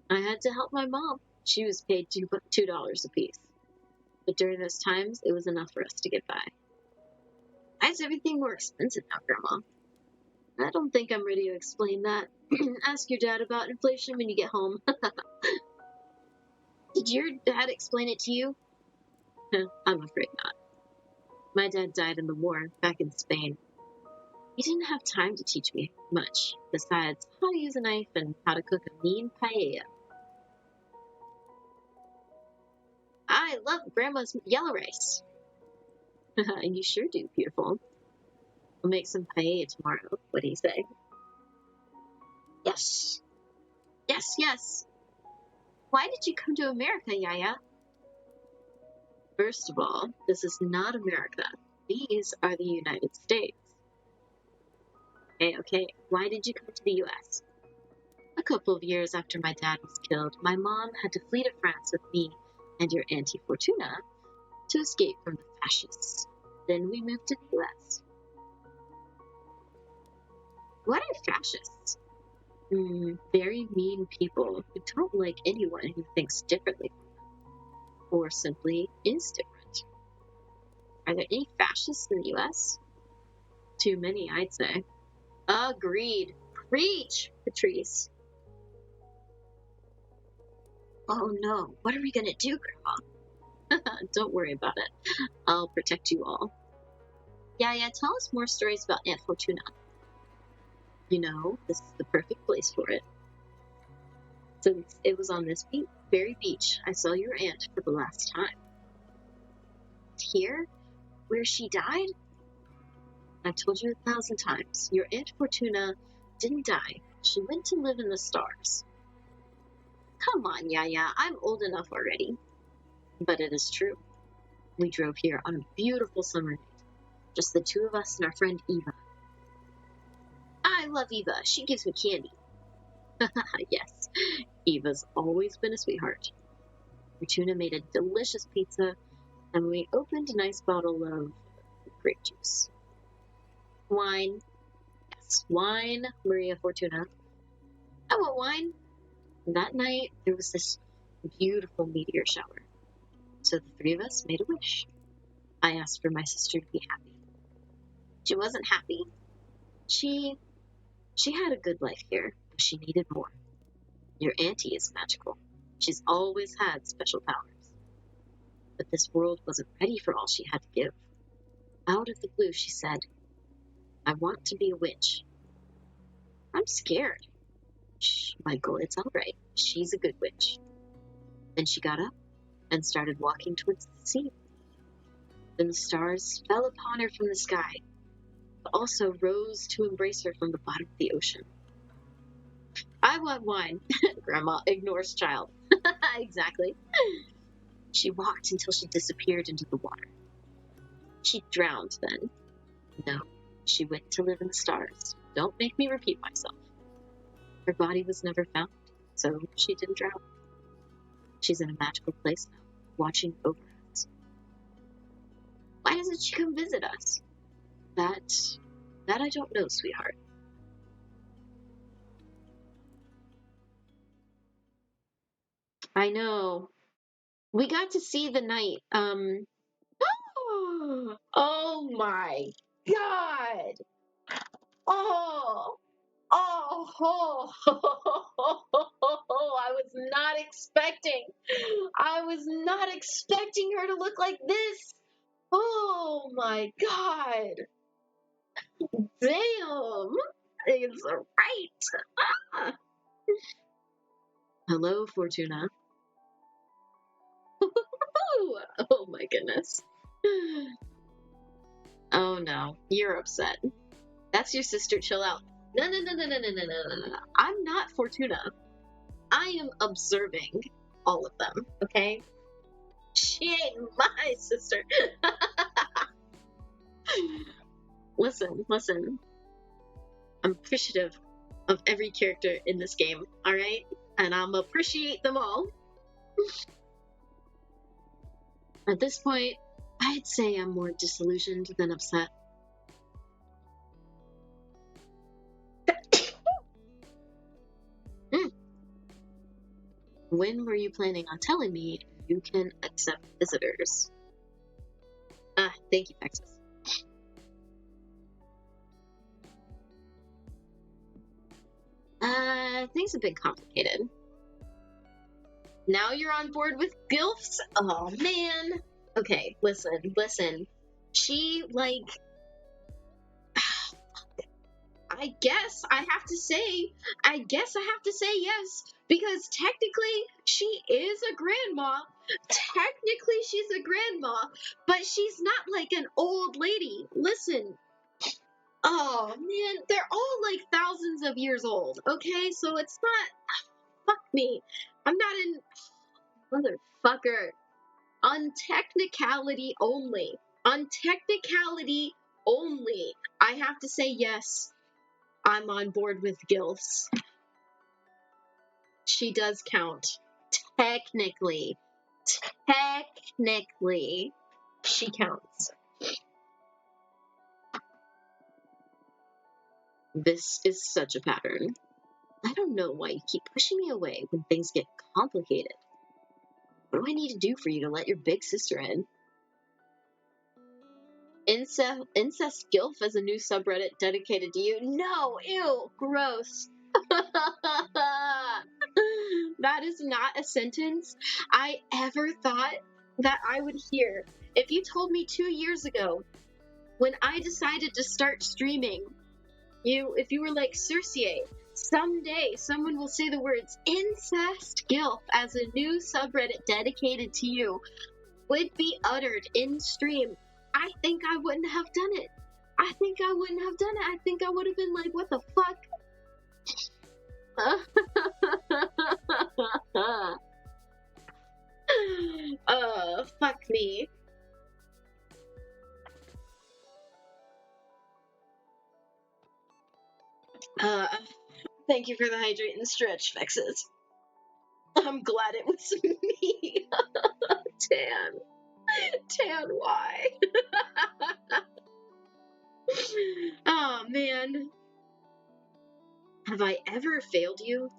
I had to help my mom. She was paid $2 a piece. But during those times, it was enough for us to get by. Why is everything more expensive now, Grandma? I don't think I'm ready to explain that. Ask your dad about inflation when you get home. Did your dad explain it to you? I'm afraid not. My dad died in the war back in Spain. He didn't have time to teach me much, besides how to use a knife and how to cook a mean paella. I love Grandma's yellow rice. You sure do, beautiful. We'll make some paella tomorrow. What do you say? Yes. Yes, yes. Why did you come to America, Yaya? First of all, this is not America. These are the United States. Okay. Why did you come to the US? A couple of years after my dad was killed, my mom had to flee to France with me and your Auntie Fortuna to escape from the fascists. Then we moved to the US. What are fascists? Very mean people who don't like anyone who thinks differently or simply is different. Are there any fascists in the US? Too many, I'd say. Agreed. Preach, Patrice. Oh no, what are we gonna do, Grandma? Don't worry about it. I'll protect you all. Yeah, tell us more stories about Aunt Fortuna. You know, this is the perfect place for it. Since it was on this very beach I saw your aunt for the last time. Here? Where she died? I've told you 1,000 times. Your Aunt Fortuna didn't die. She went to live in the stars. Come on, Yaya, I'm old enough already. But it is true. We drove here on a beautiful summer night. Just the two of us and our friend Eva. I love Eva. She gives me candy. Yes, Eva's always been a sweetheart. Fortuna made a delicious pizza, and we opened a nice bottle of grape juice. Wine. Yes, wine, Maria Fortuna. I want wine. That night, there was this beautiful meteor shower. So the three of us made a wish. I asked for my sister to be happy. She wasn't happy. She had a good life here, but she needed more. Your auntie is magical. She's always had special powers. But this world wasn't ready for all she had to give. Out of the blue, she said, I want to be a witch. I'm scared. Shh, Michael, it's all right. She's a good witch. Then she got up and started walking towards the sea. Then the stars fell upon her from the sky, but also rose to embrace her from the bottom of the ocean. I want wine. Grandma ignores child. Exactly. She walked until she disappeared into the water. She drowned then. No, she went to live in the stars. Don't make me repeat myself. Her body was never found, so she didn't drown. She's in a magical place now, watching over us. Why doesn't she come visit us? That I don't know, sweetheart. I know. We got to see the night. Oh my God. Oh. Oh, I was not expecting. I was not expecting her to look like this. Oh my God. Damn. It's right. Ah. Hello, Fortuna. Oh my goodness. Oh no, you're upset. That's your sister. Chill out. No, no, no, no, no, no, no, no, no, no. I'm not Fortuna. I am observing all of them, okay? She ain't my sister. Listen. I'm appreciative of every character in this game, alright? And I'm appreciate them all. At this point, I'd say I'm more disillusioned than upset. When were you planning on telling me you can accept visitors? Thank you, Texas. Things have been complicated. Now you're on board with Gilfs? Oh, man. Okay, listen. She, like... I guess I have to say yes, because technically she is a grandma. Technically she's a grandma, but she's not like an old lady. Listen. Oh man, they're all like thousands of years old, okay? So it's not. Fuck me. I'm not in. Motherfucker. On technicality only. On technicality only. I have to say yes. I'm on board with Gilfs. She does count. Technically. Technically. She counts. This is such a pattern. I don't know why you keep pushing me away when things get complicated. What do I need to do for you to let your big sister in? Incest Gilf as a new subreddit dedicated to you? No! Ew! Gross. That is not a sentence I ever thought that I would hear. If you told me 2 years ago, when I decided to start streaming, if you were like, Circe, someday someone will say the words incest Gilf as a new subreddit dedicated to you would be uttered in stream, I think I wouldn't have done it. I think I would have been like, what the fuck? Fuck me. Thank you for the hydrate and stretch, Vexes. I'm glad it was me. Tan, why? Oh, man. Have I ever failed you?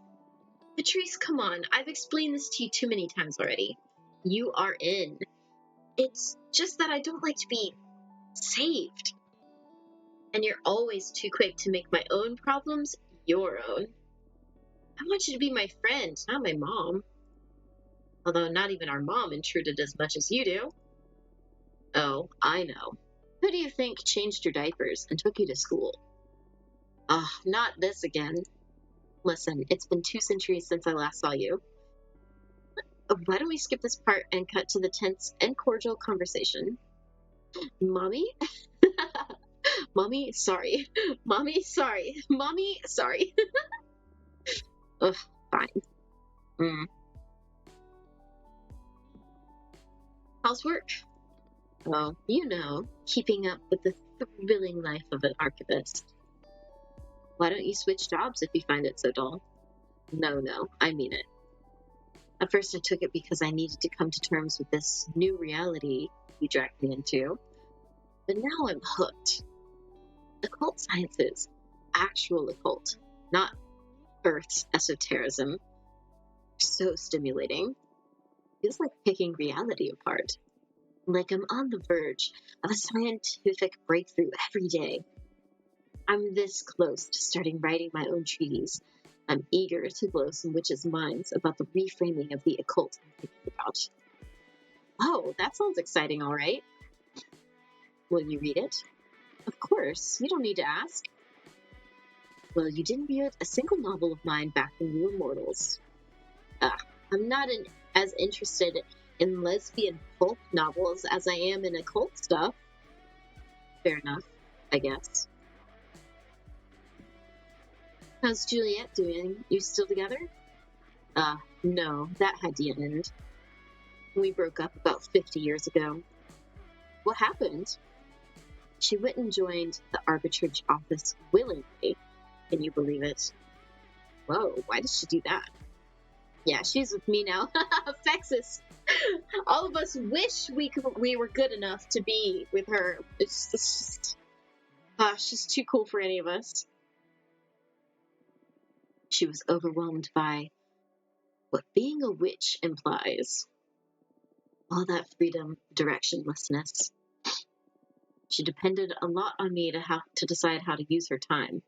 Patrice, come on. I've explained this to you too many times already. You are in. It's just that I don't like to be saved. And you're always too quick to make my own problems your own. I want you to be my friend, not my mom. Although not even our mom intruded as much as you do. Oh, I know. Who do you think changed your diapers and took you to school? Not this again. Listen, it's been 2 centuries since I last saw you. Why don't we skip this part and cut to the tense and cordial conversation? Mommy? Mommy, sorry. Mommy, sorry. Mommy, sorry. Ugh, fine. How's work? Well, you know, keeping up with the thrilling life of an archivist. Why don't you switch jobs if you find it so dull? No, I mean it. At first I took it because I needed to come to terms with this new reality you dragged me into. But now I'm hooked. Occult sciences. Actual occult. Not Earth's esotericism. So stimulating. Feels like picking reality apart. Like I'm on the verge of a scientific breakthrough every day. I'm this close to starting writing my own treatise. I'm eager to blow some witches' minds about the reframing of the occult I'm thinking about. Oh, that sounds exciting, all right. Will you read it? Of course, you don't need to ask. Well, you didn't read a single novel of mine back when we were mortals. I'm not as interested in lesbian pulp novels as I am in occult stuff. Fair enough, I guess. How's Juliet doing? You still together? No, that had to end. We broke up about 50 years ago. What happened? She went and joined the arbitrage office willingly. Can you believe it? Whoa, why did she do that? Yeah, she's with me now. Fexus. All of us wish we were good enough to be with her. It's just, she's too cool for any of us. She was overwhelmed by what being a witch implies. All that freedom, directionlessness. She depended a lot on me to decide how to use her time,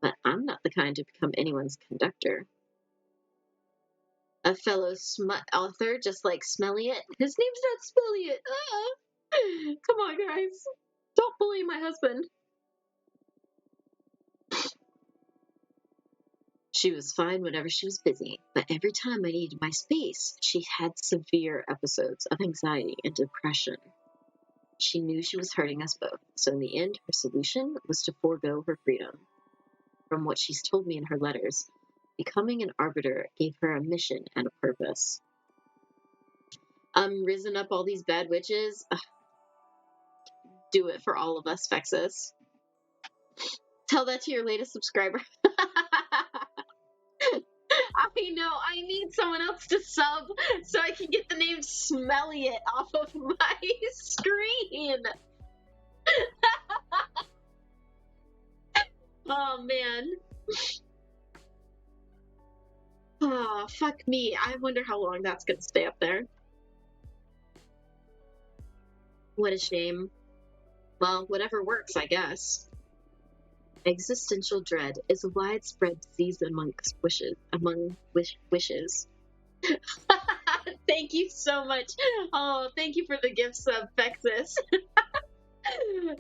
but I'm not the kind to become anyone's conductor. A fellow smut author just like Smelliot. His name's not Smelliot. Come on, guys. Don't bully my husband. She was fine whenever she was busy, but every time I needed my space, she had severe episodes of anxiety and depression. She knew she was hurting us both, so in the end, her solution was to forego her freedom. From what she's told me in her letters, becoming an arbiter gave her a mission and a purpose. Risen up all these bad witches. Ugh. Do it for all of us, Fexus. Tell that to your latest subscriber. I know, I need someone else to sub so I can get the name Smelliot off of my screen. Oh, man. Oh, fuck me. I wonder how long that's gonna stay up there. What a shame. Well, whatever works, I guess. Existential dread is a widespread disease amongst wishes. Thank you so much. Oh, thank you for the gift sub, Fexus.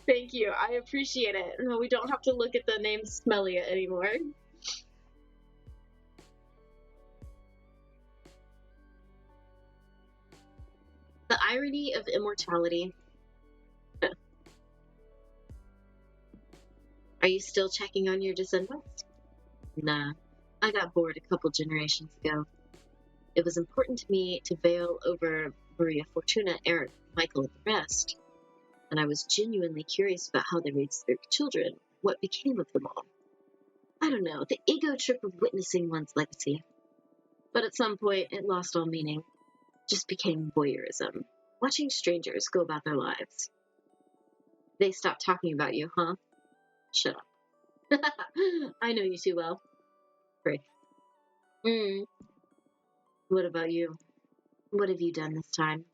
Thank you. I appreciate it. No, we don't have to look at the name Smellia anymore. The irony of immortality. Are you still checking on your descendants? Nah, I got bored a couple generations ago. It was important to me to veil over Maria Fortuna, Eric, Michael, and the rest, and I was genuinely curious about how they raised their children, what became of them all. I don't know, the ego trip of witnessing one's legacy. But at some point, it lost all meaning. It just became voyeurism, watching strangers go about their lives. They stopped talking about you, huh? Shut up. I know you too well. Great. What about you? What have you done this time?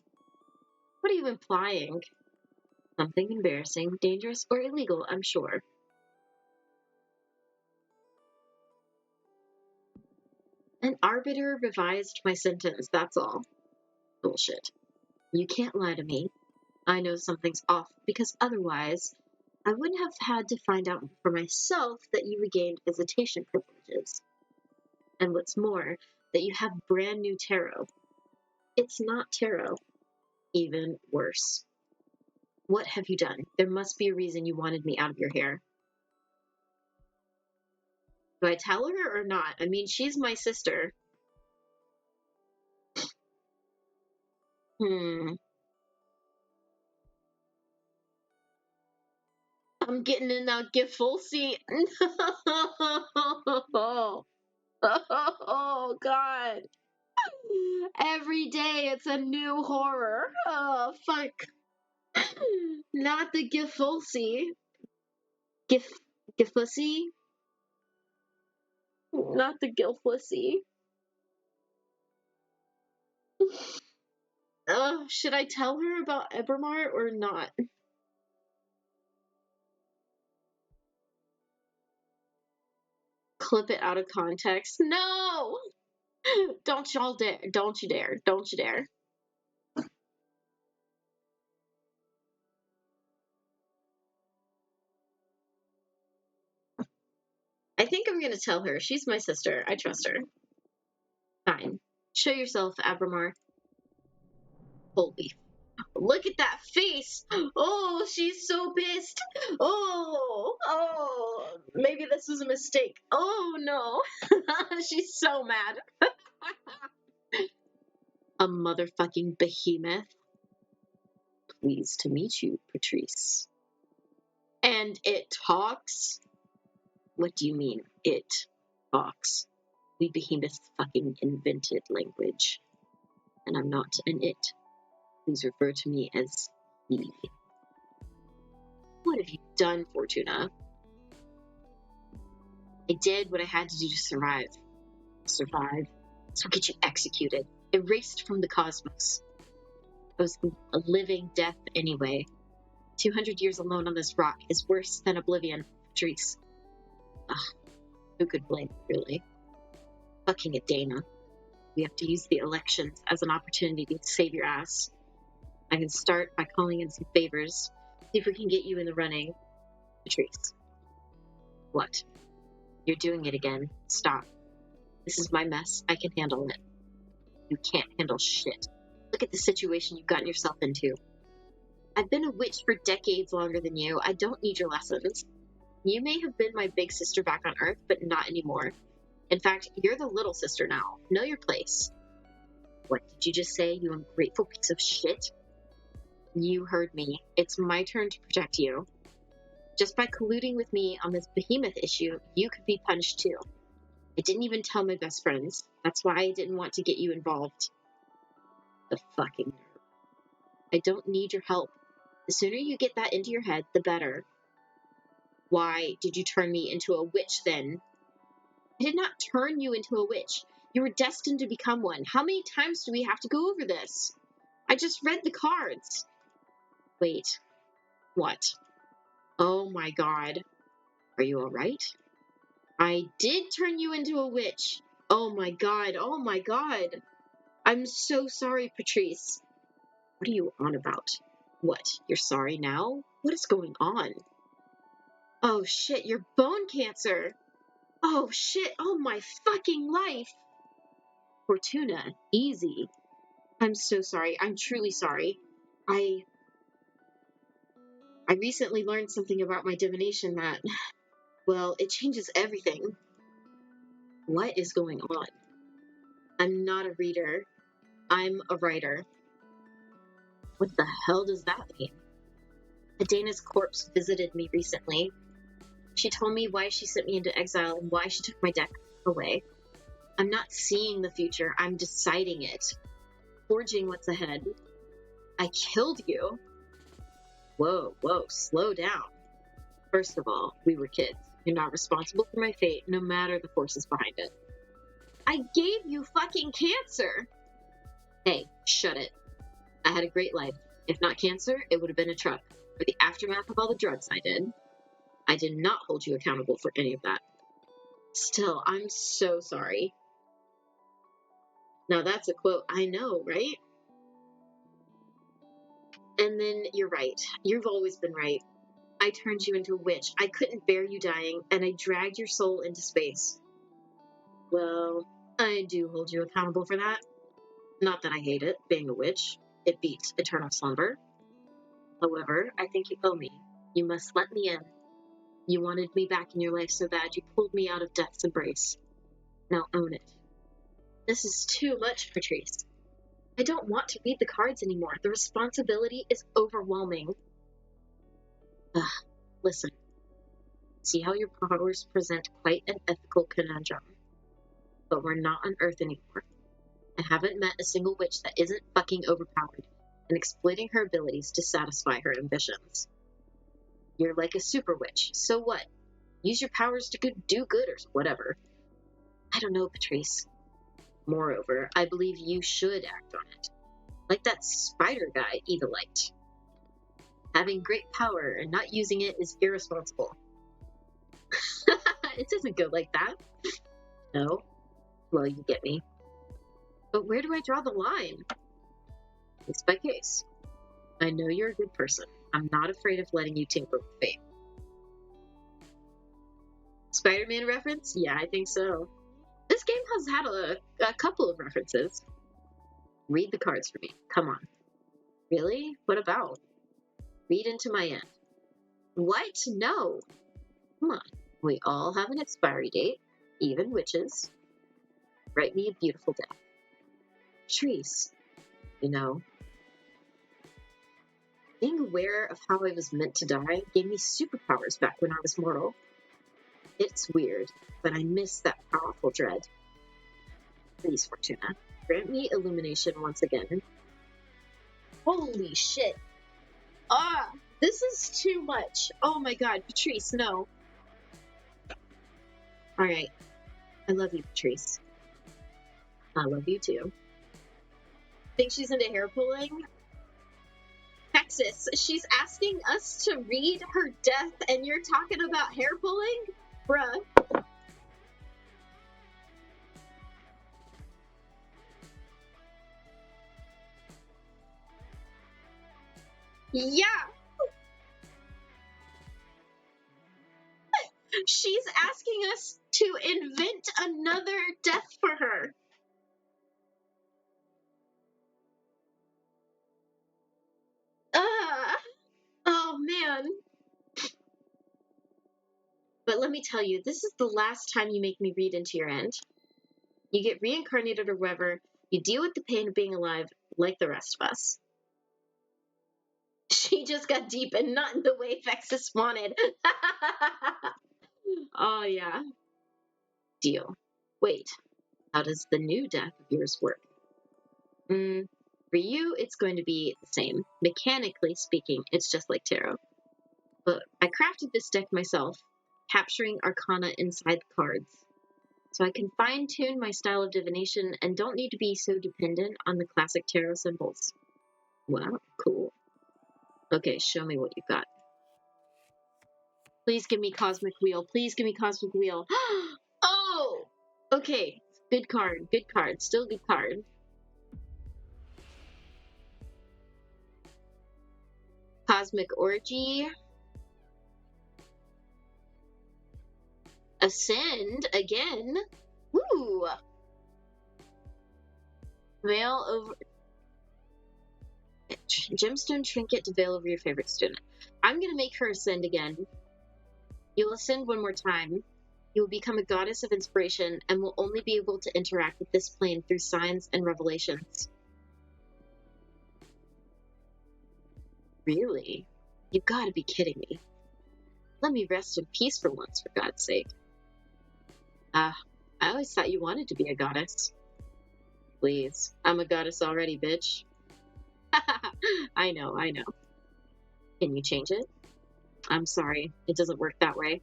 What are you implying? Something embarrassing, dangerous, or illegal, I'm sure. An arbiter revised my sentence, that's all. Bullshit. You can't lie to me. I know something's off, because otherwise, I wouldn't have had to find out for myself that you regained visitation privileges. And what's more, that you have brand new tarot. It's not tarot. Even worse. What have you done? There must be a reason you wanted me out of your hair. Do I tell her or not? I mean, she's my sister. I'm getting in that Gifulsi. Oh, God. Every day it's a new horror. Oh, fuck. Not the Gifulsi. Gifulsi? Not the Gilflissy. Oh, should I tell her about Ebermar or not? Clip it out of context. No! Don't y'all dare. Don't you dare. Don't you dare. I think I'm gonna tell her. She's my sister. I trust her. Fine. Show yourself, Abramar. Holy. Look at that face. Oh, she's so pissed. Oh, maybe this was a mistake. Oh no. She's so mad. A motherfucking behemoth. Pleased to meet you, Patrice. And it talks? What do you mean, it talks? We behemoths fucking invented language. And I'm not an it. Please refer to me as he. What have you done, Fortuna? I did what I had to do to survive. Survive? So get you executed. Erased from the cosmos. I was a living death anyway. 200 years alone on this rock is worse than oblivion, Patrice. Ugh, who could blame, really? Fucking Adana. We have to use the elections as an opportunity to save your ass. I can start by calling in some favors. See if we can get you in the running. Patrice. What? You're doing it again. Stop. This is my mess. I can handle it. You can't handle shit. Look at the situation you've gotten yourself into. I've been a witch for decades longer than you. I don't need your lessons. You may have been my big sister back on Earth, but not anymore. In fact, you're the little sister now. Know your place. What did you just say, you ungrateful piece of shit? You heard me. It's my turn to protect you. Just by colluding with me on this behemoth issue, you could be punished too. I didn't even tell my best friends. That's why I didn't want to get you involved. The fucking nerve. I don't need your help. The sooner you get that into your head, the better. Why did you turn me into a witch then? I did not turn you into a witch. You were destined to become one. How many times do we have to go over this? I just read the cards. Wait. What? Oh my god. Are you alright? I did turn you into a witch. Oh my god. Oh my god. I'm so sorry, Patrice. What are you on about? What? You're sorry now? What is going on? Oh shit, you're bone cancer. Oh shit, oh my fucking life. Fortuna, easy. I'm so sorry. I'm truly sorry. I recently learned something about my divination that, well, it changes everything. What is going on? I'm not a reader. I'm a writer. What the hell does that mean? Adana's corpse visited me recently. She told me why she sent me into exile and why she took my deck away. I'm not seeing the future. I'm deciding it. Forging what's ahead. I killed you. Whoa, slow down. First of all, we were kids. You're not responsible for my fate, no matter the forces behind it. I gave you fucking cancer! Hey, shut it. I had a great life. If not cancer, it would have been a truck. For the aftermath of all the drugs I did. I did not hold you accountable for any of that. Still, I'm so sorry. Now that's a quote I know, right? And then you're right. You've always been right. I turned you into a witch. I couldn't bear you dying, and I dragged your soul into space. Well, I do hold you accountable for that. Not that I hate it, being a witch. It beats eternal slumber. However, I think you owe me. You must let me in. You wanted me back in your life so bad you pulled me out of death's embrace. Now own it. This is too much, Patrice. I don't want to read the cards anymore. The responsibility is overwhelming. Listen. See how your powers present quite an ethical conundrum. But we're not on Earth anymore. I haven't met a single witch that isn't fucking overpowered and exploiting her abilities to satisfy her ambitions. You're like a super witch, so what? Use your powers to do good or whatever. I don't know, Patrice. Moreover, I believe you should act on it. Like that spider guy, Evilite. Having great power and not using it is irresponsible. It doesn't go like that. No? Well, you get me. But where do I draw the line? Case by case. I know you're a good person. I'm not afraid of letting you tinker with fate. Spider-Man reference? Yeah, I think so. This game has had a couple of references. Read the cards for me. Come on. Really? What about? Read into my end. What? No. Come on. We all have an expiry date, even witches. Write me a beautiful death. Patrice, you know, being aware of how I was meant to die gave me superpowers back when I was mortal. It's weird, but I miss that powerful dread. Please, Fortuna, grant me illumination once again. Holy shit. Ah, this is too much. Oh my god, Patrice, no. Alright, I love you, Patrice. I love you too. Think she's into hair pulling? Texas, she's asking us to read her death and you're talking about hair pulling? Bruh. Yeah, she's asking us to invent another death for her. Oh man. But let me tell you, this is the last time you make me read into your end. You get reincarnated or whatever, you deal with the pain of being alive like the rest of us. She just got deep and not in the way Vexus wanted. Oh yeah. Deal. Wait, how does the new death of yours work? For you, it's going to be the same. Mechanically speaking, it's just like tarot. But I crafted this deck myself, capturing arcana inside the cards. So I can fine-tune my style of divination and don't need to be so dependent on the classic tarot symbols. Wow, cool. Okay, show me what you've got. Please give me Cosmic Wheel. Please give me Cosmic Wheel. Oh! Okay, good card, good card, still good card. Cosmic Orgy. Ascend again. Woo! Veil over. Gemstone trinket to veil over your favorite student. I'm gonna make her ascend again. You'll ascend one more time. You will become a goddess of inspiration and will only be able to interact with this plane through signs and revelations. Really? You gotta be kidding me. Let me rest in peace for once, for God's sake. I always thought you wanted to be a goddess. Please, I'm a goddess already, bitch. I know. Can you change it? I'm sorry, it doesn't work that way.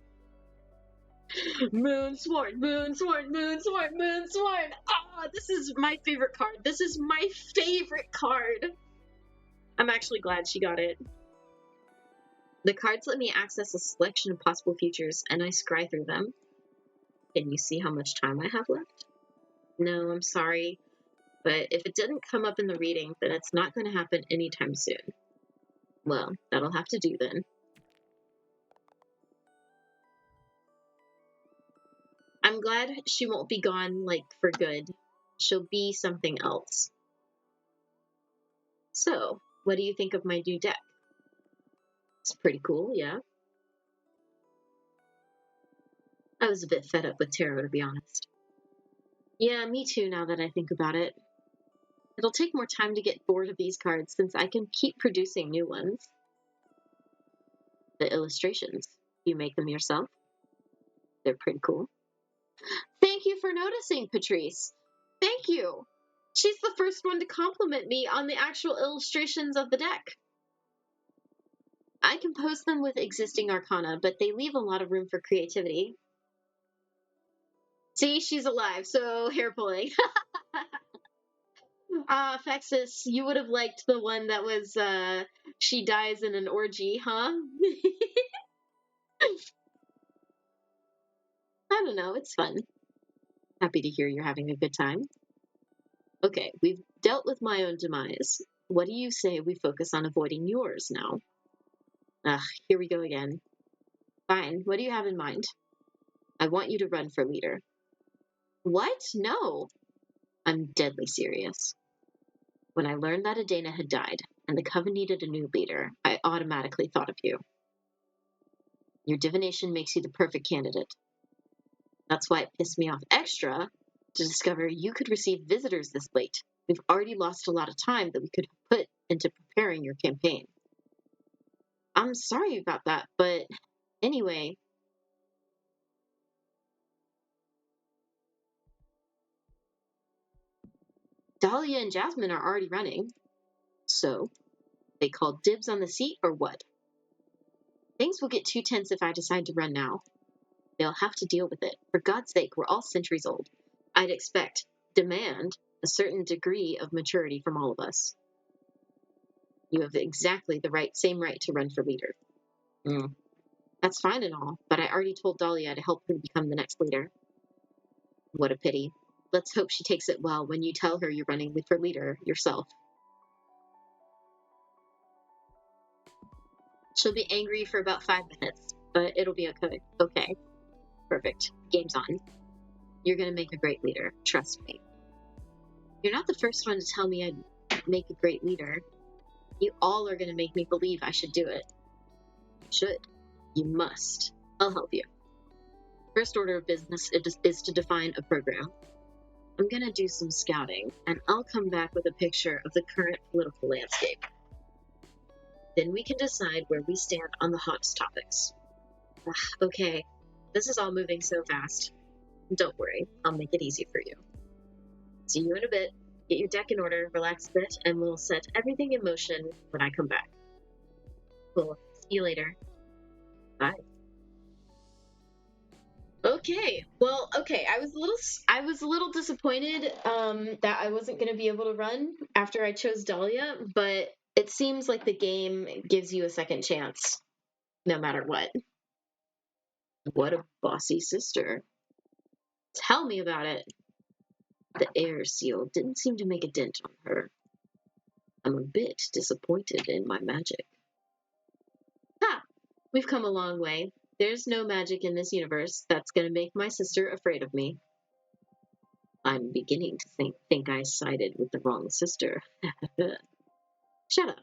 Moonsworn, Moonsworn, Moonsworn, Moonsworn! Ah, this is my favorite card. This is my favorite card. I'm actually glad she got it. The cards let me access a selection of possible futures, and I scry through them. Can you see how much time I have left? No, I'm sorry, but if it didn't come up in the reading, then it's not going to happen anytime soon. Well, that'll have to do then. I'm glad she won't be gone, like, for good. She'll be something else. So, what do you think of my new deck? It's pretty cool, yeah? I was a bit fed up with tarot, to be honest. Yeah, me too, now that I think about it. It'll take more time to get bored of these cards, since I can keep producing new ones. The illustrations, you make them yourself? They're pretty cool. Thank you for noticing, Patrice. Thank you. She's the first one to compliment me on the actual illustrations of the deck. I compose them with existing arcana, but they leave a lot of room for creativity. See, she's alive, so hair pulling. Fexus, you would have liked the one that was, she dies in an orgy, huh? I don't know, it's fun. Happy to hear you're having a good time. Okay, we've dealt with my own demise. What do you say we focus on avoiding yours now? Here we go again. Fine, what do you have in mind? I want you to run for leader. What? No. I'm deadly serious. When I learned that Adana had died, and the Coven needed a new leader, I automatically thought of you. Your divination makes you the perfect candidate. That's why it pissed me off extra to discover you could receive visitors this late. We've already lost a lot of time that we could have put into preparing your campaign. I'm sorry about that, but anyway. Dahlia and Jasmine are already running. So, they called dibs on the seat or what? Things will get too tense if I decide to run now. They'll have to deal with it. For God's sake, we're all centuries old. I'd demand, a certain degree of maturity from all of us. You have exactly the same right to run for leader. That's fine and all, but I already told Dahlia to help her become the next leader. What a pity. Let's hope she takes it well when you tell her you're running for leader yourself. She'll be angry for about 5 minutes, but it'll be okay. Okay. Perfect. Game's on. You're going to make a great leader. Trust me. You're not the first one to tell me I'd make a great leader. You all are going to make me believe I should do it. You should. You must. I'll help you. First order of business is to define a program. I'm going to do some scouting, and I'll come back with a picture of the current political landscape. Then we can decide where we stand on the hottest topics. Okay, this is all moving so fast. Don't worry, I'll make it easy for you. See you in a bit. Get your deck in order, relax a bit, and we'll set everything in motion when I come back. Cool. See you later. Bye. Okay. Well, okay. I was a little disappointed that I wasn't going to be able to run after I chose Dahlia, but it seems like the game gives you a second chance no matter what. What a bossy sister. Tell me about it. The air seal didn't seem to make a dent on her. I'm a bit disappointed in my magic. Ha! We've come a long way. There's no magic in this universe that's going to make my sister afraid of me. I'm beginning to think I sided with the wrong sister. Shut up.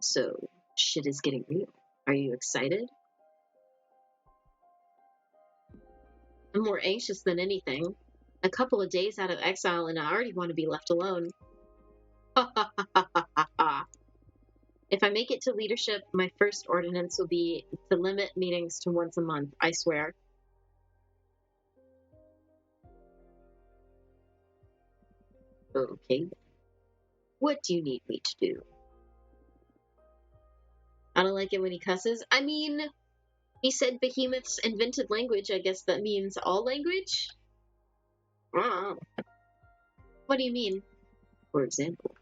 So, shit is getting real. Are you excited? I'm more anxious than anything. A couple of days out of exile and I already want to be left alone. Ha ha ha ha ha ha. If I make it to leadership, my first ordinance will be to limit meetings to once a month, I swear. Okay. What do you need me to do? I don't like it when he cusses. I mean, he said behemoths invented language. I guess that means all language? What do you mean? For example,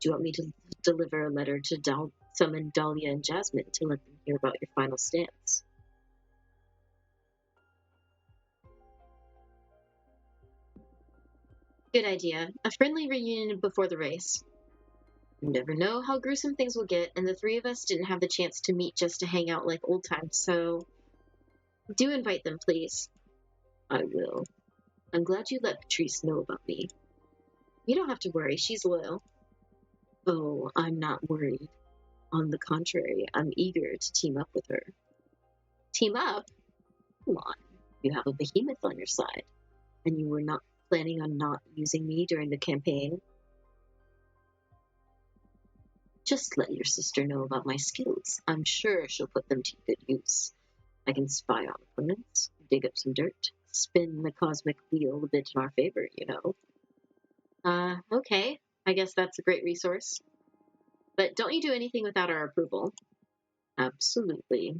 do you want me to deliver a letter to summon Dahlia and Jasmine to let them hear about your final stance? Good idea. A friendly reunion before the race. You never know how gruesome things will get, and the three of us didn't have the chance to meet just to hang out like old times, so do invite them, please. I will. I'm glad you let Patrice know about me. You don't have to worry, she's loyal. Oh, I'm not worried. On the contrary, I'm eager to team up with her. Team up? Come on, you have a behemoth on your side, and you were not planning on not using me during the campaign. Just let your sister know about my skills. I'm sure she'll put them to good use. I can spy on opponents, dig up some dirt, spin the cosmic wheel a bit in our favor, you know. Okay. I guess that's a great resource. But don't you do anything without our approval? Absolutely.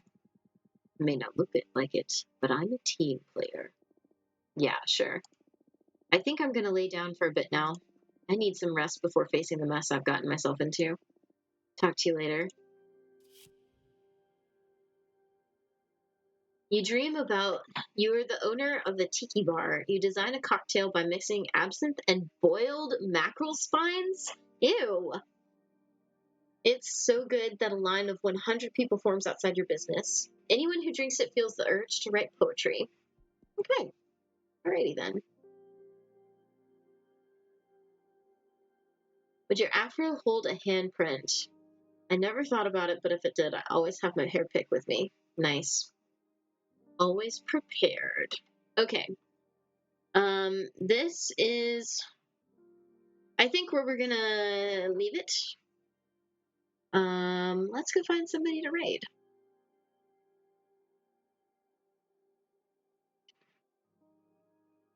May not look like it, but I'm a team player. Yeah, sure. I think I'm gonna lay down for a bit now. I need some rest before facing the mess I've gotten myself into. Talk to you later. You dream about you are the owner of the tiki bar. You design a cocktail by mixing absinthe and boiled mackerel spines? Ew. It's so good that a line of 100 people forms outside your business. Anyone who drinks it feels the urge to write poetry. Okay. Alrighty then. Would your afro hold a handprint? I never thought about it, but if it did, I always have my hair pick with me. Nice. Always prepared. Okay. This is, I think, where we're gonna leave it. Let's go find somebody to raid.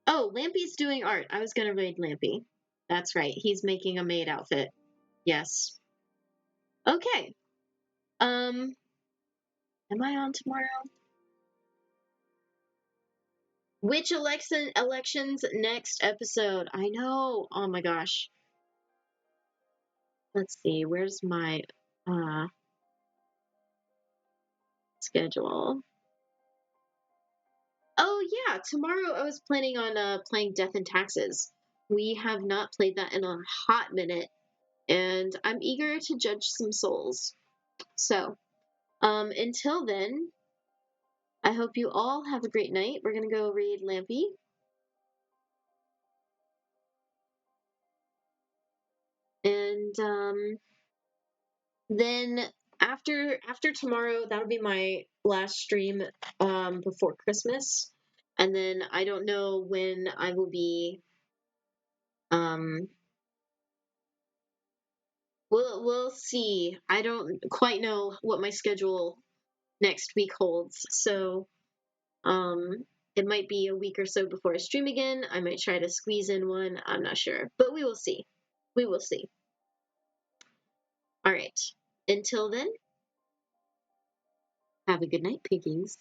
Oh, Lampy's doing art. I was gonna raid Lampy. That's right. He's making a maid outfit. Yes. Okay. Am I on tomorrow? Which elections next episode? I know. Oh my gosh. Let's see. Where's my schedule? Oh yeah, tomorrow I was planning on playing Death and Taxes. We have not played that in a hot minute, and I'm eager to judge some souls. So, until then, I hope you all have a great night. We're gonna go read Lampy. And then after tomorrow, that'll be my last stream before Christmas. And then I don't know when I will be um we'll see. I don't quite know what my schedule next week holds. So it might be a week or so before I stream again. I might try to squeeze in one. I'm not sure, but we will see. We will see. All right. Until then, have a good night, piggies.